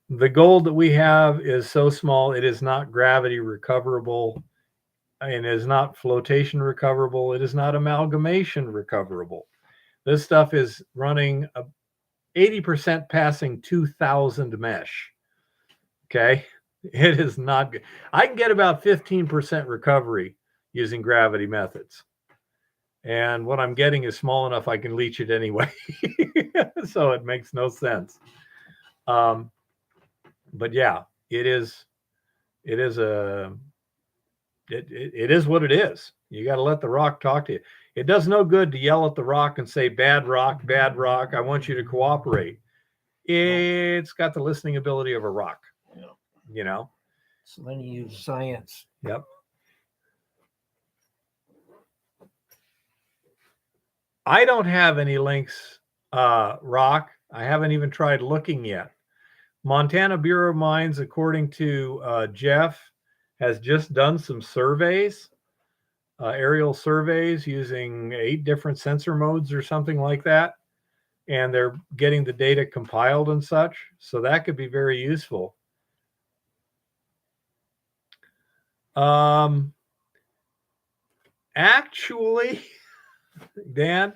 The gold that we have is so small, it is not gravity recoverable and is not flotation recoverable. It is not amalgamation recoverable. This stuff is running 80% passing 2000 mesh. Okay. It is not good. I can get about 15% recovery using gravity methods. And what I'm getting is small enough I can leach it anyway. So it makes no sense. But yeah, it is what it is. You got to let the rock talk to you. It does no good to yell at the rock and say, bad rock, I want you to cooperate. It's got the listening ability of a rock. Yeah. You know? So then you use science. Yep. I don't have any links, Rock. I haven't even tried looking yet. Montana Bureau of Mines, according to Jeff, has just done some surveys, aerial surveys using 8 different sensor modes or something like that. And they're getting the data compiled and such. So that could be very useful. Actually, Dan,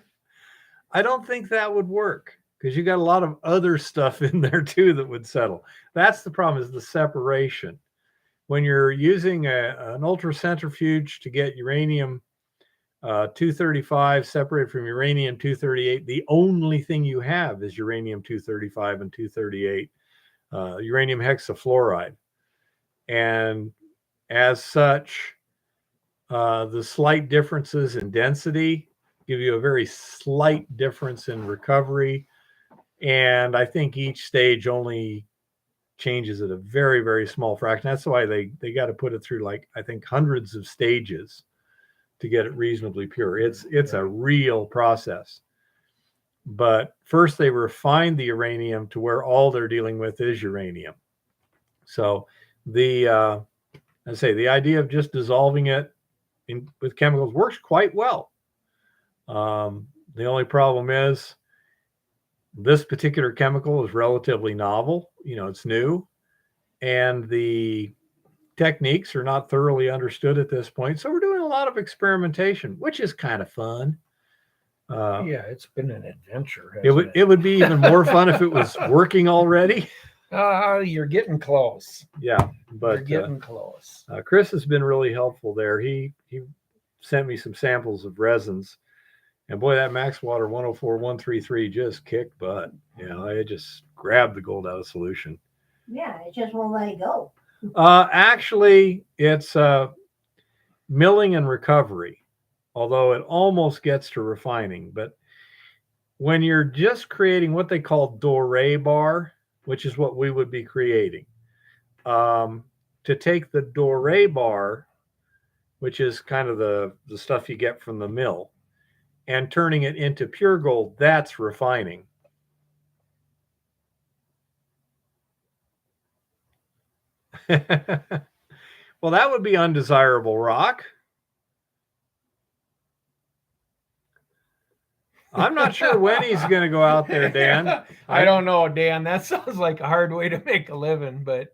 I don't think that would work because you got a lot of other stuff in there too that would settle. That's the problem, is the separation. When you're using an ultracentrifuge to get uranium 235 separated from uranium 238, the only thing you have is uranium 235 and 238, uranium hexafluoride. And as such, the slight differences in density give you a very slight difference in recovery. And I think each stage only changes at a very, very small fraction. That's why they got to put it through, like, I think hundreds of stages to get it reasonably pure. It's a real process. But first they refine the uranium to where all they're dealing with is uranium. So the idea of just dissolving it with chemicals works quite well. The only problem is this particular chemical is relatively novel. It's new, and the techniques are not thoroughly understood at this point. So we're doing a lot of experimentation, which is kind of fun. Yeah, it's been an adventure. It would be even more fun if it was working already. You're getting close. Yeah, but you're getting close. Chris has been really helpful there. He sent me some samples of resins, and boy, that Maxwater 104-133 just kicked butt. It just grabbed the gold out of solution. Yeah, it just won't let it go. Actually, it's milling and recovery, although it almost gets to refining. But when you're just creating what they call doré bar, which is what we would be creating, to take the doré bar, which is kind of the stuff you get from the mill, and turning it into pure gold, that's refining. Well, that would be undesirable, Rock. I'm not sure when he's going to go out there, Dan. I don't know, Dan. That sounds like a hard way to make a living, but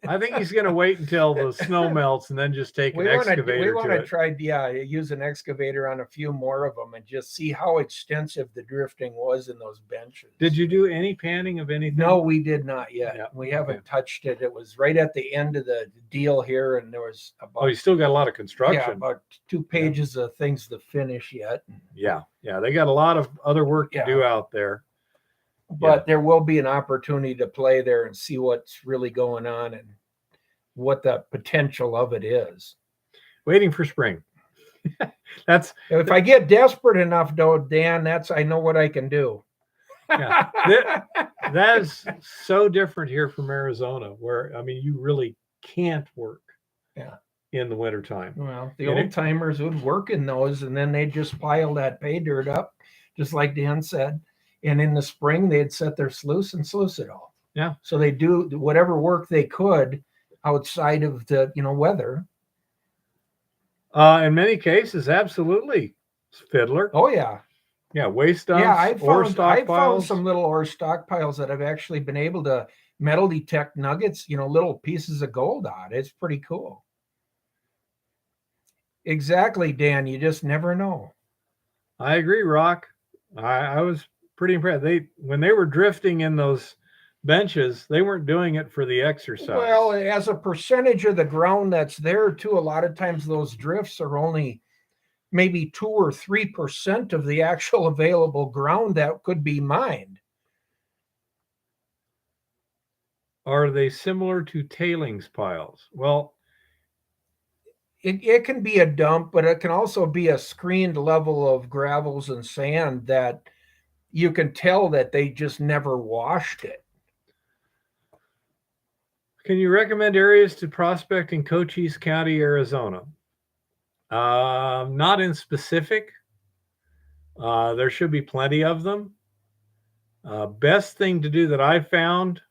I think he's going to wait until the snow melts and then just take an we want excavator to to it. try, use an excavator on a few more of them and just see how extensive the drifting was in those benches. Did you do any panning of anything? No, we did not yet. Yeah, We haven't okay. touched it. It was right at the end of the deal here, and there was about Oh, you still got a lot of yeah, construction. about 2 pages of things to finish yet. Yeah. They got a lot of other work to do out there. But there will be an opportunity to play there and see what's really going on and what the potential of it is. Waiting for spring. That's If I get desperate enough, though, Dan, I know what I can do. yeah. That is so different here from Arizona, where I mean you really can't work in the wintertime. Well, the old timers would work in those, and then they'd just pile that pay dirt up, just like Dan said. And in the spring, they'd set their sluice and sluice it all. Yeah. So they do whatever work they could outside of the weather. In many cases, absolutely, fiddler. Oh yeah. Yeah, waste dumps, Yeah, I ore found stockpiles. some little ore stockpiles that I've actually been able to metal detect nuggets, little pieces of gold on. It's pretty cool. Exactly, Dan. You just never know. I agree, Rock. I was pretty impressed. When they were drifting in those benches, they weren't doing it for the exercise. Well, as a percentage of the ground that's there too, a lot of times those drifts are only maybe 2 or 3% of the actual available ground that could be mined. Are they similar to tailings piles? Well, it can be a dump, but it can also be a screened level of gravels and sand that you can tell that they just never washed it. can you recommend areas to prospect in Cochise County, Arizona? Not in specific. There should be plenty of them. Best thing to do that I found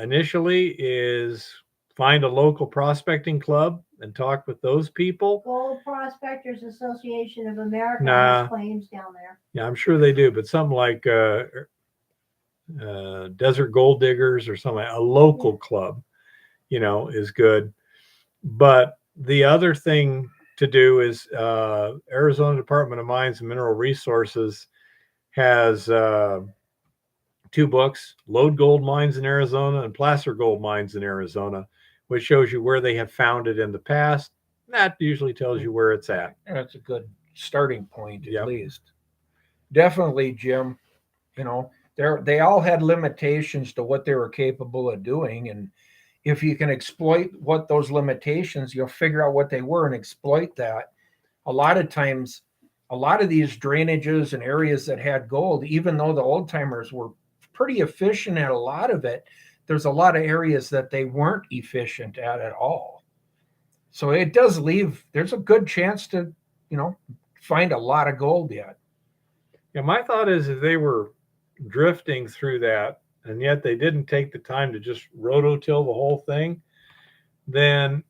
initially is find a local prospecting club and talk with those people. Gold Prospectors Association of America Nah. has claims down there. Yeah, I'm sure they do, but something like Desert Gold Diggers or something, a local club, is good. But the other thing to do is Arizona Department of Mines and Mineral Resources has 2 books, Lode Gold Mines in Arizona and Placer Gold Mines in Arizona, which shows you where they have found it in the past. That usually tells you where it's at. That's a good starting point, at Yep. least. Definitely, Jim. They all had limitations to what they were capable of doing, and if you can exploit what those limitations, you'll figure out what they were and exploit that. A lot of times, a lot of these drainages and areas that had gold, even though the old timers were pretty efficient at a lot of it, there's a lot of areas that they weren't efficient at all. So it does leave, there's a good chance to, find a lot of gold yet. Yeah, my thought is if they were drifting through that and yet they didn't take the time to just rototill the whole thing, then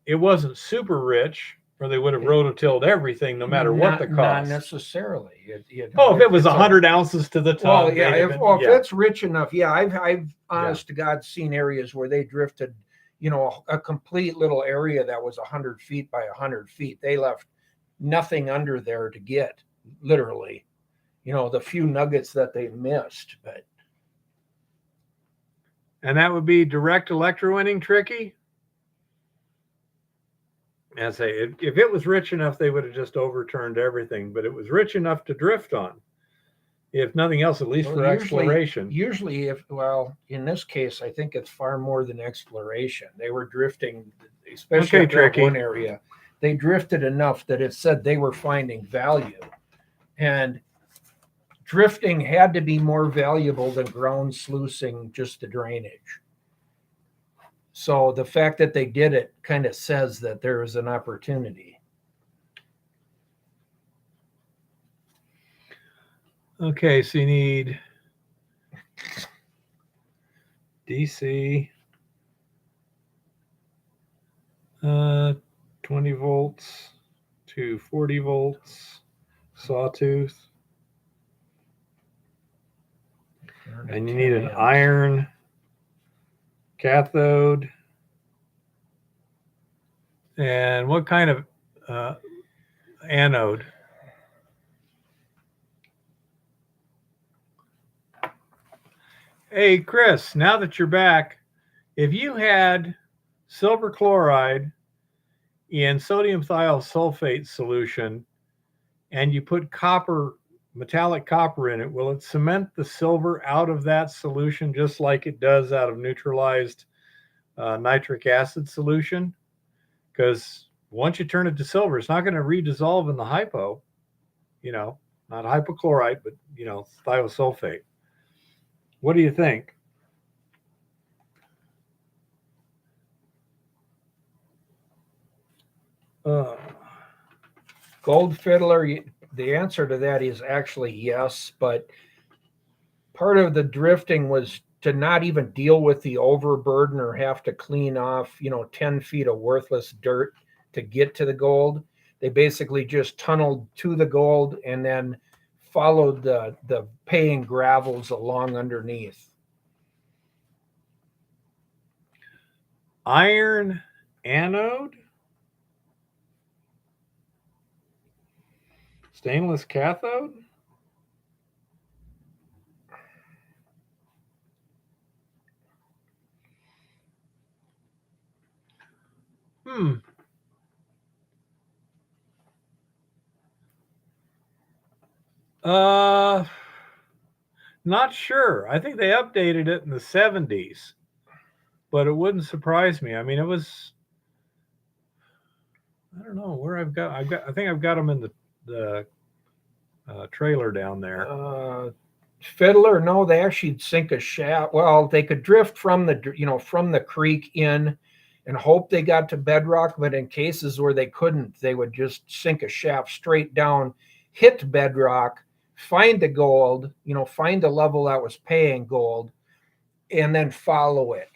it wasn't super rich, or they would have rototilled everything no matter what the cost. Not necessarily. If it was 100 ounces to the ton. Well, yeah, if it's rich enough, I've honest to God seen areas where they drifted, a complete little area that was 100 feet by 100 feet. They left nothing under there to get, literally, the few nuggets that they missed. And that would be direct electrowinning tricky. And say if it was rich enough, they would have just overturned everything, but it was rich enough to drift on. If nothing else, at least for exploration. Usually, in this case, I think it's far more than exploration. They were drifting, especially in that one area. They drifted enough that it said they were finding value. And drifting had to be more valuable than ground sluicing just the drainage. So the fact that they did it kind of says that there is an opportunity. Okay, so you need DC 20 volts to 40 volts, sawtooth. And you need an iron cathode. And what kind of anode? Hey, Chris, now that you're back, if you had silver chloride in sodium thiosulfate solution and you put copper, metallic copper in it, will it cement the silver out of that solution just like it does out of neutralized nitric acid solution? Because once you turn it to silver, it's not going to redissolve in the hypo, not hypochlorite, but, thiosulfate. What do you think? Gold fiddler, the answer to that is actually yes, but part of the drifting was to not even deal with the overburden or have to clean off, 10 feet of worthless dirt to get to the gold. They basically just tunneled to the gold and then followed the paying gravels along underneath. Iron anode? Stainless cathode? Not sure. I think they updated it in the 70s, but it wouldn't surprise me. I mean, it was, I don't know where I think I've got them in the trailer down there. Fiddler, no, they actually sink a shaft. Well, they could drift from the creek in and hope they got to bedrock, but in cases where they couldn't, they would just sink a shaft straight down, hit bedrock, find the gold, find the level that was paying gold, and then follow it.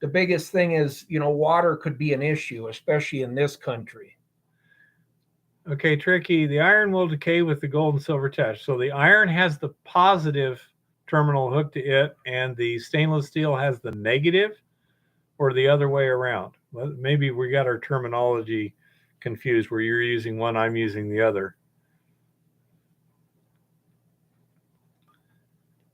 The biggest thing is, water could be an issue, especially in this country. Okay, Tricky. The iron will decay with the gold and silver attached. So the iron has the positive terminal hooked to it, and the stainless steel has the negative, or the other way around. Well, maybe we got our terminology confused where you're using one, I'm using the other.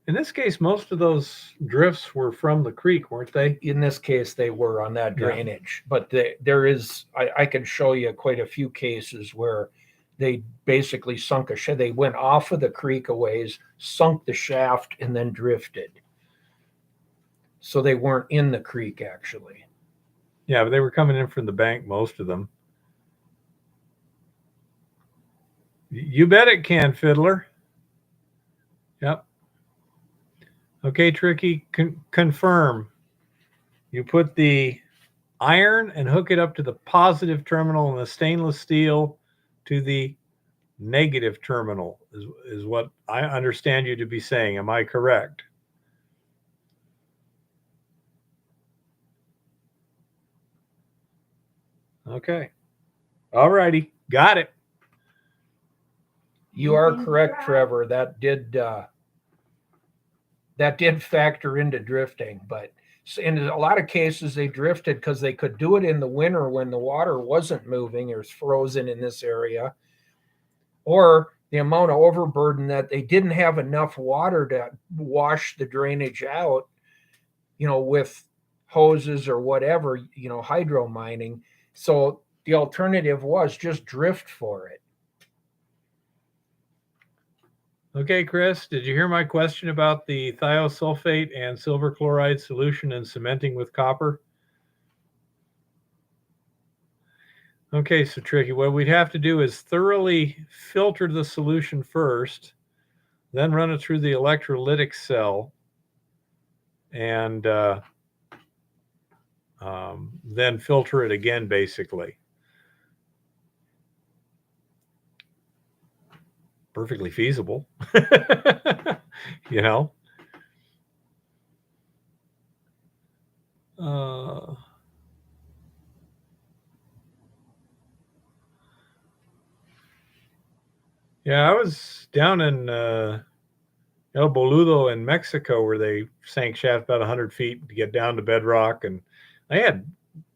In this case, most of those drifts were from the creek, weren't they? In this case, they were on that drainage, but there is, I can show you quite a few cases where they basically sunk a shaft. They went off of the creek a ways, sunk the shaft, and then drifted. So they weren't in the creek, actually. Yeah, but they were coming in from the bank, most of them. You bet it can, Fiddler. Yep. Okay, Tricky, confirm. You put the iron and hook it up to the positive terminal and the stainless steel to the negative terminal is what I understand you to be saying. Am I correct? Okay. All righty. Got it. You are correct, Trevor. That did factor into drifting, but in a lot of cases they drifted because they could do it in the winter when the water wasn't moving or was frozen in this area, or the amount of overburden that they didn't have enough water to wash the drainage out, with hoses or whatever, hydro mining. So the alternative was just drift for it. Okay, Chris, did you hear my question about the thiosulfate and silver chloride solution and cementing with copper? Okay, so Tricky, what we'd have to do is thoroughly filter the solution first, then run it through the electrolytic cell, and then filter it again, basically. Perfectly feasible, Yeah, I was down in El Boludo in Mexico, where they sank shaft about 100 feet to get down to bedrock, and they had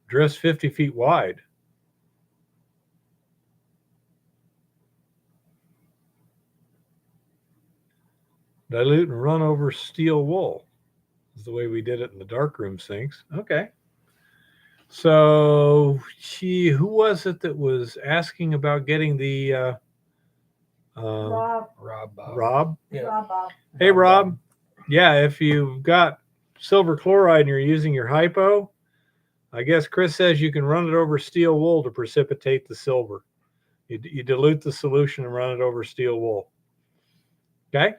drifts 50 feet wide. Dilute and run over steel wool is the way we did it in the darkroom sinks. Okay. So, who was it that was asking about getting the Rob, Rob? Yeah. Rob. Hey, Rob. Yeah, if you've got silver chloride and you're using your hypo, I guess Chris says you can run it over steel wool to precipitate the silver. You dilute the solution and run it over steel wool. Okay?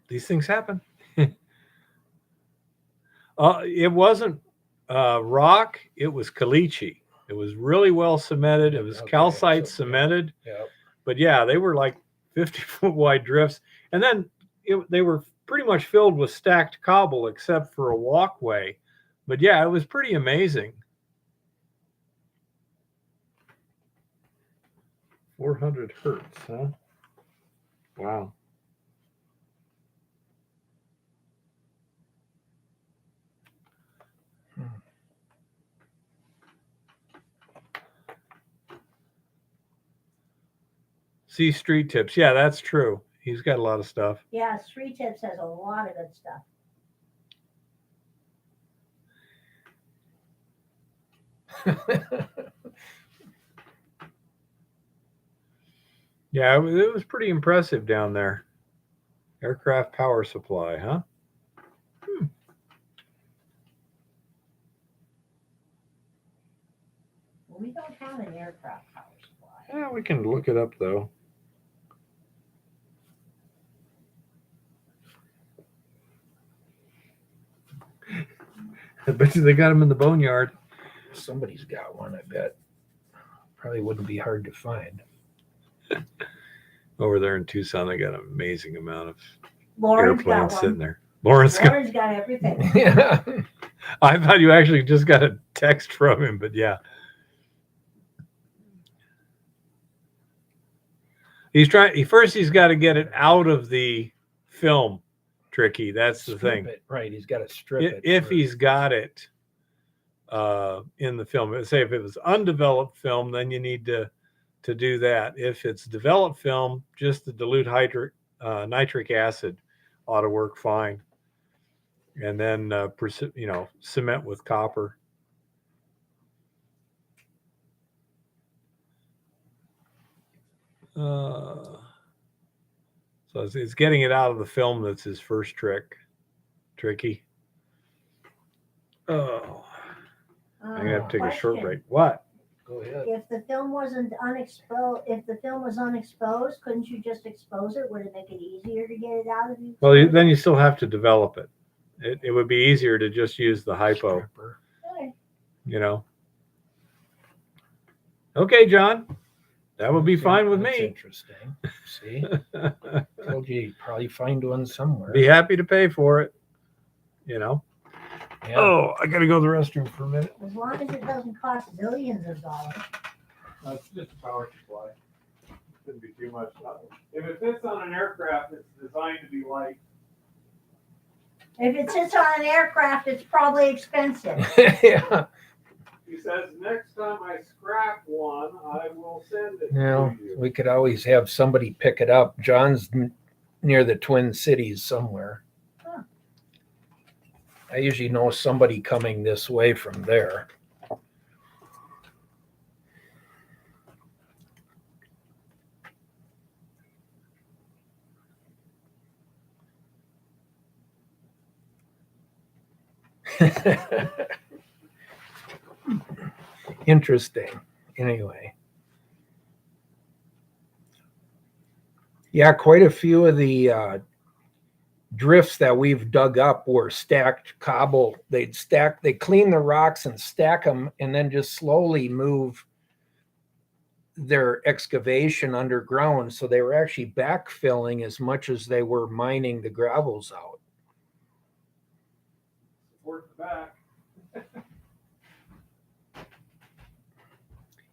These things happen. It wasn't rock. It was caliche. It was really well cemented. It was Okay, calcite so, cemented. Yeah. But yeah, they were like 50-foot wide drifts. And then they were pretty much filled with stacked cobble except for a walkway. But yeah, it was pretty amazing. 400 hertz, huh? Wow. See street tips. Yeah, that's true. He's got a lot of stuff. Yeah, Street Tips has a lot of good stuff. Yeah, it was pretty impressive down there. Aircraft power supply, huh? We don't have an aircraft power supply. Yeah, we can look it up though. I bet you they got them in the boneyard. Somebody's got one, I bet. Probably wouldn't be hard to find. Over there in Tucson, they got an amazing amount of Lauren's got airplanes sitting one. there. Lauren's Lauren's got everything. Yeah. I thought you actually just got a text from him, but yeah. He's got to get it out of the film, Tricky. That's the Strip thing. it. Right. He's got to strip it. If first. he's got it in the film, say if it was undeveloped film, then you need to do that. If it's developed film, just the dilute nitric acid ought to work fine. And then cement with copper. So it's getting it out of the film that's his first tricky. Oh, I'm gonna have to take a short Question. break. What? Go ahead. If the film wasn't unexposed, if the film was unexposed, couldn't you just expose it? Would it make it easier to get it out of you? Well, then you still have to develop it. It would be easier to just use the hypo, Stripper. Okay. Okay, John, that would be That's fine with that's me. Interesting. See, told you you'd probably find one somewhere. Be happy to pay for it. Yeah. Oh, I gotta go to the restroom for a minute. As long as it doesn't cost billions of dollars. It's just a power supply. Shouldn't be too much. If it fits on an aircraft, it's designed to be light. If it sits on an aircraft, it's probably expensive. Yeah. He says, next time I scrap one, I will send it Now to you. we could always have somebody pick it up. John's near the Twin Cities somewhere. Huh. I usually know somebody coming this way from there. Interesting. Anyway. Yeah, quite a few of the drifts that we've dug up were stacked cobble. They clean the rocks and stack them and then just slowly move their excavation underground. So they were actually backfilling as much as they were mining the gravels out. Support the back.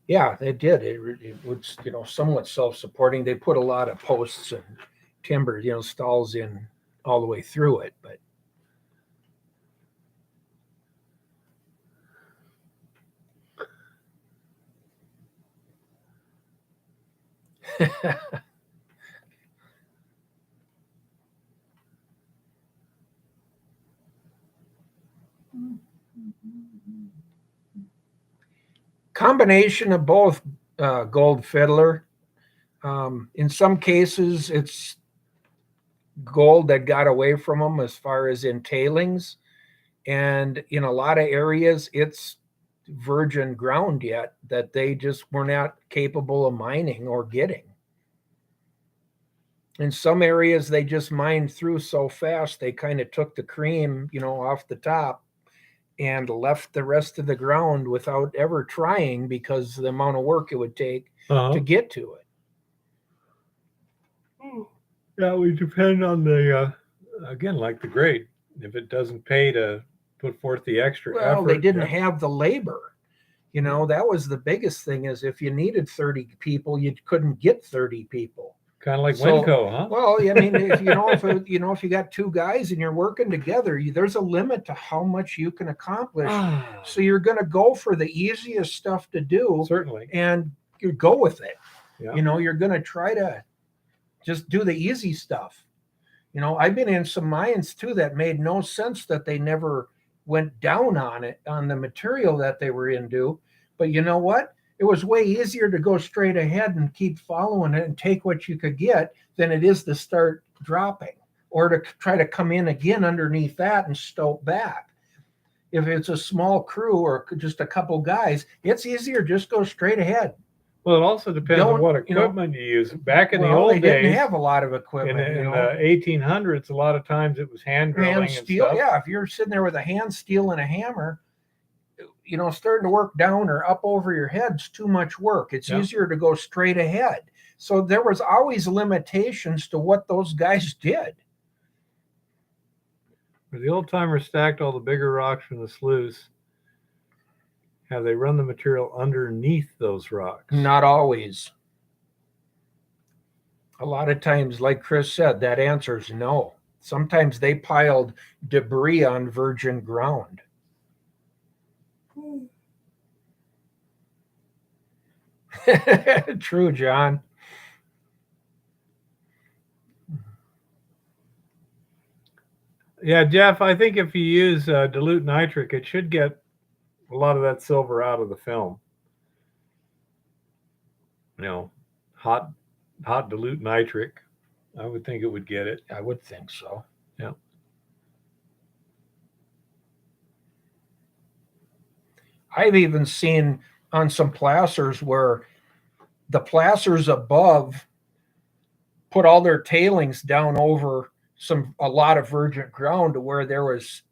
Yeah, it did. It was, somewhat self-supporting. They put a lot of posts and timber, stalls in all the way through it, but combination of both, gold fiddler. In some cases, it's gold that got away from them as far as in tailings. And in a lot of areas, it's virgin ground yet that they just were not capable of mining or getting. In some areas, they just mined through so fast, they kind of took the cream, off the top and left the rest of the ground without ever trying because of the amount of work it would take to get to it. Yeah, we depend on the again, like the grade. If it doesn't pay to put forth the extra Well, effort, they didn't have the labor. That was the biggest thing, is if you needed 30 people, you couldn't get 30 people. kind of like So, Winco, huh? Well, I mean, if you got two guys and you're working together, there's a limit to how much you can accomplish. So you're going to go for the easiest stuff to do, Certainly. and you go with it. Yeah. You're going to try to just do the easy stuff. I've been in some mines too that made no sense, that they never went down on the material that they were into. But you know what? It was way easier to go straight ahead and keep following it and take what you could get than it is to start dropping or to try to come in again underneath that and stope back. If it's a small crew or just a couple guys, it's easier, just go straight ahead. Well, it also depends on what equipment you use. Back in the old days, they didn't have a lot of equipment. In the 1800s, a lot of times it was hand drilling and steel. stuff. Yeah, if you're sitting there with a hand steel and a hammer, starting to work down or up over your head's too much work. It's easier to go straight ahead. So there was always limitations to what those guys did. The old timers stacked all the bigger rocks from the sloughs. Have they run the material underneath those rocks? Not always. A lot of times, like Chris said, that answer is no. Sometimes they piled debris on virgin ground. True, John. Yeah, Jeff, I think if you use dilute nitric, it should get a lot of that silver out of the film. Hot dilute nitric, I would think it would get it. I would think so. Yeah. I've even seen on some placers where the placers above put all their tailings down over a lot of virgin ground to where there was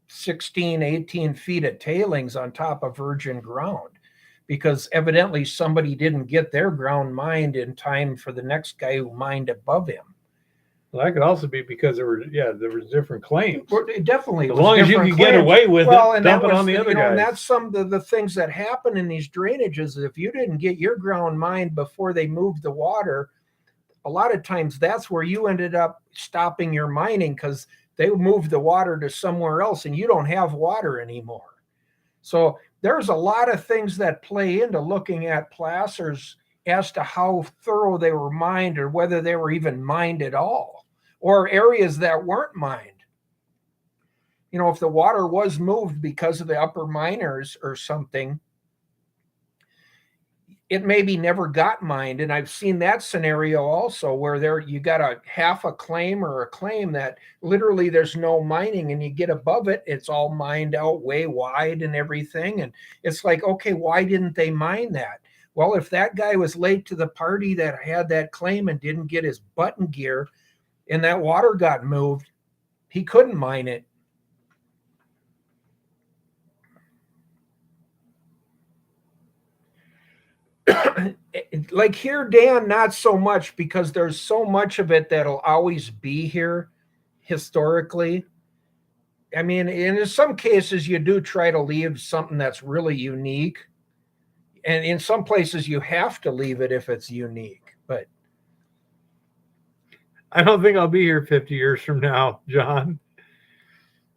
16, 18 feet of tailings on top of virgin ground, because evidently somebody didn't get their ground mined in time for the next guy who mined above him. Well, that could also be because there were different claims. It definitely, as long as you can get away with it, dump it on the other guys. And that's some of the things that happen in these drainages. If you didn't get your ground mined before they moved the water, a lot of times that's where you ended up stopping your mining, because they moved the water to somewhere else and you don't have water anymore. So there's a lot of things that play into looking at placers as to how thorough they were mined, or whether they were even mined at all, or areas that weren't mined. If the water was moved because of the upper miners or something, it maybe never got mined. And I've seen that scenario also, where you got a half a claim or a claim that literally there's no mining, and you get above it, it's all mined out way wide and everything. And it's like, okay, why didn't they mine that? Well, if that guy was late to the party that had that claim and didn't get his button gear, and that water got moved, he couldn't mine it. Like here, Dan, not so much, because there's so much of it that'll always be here historically. I mean, in some cases, you do try to leave something that's really unique. And in some places you have to leave it if it's unique, but I don't think I'll be here 50 years from now, John.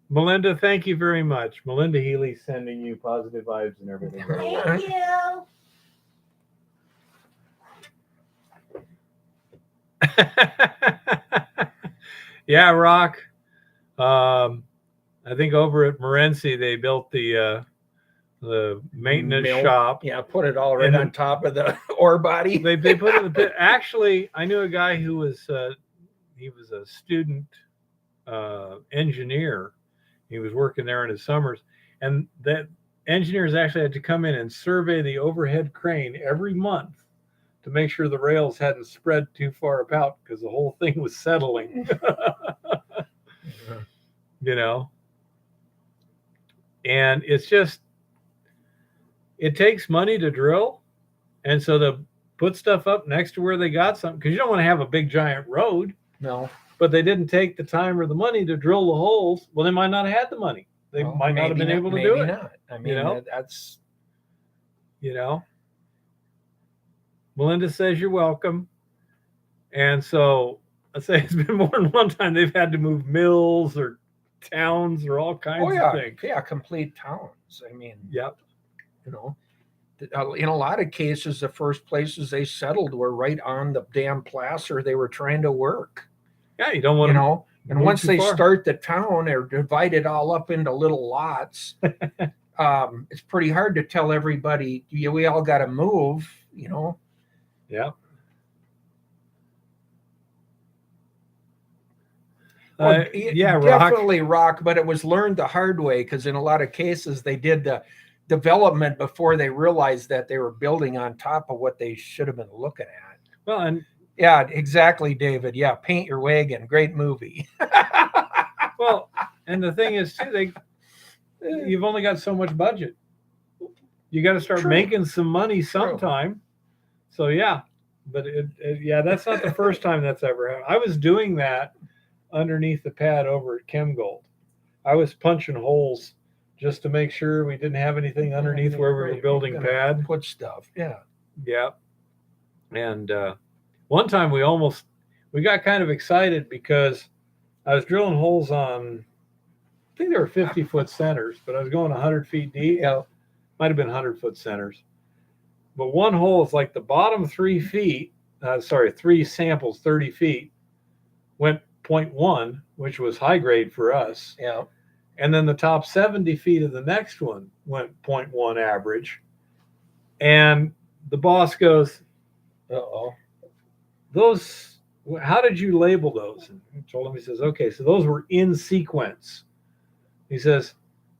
Melinda, thank you very much. Melinda Healy sending you positive vibes and everything. Thank you. Yeah, Rock. I think over at Morenci they built the maintenance mill. shop. Yeah, put it all right And on top of the ore body. They put it in the pit. Actually, I knew a guy who was he was a student engineer. He was working there in his summers, and that engineers actually had to come in and survey the overhead crane every month to make sure the rails hadn't spread too far apart because the whole thing was settling. You know, and it's just, it takes money to drill, and so to put stuff up next to where they got something, because you don't want to have a big giant road. No. But they didn't take the time or the money to drill the holes. Well, they might not have had the money. They Well, might not have been maybe able to do it. Not. I mean, know? That's, You know, Melinda says you're welcome. And so I'd say it's been more than one time they've had to move mills or towns or all kinds of things. Yeah, complete towns. I mean, Yep. you know, in a lot of cases, the first places they settled were right on the damn placer they were trying to work. Yeah, you don't want You to, know, and move once too they far. start the town or divide it all up into little lots, it's pretty hard to tell everybody, we all got to move, you know. Yeah. Well, yeah, definitely rock, but it was learned the hard way because in a lot of cases they did the development before they realized that they were building on top of what they should have been looking at. Well, and yeah, exactly, David. Yeah, Paint Your Wagon, great movie. well, and the thing is too, you've only got so much budget. You got to start making some money sometime. True. So yeah, but yeah, that's not the first time that's ever happened. I was doing that underneath the pad over at ChemGold. I was punching holes just to make sure we didn't have anything underneath where we were building pad. Put stuff. Yeah. Yeah. And one time we got kind of excited because I was drilling holes on, I think they were 50-foot centers, but I was going 100 feet deep. Yeah. Might have been 100-foot centers. But one hole is like the bottom 3 feet, 3 samples, 30 feet, went 0.1, which was high grade for us. Yeah. And then the top 70 feet of the next one went 0.1 average. And the boss goes, uh-oh, those, how did you label those? And I told him, he says, okay, so those were in sequence. He says,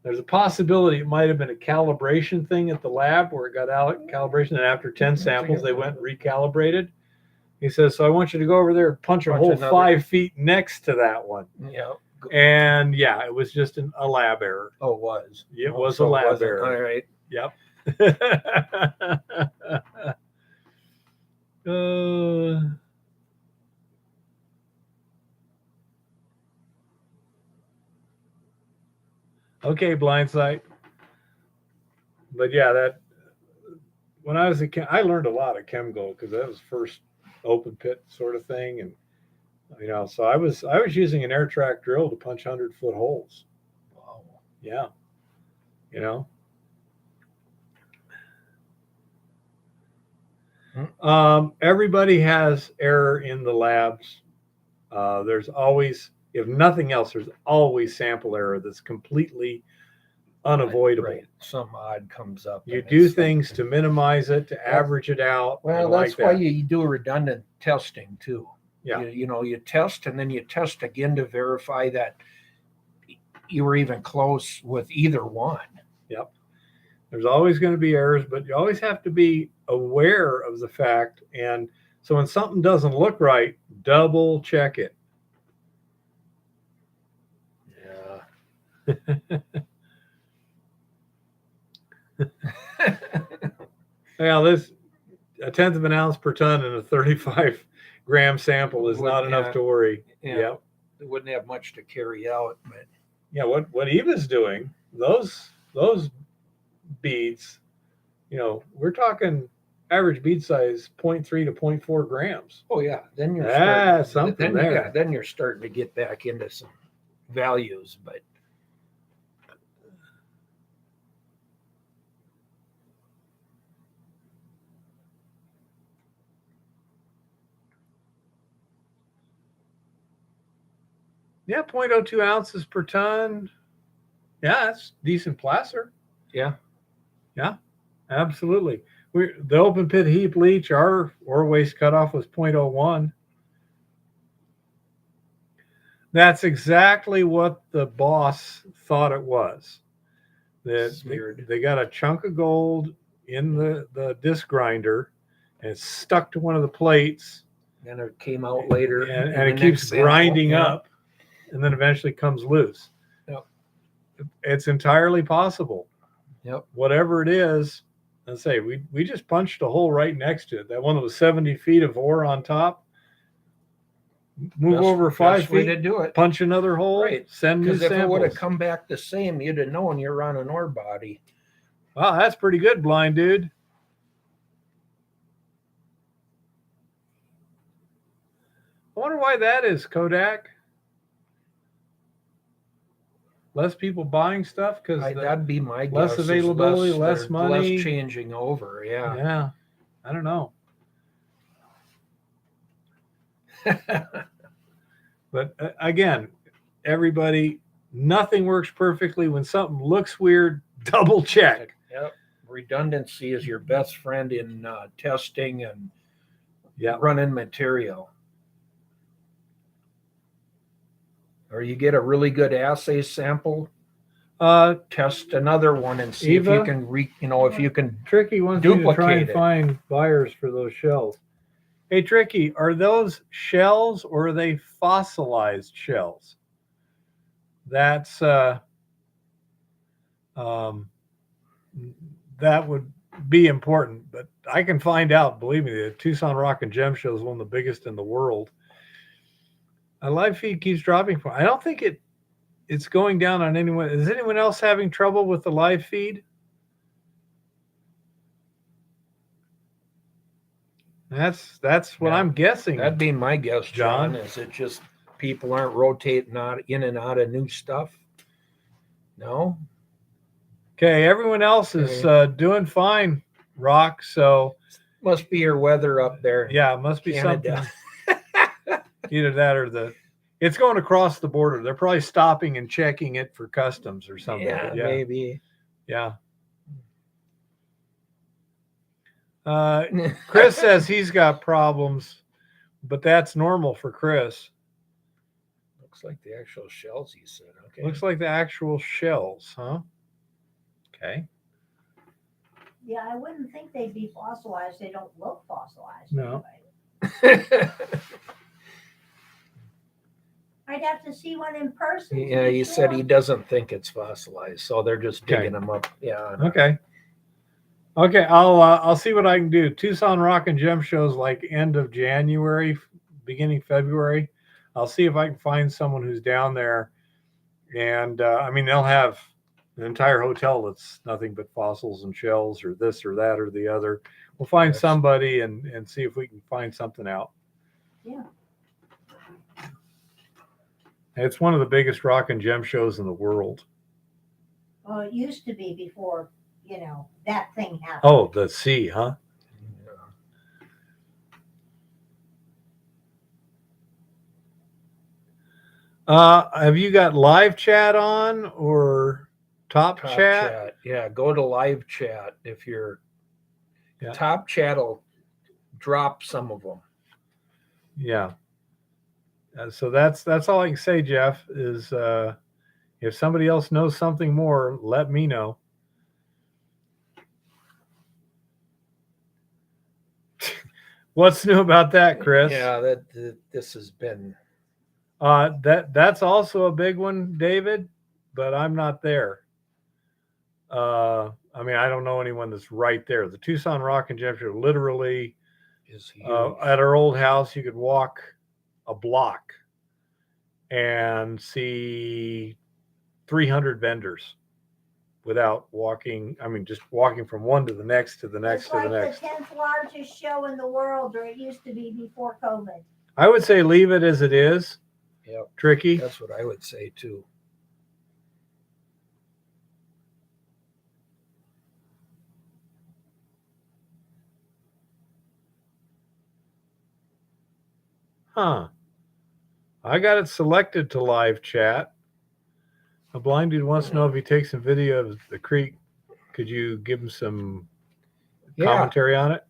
there's a possibility it might have been a calibration thing at the lab where it got out calibration, and after 10 samples, they went and recalibrated. He says, so I want you to go over there and punch a hole 5 feet next to that one. Yeah. And yeah, it was just a lab error. Oh, it was. It was a lab error. All right. Yep. Okay, Blindsight. But yeah, that when I was I learned a lot at ChemGold because that was first open pit sort of thing, and you know, so I was using an air track drill to punch 100-foot holes. Wow. Yeah. You know. Everybody has error in the labs. There's always, if nothing else, there's always sample error that's completely unavoidable. Right. Some odd comes up. You do things to minimize it, to average it out. Well, that's why you do redundant testing too. Yeah. You know, you test and then you test again to verify that you were even close with either one. Yep. There's always going to be errors, but you always have to be aware of the fact. And so when something doesn't look right, double check it. Yeah. Well, this a 1/10 of an ounce per ton in a 35-gram sample is not enough to worry. Yeah. Yep. It wouldn't have much to carry out, but yeah, what Eva's doing, those beads we're talking average bead size 0.3 to 0.4 grams. Oh yeah, then you're Something there. Yeah, then you're starting to get back into some values, but Yeah, 0.02 ounces per ton. Yeah, that's decent placer. yeah, Absolutely. The open pit heap leach, our ore waste cutoff was 0.01. That's exactly what the boss thought it was. They got a chunk of gold in the disc grinder, and it's stuck to one of the plates. and it came out later, and it keeps grinding up, and then eventually comes loose. Yep. It's entirely possible. Yep. Whatever it is, let's say we just punched a hole right next to it. That one that was 70 feet of ore on top. Move over 5 feet to do it. Punch another hole. Right. Send new Because if it would have samples. come back the same, you'd have known you're on an ore body. Wow, that's pretty good, blind dude. I wonder why that is, Kodak. Less people buying stuff because That'd be my guess. less availability, less money, less changing over. Yeah. Yeah, I don't know. But again, everybody, nothing works perfectly. When something looks weird, double check. Yep. Redundancy is your best friend in testing and Yeah. running material. Or you get a really good assay sample, test another one and see if you Eva? can if you can. Tricky wants me to try Duplicate and it. find buyers for those shells. Hey, Tricky, are those shells or are they fossilized shells? That's that would be important, but I can find out. Believe me, the Tucson Rock and Gem Show is one of the biggest in the world. A live feed keeps dropping. I don't think it's going down on anyone. Is anyone else having trouble with the live feed? That's what I'm guessing. That'd be my guess, John. John? Is it just people aren't rotating out in and out of new stuff? No. Okay, everyone else is doing fine, Rock. So Must be your weather up there. yeah, it must be Canada. something. Either that or it's going across the border. They're probably stopping and checking it for customs or something. Yeah, Yeah, maybe. yeah. Chris says he's got problems, but that's normal for Chris. Looks like the actual shells, he said. Okay. Looks like the actual shells, huh? Okay. Yeah, I wouldn't think they'd be fossilized. They don't look fossilized. No. Anyway. I'd have to see one in person. to Yeah, be he said sure. he doesn't think it's fossilized, so they're just Okay. digging them up. Yeah. Okay. Okay, I'll see what I can do. Tucson Rock and Gem shows like end of January, beginning February. I'll see if I can find someone who's down there, and I mean they'll have an entire hotel that's nothing but fossils and shells, or this or that or the other. We'll find Yes. somebody and see if we can find something out. Yeah. It's one of the biggest rock and gem shows in the world. Well, it used to be before, that thing happened. Oh, the sea, huh? Have you got live chat on or top chat? Yeah, go to live chat if you're. Yeah. Top chat will drop some of them. Yeah. So that's all I can say, Jeff, is if somebody else knows something more, let me know. What's new about that, Chris? Yeah, this has been. That's also a big one, David, but I'm not there. I mean, I don't know anyone that's right there. The Tucson Rock and Gem Show literally Is huge. at our old house, you could walk a block and see 300 vendors. without walking. I mean, just walking from one to the next to the next It's to the like next. the 10th largest show in the world, or it used to be before COVID. I would say leave it as it is. Yep, Tricky. that's what I would say too. Huh. I got it selected to live chat. A blind dude wants to know if he takes a video of the creek. Could you give him some Yeah, commentary on it?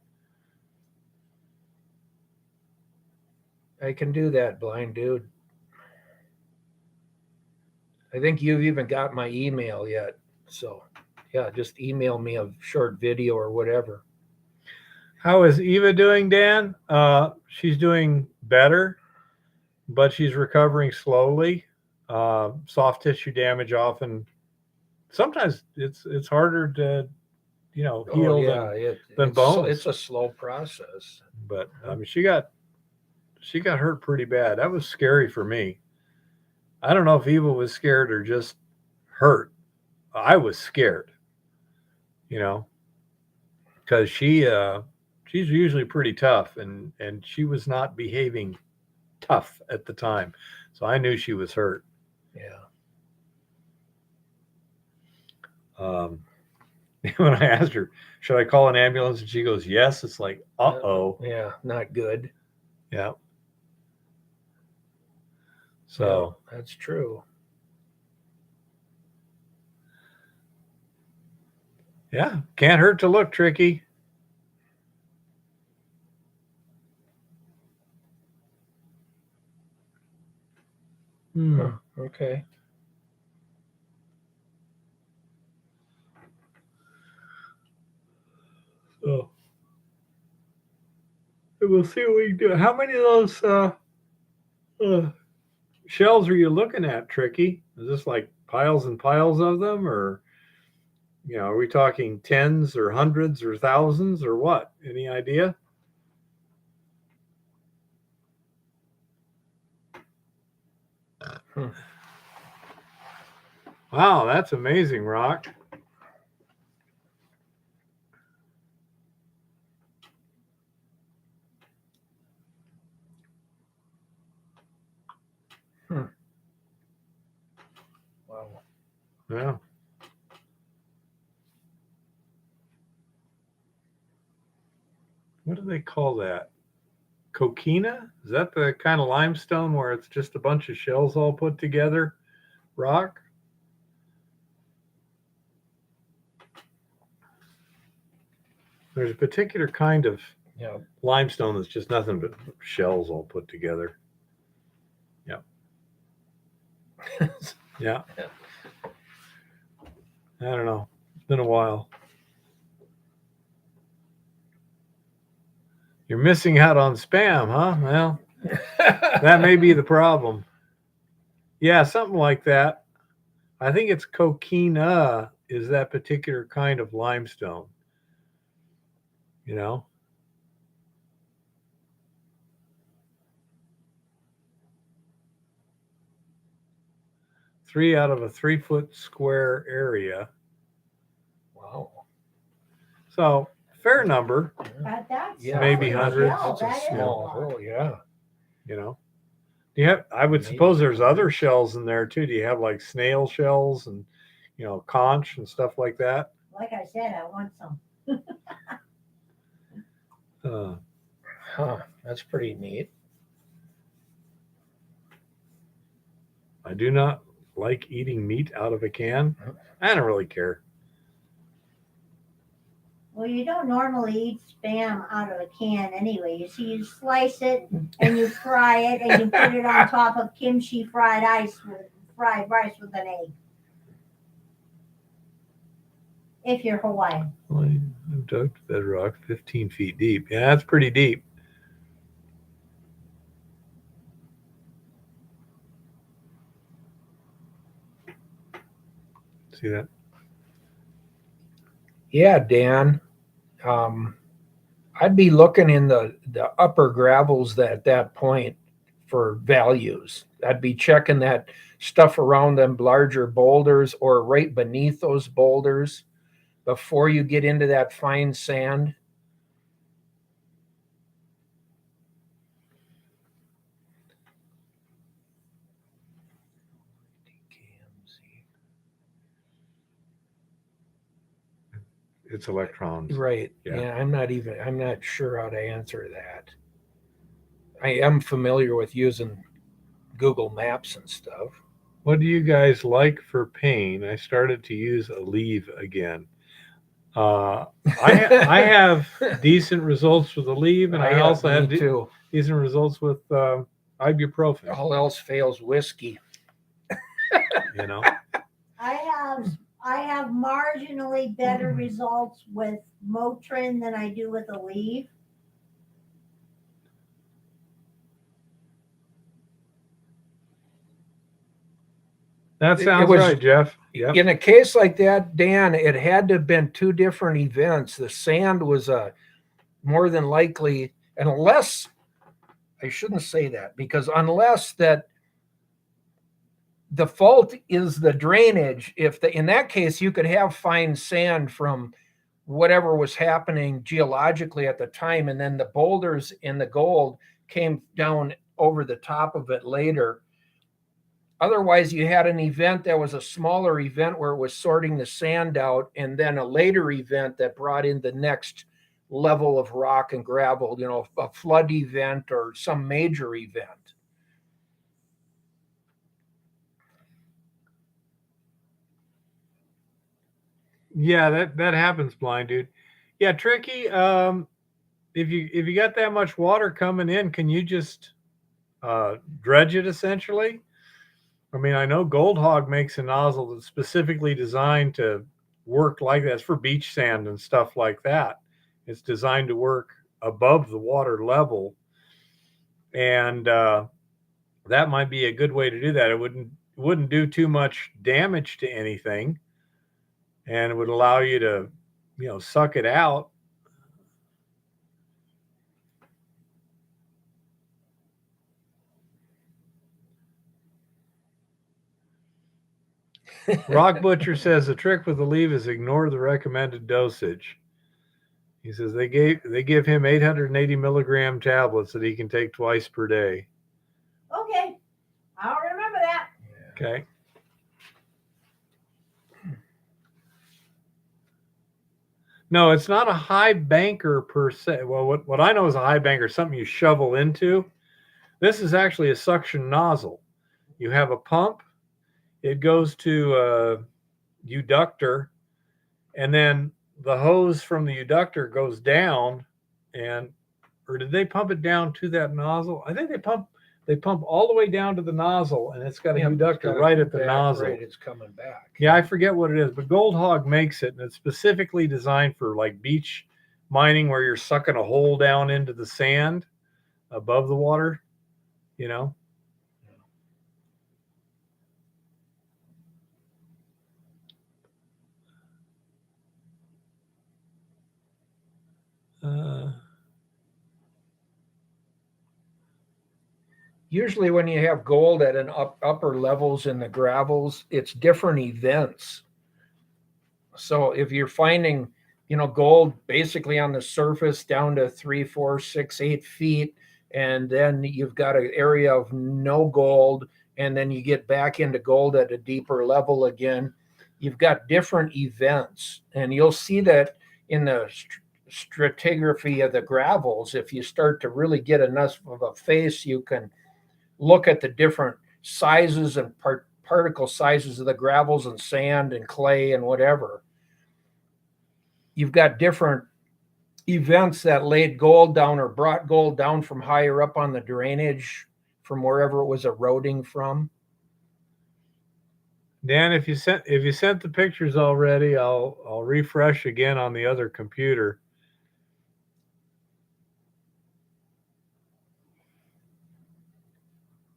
I can do that, blind dude. I think you've even got my email yet. So, yeah, just email me a short video or whatever. How is Eva doing, Dan? She's doing better, but she's recovering slowly. Soft tissue damage often. Sometimes it's harder to, heal than bones. It's a slow process. But I mean, she got hurt pretty bad. That was scary for me. I don't know if Eva was scared or just hurt. I was scared, because she's usually pretty tough, and she was not behaving tough at the time, so I knew she was hurt. Yeah. When I asked her, should I call an ambulance, and she goes, yes, it's like, uh-oh. Yeah, not good. Yeah. So yeah, that's true. yeah, can't hurt to look, Tricky. Okay. So we'll see what we can do. How many of those shells are you looking at, Tricky? Is this like piles and piles of them, or are we talking tens or hundreds or thousands or what? Any idea? Wow, that's amazing, Rock. Wow. Yeah. What do they call that? Coquina? Is that the kind of limestone where it's just a bunch of shells all put together? Rock? There's a particular kind of limestone that's just nothing but shells all put together. Yeah. Yeah. I don't know. It's been a while. You're missing out on spam, huh? Well, that may be the problem. Yeah, something like that. I think it's coquina is that particular kind of limestone. 3 out of a 3-foot square area. Wow. So fair number. That's maybe hundreds. That's a small hole. Yeah. I would suppose there's other shells in there too. Do you have like snail shells and conch and stuff like that? Like I said, I want some. That's pretty neat. I do not like eating meat out of a can. I don't really care. Well, you don't normally eat spam out of a can anyway. You slice it and you fry it and you put it on top of kimchi fried rice with an egg. If you're Hawaiian. Well, I've dug to bedrock 15 feet deep. Yeah, that's pretty deep. See that? Yeah, Dan. I'd be looking in the upper gravels at that point for values. I'd be checking that stuff around them larger boulders or right beneath those boulders before you get into that fine sand. It's electrons. Right. Yeah. I'm not sure how to answer that. I am familiar with using Google Maps and stuff. What do you guys like for pain? I started to use Aleve again. I have decent results with Aleve, and I also have decent results with ibuprofen. All else fails whiskey. You know, I have marginally better results with Motrin than I do with Aleve. that sounds right, Jeff. Yep. In a case like that, Dan, it had to have been two different events. The sand was more than likely, unless I shouldn't say that, because unless that the fault is the drainage, in that case you could have fine sand from whatever was happening geologically at the time, and then the boulders in the gold came down over the top of it later. Otherwise, you had an event that was a smaller event where it was sorting the sand out, and then a later event that brought in the next level of rock and gravel, a flood event or some major event. Yeah, that happens, blind dude. Yeah, Tricky. If you got that much water coming in, can you just dredge it essentially? I mean, I know Gold Hog makes a nozzle that's specifically designed to work like that. It's for beach sand and stuff like that. It's designed to work above the water level, and that might be a good way to do that. It wouldn't do too much damage to anything, and it would allow you to, suck it out. Rock Butcher says the trick with Aleve is ignore the recommended dosage. He says they give him 880 milligram tablets that he can take twice per day. Okay, I'll remember that. Okay. No, it's not a high banker per se. Well, what I know is a high banker, something you shovel into. This is actually a suction nozzle. You have a pump. It goes to a euductor, and then the hose from the euductor goes down, or did they pump it down to that nozzle? I think they pump all the way down to the nozzle, and it's got a euductor right at the nozzle. Right, it's coming back. Yeah, I forget what it is, but Gold Hog makes it, and it's specifically designed for like beach mining where you're sucking a hole down into the sand above the water, Usually when you have gold at an upper levels in the gravels, it's different events. So if you're finding, gold basically on the surface down to 3, 4, 6, 8 feet, and then you've got an area of no gold, and then you get back into gold at a deeper level again, you've got different events. And you'll see that in the stratigraphy of the gravels. If you start to really get enough of a face, you can look at the different sizes and particle sizes of the gravels and sand and clay and whatever. You've got different events that laid gold down or brought gold down from higher up on the drainage from wherever it was eroding from. Dan, if you sent the pictures already, I'll refresh again on the other computer.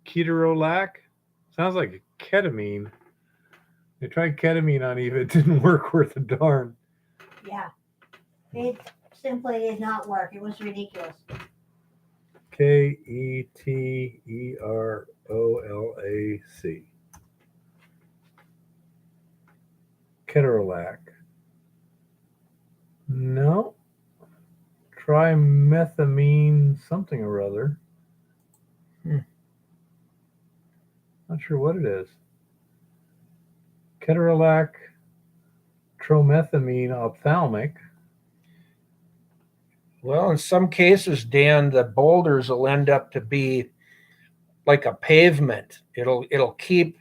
Ketorolac sounds like a ketamine. I tried ketamine on Eva. It didn't work worth a darn. Yeah, it simply did not work. It was ridiculous. Keterolac. Keterolac. No. Trimethamine something or other. Not sure what it is. Keterolac tromethamine ophthalmic. Well, in some cases, Dan, the boulders will end up to be like a pavement. It'll keep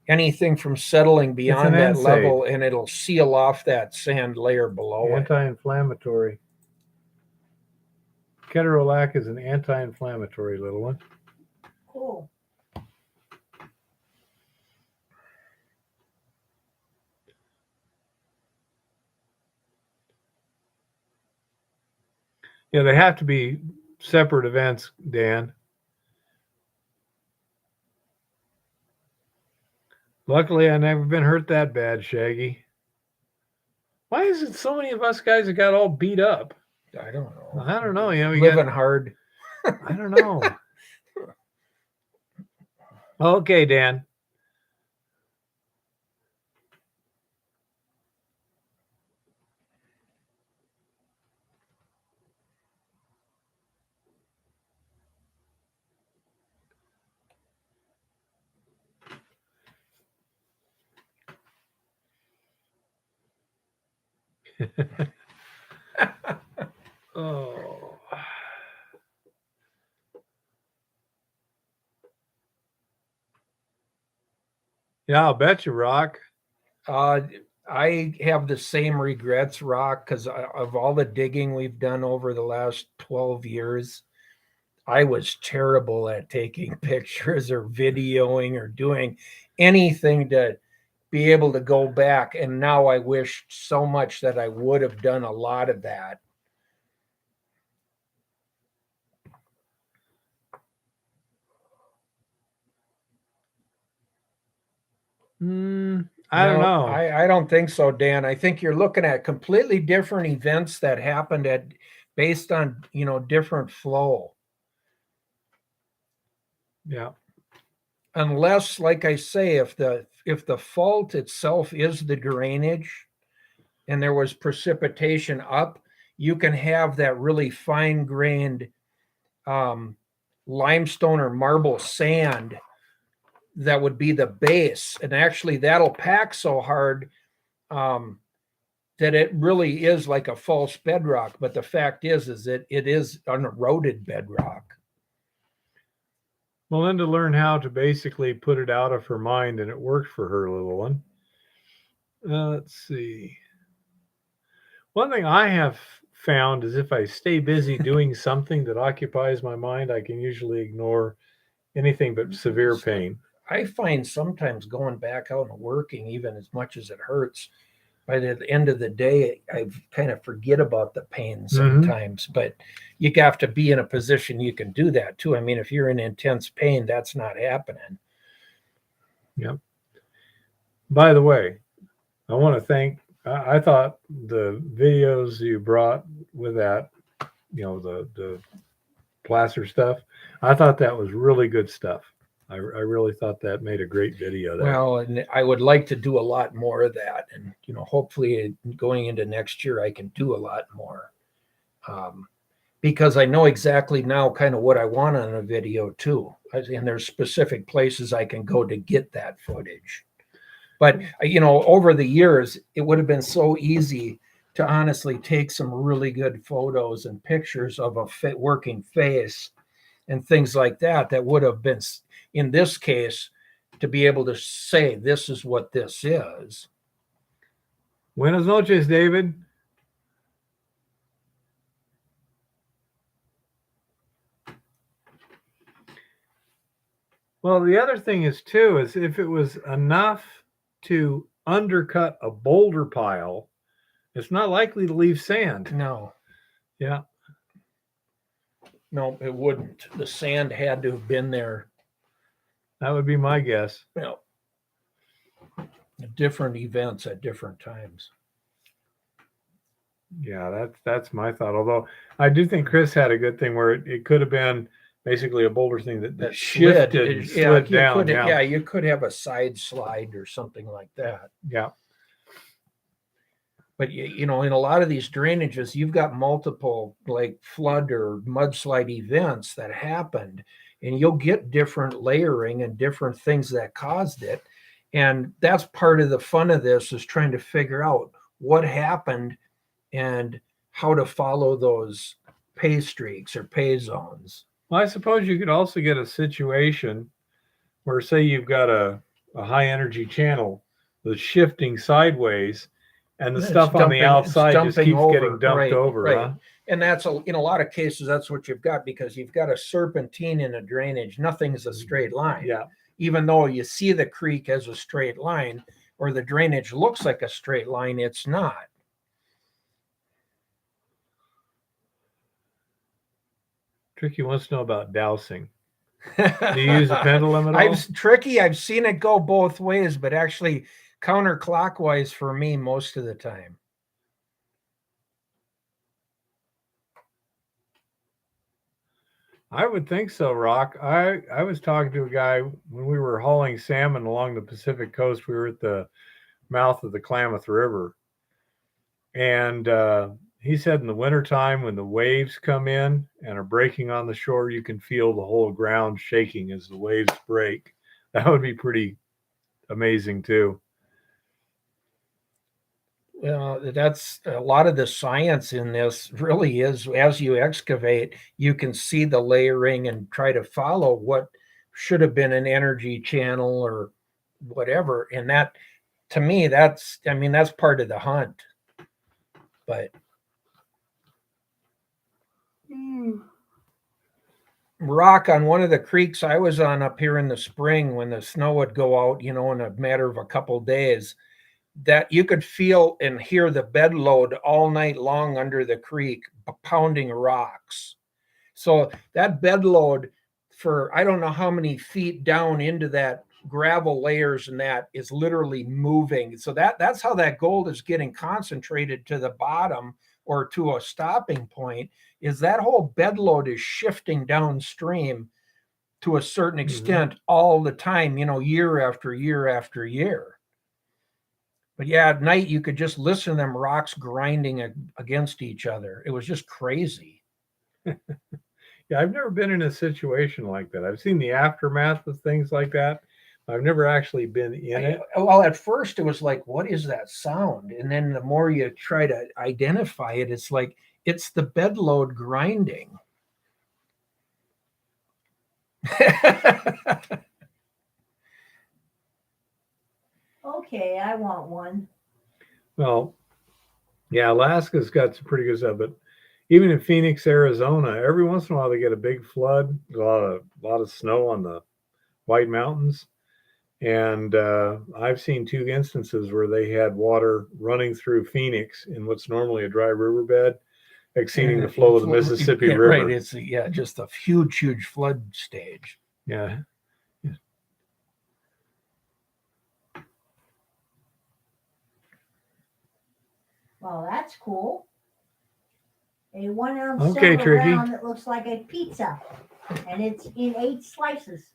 anything from settling beyond that NSAID. level, and it'll seal off that sand layer below it. Anti-inflammatory. Keterolac is an anti-inflammatory, little one. Cool. Yeah, they have to be separate events, Dan. Luckily, I never been hurt that bad, Shaggy. Why is it so many of us guys that got all beat up? I don't know. I don't know. You know, we Living got, hard. I don't know. Okay, Dan. Oh. Yeah, I'll bet you, Rock. I have the same regrets, Rock, because of all the digging we've done over the last 12 years. I was terrible at taking pictures or videoing or doing anything to be able to go back. And now I wish so much that I would have done a lot of that. I don't know. I don't think so, Dan. I think you're looking at completely different events that happened based on, different flow. Yeah. Unless, like I say, if the fault itself is the drainage and there was precipitation up, you can have that really fine-grained limestone or marble sand that would be the base. And actually that'll pack so hard that it really is like a false bedrock. But the fact is that it is an eroded bedrock. Well, Linda learned how to basically put it out of her mind, and it worked for her, little one. Let's see. One thing I have found is if I stay busy doing something that occupies my mind, I can usually ignore anything but severe pain. I find sometimes going back out and working, even as much as it hurts, by the end of the day, I kind of forget about the pain sometimes. But you have to be in a position you can do that too. I mean, if you're in intense pain, that's not happening. Yep. By the way, I want to thank, I thought the videos you brought with that, the plaster stuff, I thought that was really good stuff. I really thought that made a great video there. Well, and I would like to do a lot more of that. And, hopefully going into next year, I can do a lot more. Because I know exactly now kind of what I want on a video too. And there's specific places I can go to get that footage. But, over the years, it would have been so easy to honestly take some really good photos and pictures of a working face and things like that would have been, in this case, to be able to say, this is what this is. Buenas noches, David. Well, the other thing is if it was enough to undercut a boulder pile, it's not likely to leave sand. No. Yeah. No, it wouldn't. The sand had to have been there. That would be my guess. Different events at different times. Yeah, that's my thought. Although I do think Chris had a good thing where it could have been basically a boulder thing that that shifted and slid down. Yeah, you could have a side slide or something like that. Yeah. But you know, in a lot of these drainages, you've got multiple like flood or mudslide events that happened, and you'll get different layering and different things that caused it. And that's part of the fun of this, is trying to figure out what happened and how to follow those pay streaks or pay zones. Well, I suppose you could also get a situation where, say, you've got a high energy channel that's shifting sideways, and the It's stuff on the dumping- outside it's just dumping keeps over, getting dumped right, over. right. Huh? And that's in a lot of cases, that's what you've got, because you've got a serpentine in a drainage. Nothing's a straight line. Yeah. Even though you see the creek as a straight line, or the drainage looks like a straight line, it's not. Tricky wants to know about dowsing. Do you use a pendulum at all? I've seen it go both ways, but actually counterclockwise for me most of the time. I would think so, Rock. I was talking to a guy when we were hauling salmon along the Pacific coast. We were at the mouth of the Klamath River. And he said in the wintertime, when the waves come in and are breaking on the shore, you can feel the whole ground shaking as the waves break. That would be pretty amazing too. That's a lot of the science in this really is, as you excavate, you can see the layering and try to follow what should have been an energy channel or whatever. And that, to me, that's part of the hunt. But Rock, on one of the creeks I was on up here in the spring, when the snow would go out, in a matter of a couple days, that you could feel and hear the bed load all night long under the creek pounding rocks. So that bed load for I don't know how many feet down into that gravel layers, and that is literally moving. So that's how that gold is getting concentrated to the bottom or to a stopping point, is that whole bed load is shifting downstream to a certain extent all the time, year after year after year. But yeah, at night you could just listen to them rocks grinding against each other. It was just crazy. Yeah, I've never been in a situation like that. I've seen the aftermath of things like that. I've never actually been in it. Well, at first it was like, what is that sound? And then the more you try to identify it, it's like, it's the bed load grinding. Okay, I want one. Well, yeah, Alaska's got some pretty good stuff, but even in Phoenix, Arizona, every once in a while they get a big flood, a lot of snow on the White Mountains. And I've seen 2 instances where they had water running through Phoenix in what's normally a dry riverbed, exceeding the flow of the Mississippi River. Right, it's just a huge flood stage. Yeah. Well, that's cool. A 1 ounce Okay, silver Tricky. round that looks like a pizza, and it's in 8 slices.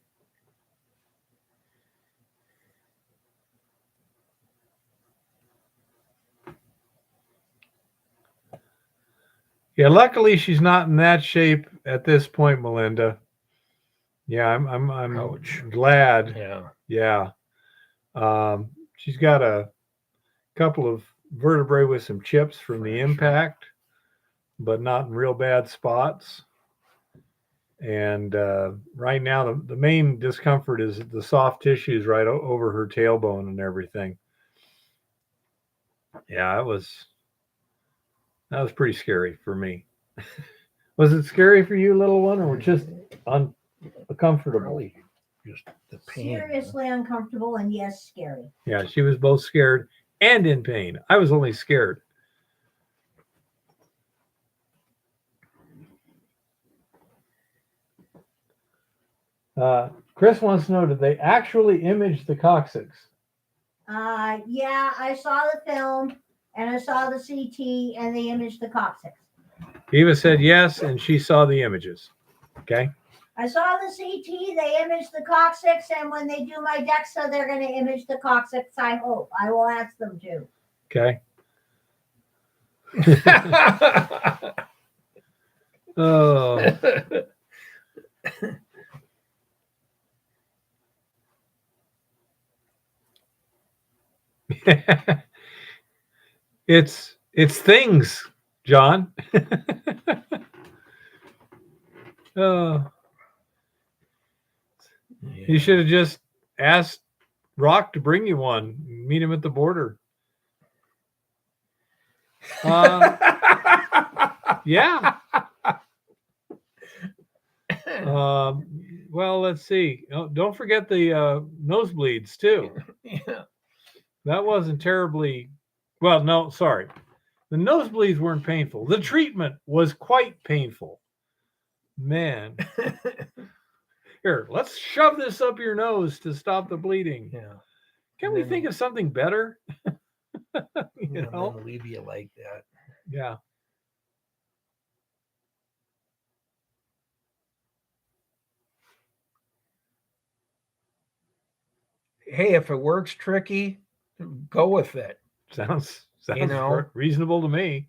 Yeah, luckily she's not in that shape at this point, Melinda. Yeah, I'm Ouch. glad. Yeah. Yeah. She's got a couple of vertebrae with some chips from the impact, but not in real bad spots. And right now, the main discomfort is the soft tissues right over her tailbone and everything. Yeah, that was pretty scary for me. Was it scary for you, little one, or just uncomfortable? Probably just the pain. Seriously uncomfortable and yes, scary. Yeah, she was both scared and in pain. I was only scared. Chris wants to know, did they actually image the coccyx? Yeah, I saw the film and I saw the CT and they imaged the coccyx. Eva said yes, and she saw the images. Okay. I saw the CT. They imaged the coccyx, and when they do my DEXA, they're going to image the coccyx. I hope. I will ask them to. Okay. Oh. It's things, John. Oh, you should have just asked Rock to bring you one. Meet him at the border. Yeah. Well, let's see. Oh, don't forget the nosebleeds too. Yeah. That wasn't terribly well. No, sorry. The nosebleeds weren't painful. The treatment was quite painful. Man. Here, let's shove this up your nose to stop the bleeding. Yeah. Can we think of something better? You know? Then leave you like that. Yeah. Hey, if it works tricky, go with it. Sounds You know? reasonable to me.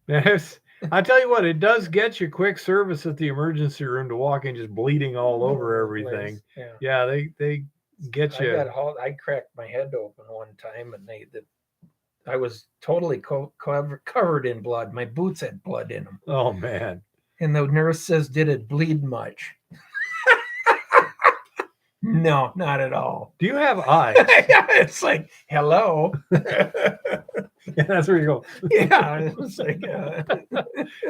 Yes. I tell you what, it does get you quick service at the emergency room to walk in just bleeding all over everything. Yeah. Yeah, they get you. I cracked my head open one time, and I was totally covered in blood. My boots had blood in them. Oh man. And the nurse says, "Did it bleed much?" No, not at all. Do you have eyes? It's like, hello. Yeah, that's where you go. Yeah, it's like,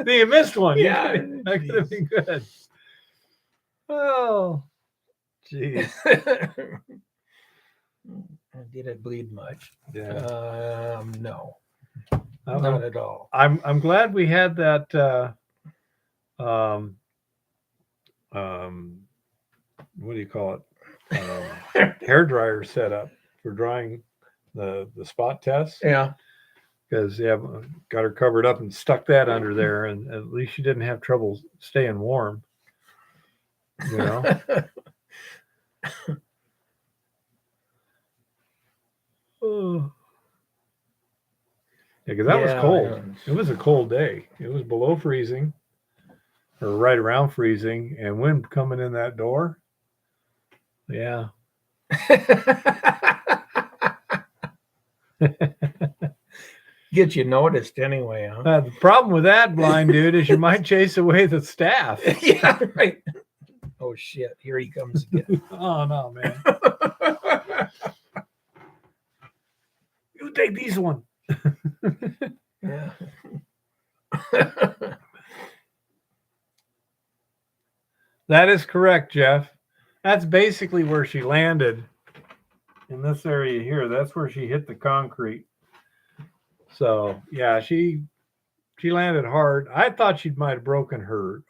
You missed one. Yeah, That could have been good. Oh, jeez. Did it bleed much? Yeah. No, not at all. I'm glad we had that what do you call it? Hair dryer set up for drying the spot test. Yeah. Because got her covered up and stuck that under there, and at least she didn't have trouble staying warm. You know. Oh. Yeah, because that was cold. It was a cold day. It was below freezing, or right around freezing, and wind coming in that door. Yeah. Get you noticed anyway, huh? The problem with that, blind dude, is you might chase away the staff. Yeah, right. Oh shit! Here he comes again. Oh no, man! You take these one. Yeah. That is correct, Jeff. That's basically where she landed. In this area here, that's where she hit the concrete. So yeah, she landed hard. I thought she might have broken her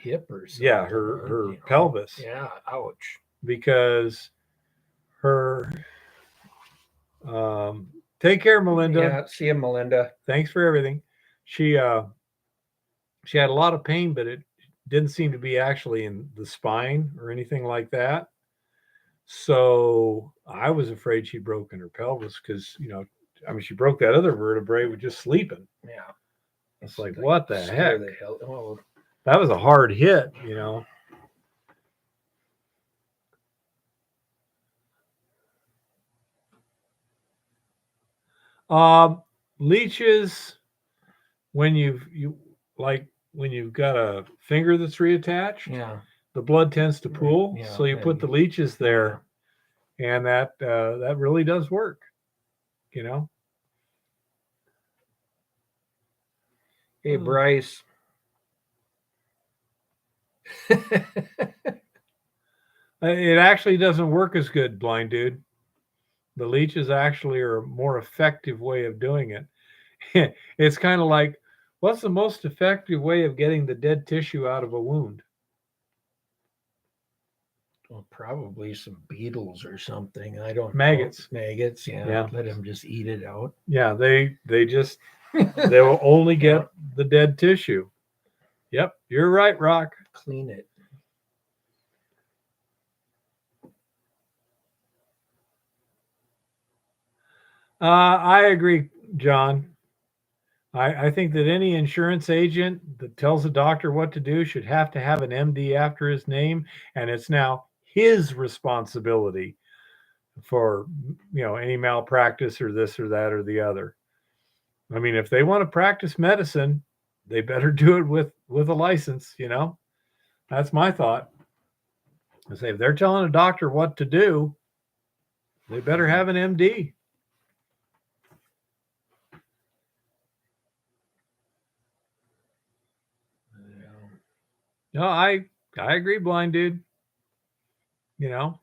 hip or something. Yeah, her pelvis. Yeah, ouch. Because her take care, Melinda. Yeah, see you, Melinda. Thanks for everything. She had a lot of pain, but it didn't seem to be actually in the spine or anything like that. So I was afraid she'd broken her pelvis because, she broke that other vertebrae with just sleeping. Yeah. It's like, what the heck? The hell? Oh. That was a hard hit, Leeches, when you've got a finger that's reattached, yeah, the blood tends to pool. Yeah, so you put the leeches there, and that really does work, Hey, Bryce. It actually doesn't work as good, blind dude. The leeches actually are a more effective way of doing it. It's kind of like, what's the most effective way of getting the dead tissue out of a wound? Well, probably some beetles or something. I don't Maggots. know. Maggots, yeah. Yeah. Let them just eat it out. Yeah, they will only get the dead tissue. Yep, you're right, Rock. Clean it. I agree, John. I think that any insurance agent that tells a doctor what to do should have to have an MD after his name, and it's now his responsibility for any malpractice or this or that or the other. I mean, if they want to practice medicine, they better do it with a license. That's my thought. I say if they're telling a doctor what to do, they better have an MD. No, I agree, blind dude. And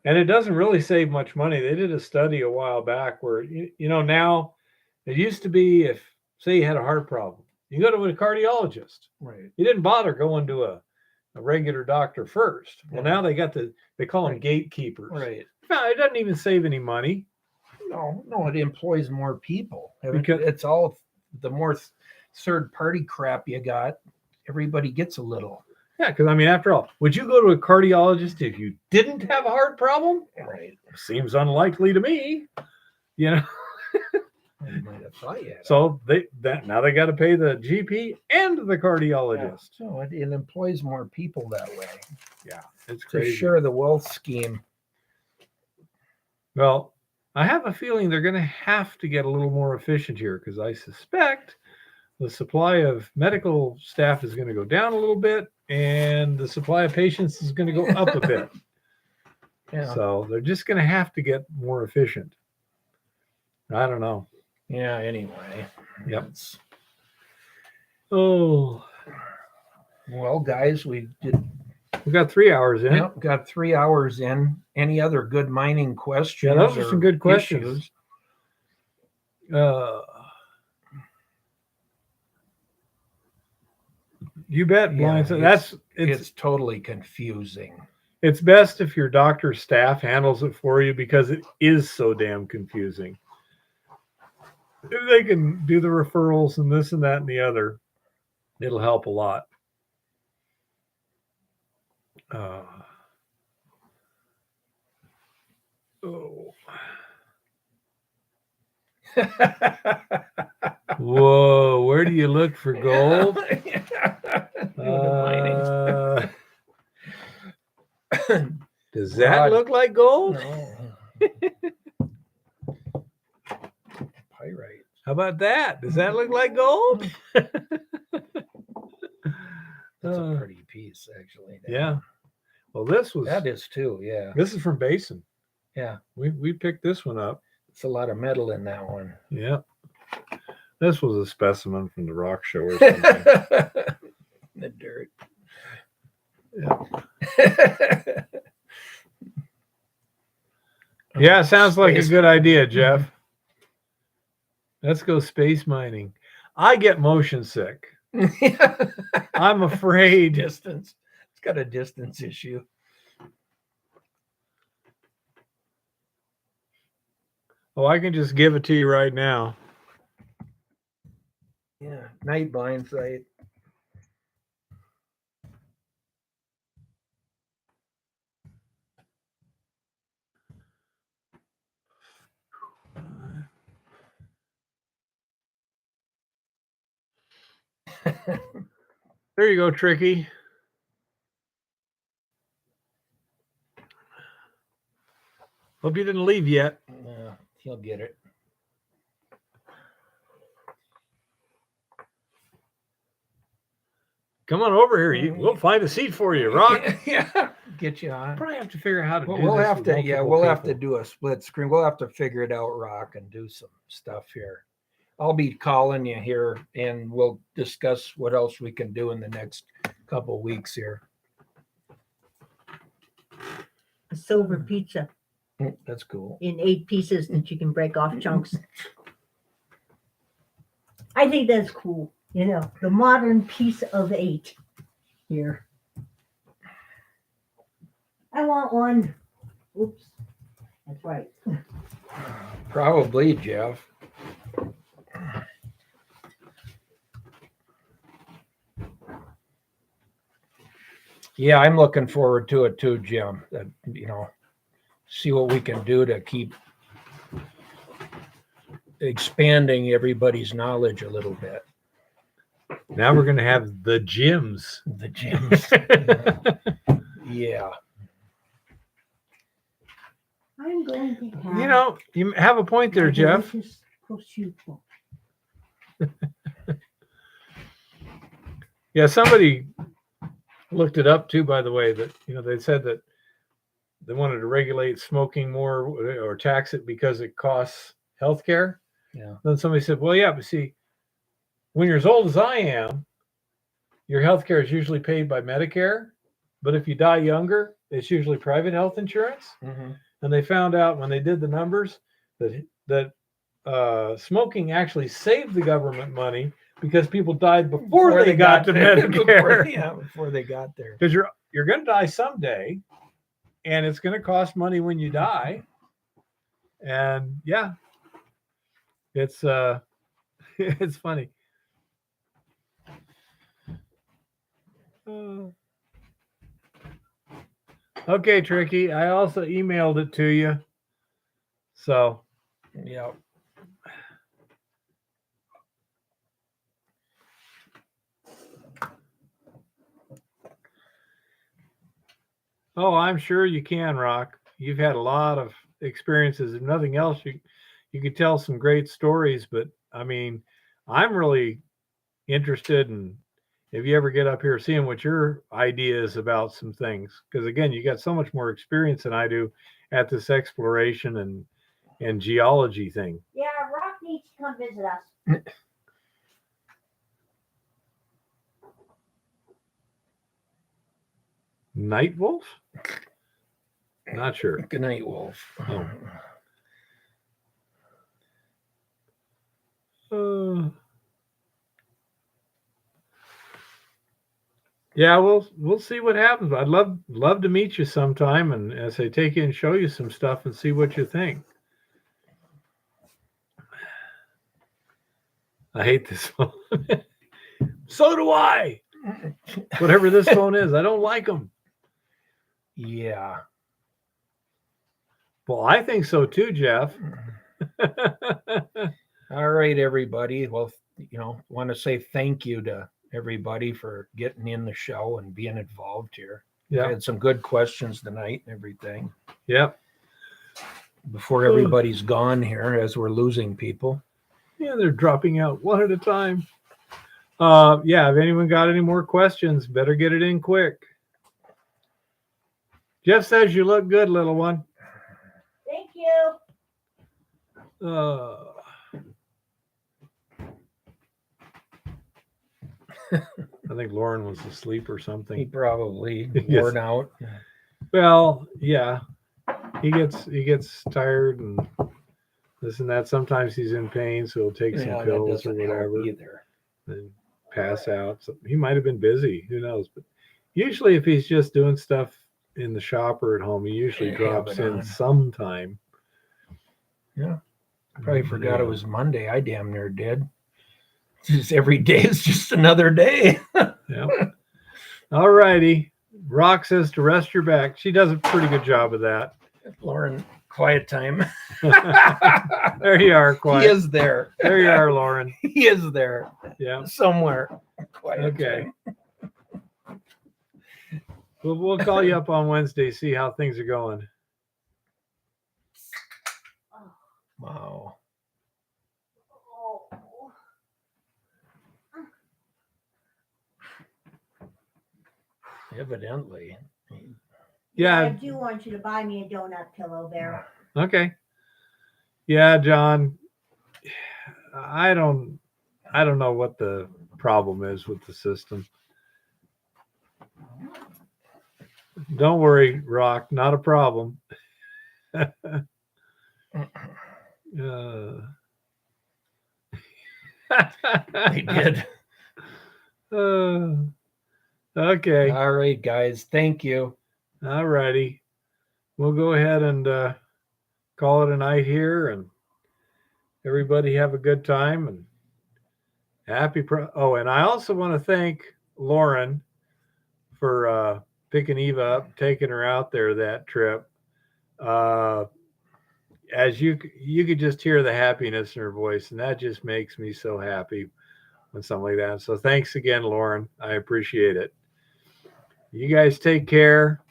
it doesn't really save much money. They did a study a while back where now it used to be if say you had a heart problem, you go to a cardiologist. Right. You didn't bother going to a regular doctor first. Well, now they call them gatekeepers. Right. No, it doesn't even save any money. No, it employs more people. Because it's all the more third party crap you got, everybody gets a little. Yeah, because after all, would you go to a cardiologist if you didn't have a heart problem? Right. Seems unlikely to me. I might have thought you had. So now they got to pay the GP and the cardiologist. Yeah. So it employs more people that way. Yeah, it's To crazy. share the wealth scheme. Well, I have a feeling they're going to have to get a little more efficient here because I suspect the supply of medical staff is going to go down a little bit and the supply of patients is going to go up a bit. Yeah. So they're just going to have to get more efficient. I don't know. Yeah. Anyway. Yep. It's- Oh, Well, guys, we got 3 hours in. Yep, got 3 hours in. Any other good mining questions? Yeah, those are or some good questions. issues? You bet, Yeah, blind. it's totally confusing. It's best if your doctor staff handles it for you because it is so damn confusing. If they can do the referrals and this and that and the other, it'll help a lot. Whoa, where do you look for gold? Does that Rod. look like gold? No. Pyrite. How about that? Does that look like gold? That's a pretty piece, actually. Yeah. Well, that is too. Yeah. This is from Basin. Yeah. We picked this one up. It's a lot of metal in that one. Yeah. This was a specimen from the rock show or something. The dirt. Yeah. Yeah, sounds like a good idea, Jeff. Let's go space mining. I get motion sick. I'm afraid. Distance. It's got a distance issue. Oh, I can just give it to you right now. Yeah. Night blind sight. There you go, Tricky. Hope you didn't leave yet. Yeah, he'll get it. Come on over here. We'll find a seat for you, Rock. Yeah, get you on. Probably have to figure out how to do We'll this have with to. Yeah, multiple we'll have to people. do a split screen. We'll have to figure it out, Rock, and do some stuff here. I'll be calling you here, and we'll discuss what else we can do in the next couple weeks here. A silver pizza That's cool. in 8 pieces that you can break off chunks. I think that's cool. The modern piece of 8 here. I want one. Oops. That's right. Probably, Jeff. Yeah, I'm looking forward to it too, Jim. That, see what we can do to keep expanding everybody's knowledge a little bit. Now we're going to have the gyms. The gyms. Yeah. I'm going to have. You know, you have a point there, my Jeff. delicious prosciutto. Yeah, somebody looked it up too, by the way, that, they said that they wanted to regulate smoking more or tax it because it costs healthcare. Yeah. Then somebody said, well, yeah, but see, when you're as old as I am, your healthcare is usually paid by Medicare. But if you die younger, it's usually private health insurance. Mm-hmm. And they found out when they did the numbers that smoking actually saved the government money because people died before they got to Medicare. Before they got there. Because you're going to die someday, and it's going to cost money when you die. And yeah, it's it's funny. Okay, Tricky. I also emailed it to you. So, Yeah. oh, I'm sure you can, Rock. You've had a lot of experiences. If nothing else, you could tell some great stories. But I mean, I'm really interested in if you ever get up here seeing what your idea is about some things. Because again, you got so much more experience than I do at this exploration and geology thing. Yeah, Rock needs to come visit us. Night Wolf? Not sure. Good night, Wolf. Yeah, we'll see what happens. I'd love to meet you sometime and as I take you and show you some stuff and see what you think. I hate this phone. So do I. Whatever this phone is, I don't like them. Yeah. Well, I think so too, Jeff. All right, everybody. Well, want to say thank you to everybody for getting in the show and being involved here. Yeah. Had some good questions tonight and everything. Yep. Before everybody's gone here, as we're losing people. Yeah, they're dropping out one at a time. Yeah, if anyone got any more questions, better get it in quick. Jeff says you look good, little one. Thank you. I think Lauren was asleep or He something. probably Yes. worn out. Well, yeah, he gets tired and this and that. Sometimes he's in pain, so he'll take some that pills or doesn't help whatever, either. and pass out. So he might have been busy. Who knows? But usually, if he's just doing stuff in the shop or at home, he usually Yeah, drops but in on. sometime. Yeah. Probably forgot it was Monday. I damn near did. Just every day is just another day. Yeah. All righty. Rock says to rest your back. She does a pretty good job of that. Lauren, quiet time. There you are, He quiet. is there. There you are, Lauren. He is there Yeah. somewhere. Quiet Okay. time. We'll call you up on Wednesday, see how things are going. Wow. Evidently. I Yeah. do want you to buy me a donut pillow, Bear. Okay. Yeah, John. I don't know what the problem is with the system. Don't worry, Rock. Not a problem. They did. Okay. All right, guys. Thank you. All righty. we'll go ahead and call it a night here, and everybody have a good time and and I also want to thank Lauren for picking Eva up, taking her out there that trip. As you could just hear the happiness in her voice, and that just makes me so happy when something like that. So thanks again, Lauren. I appreciate it. You guys take care.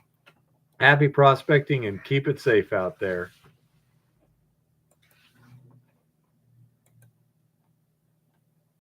Happy prospecting and keep it safe out there.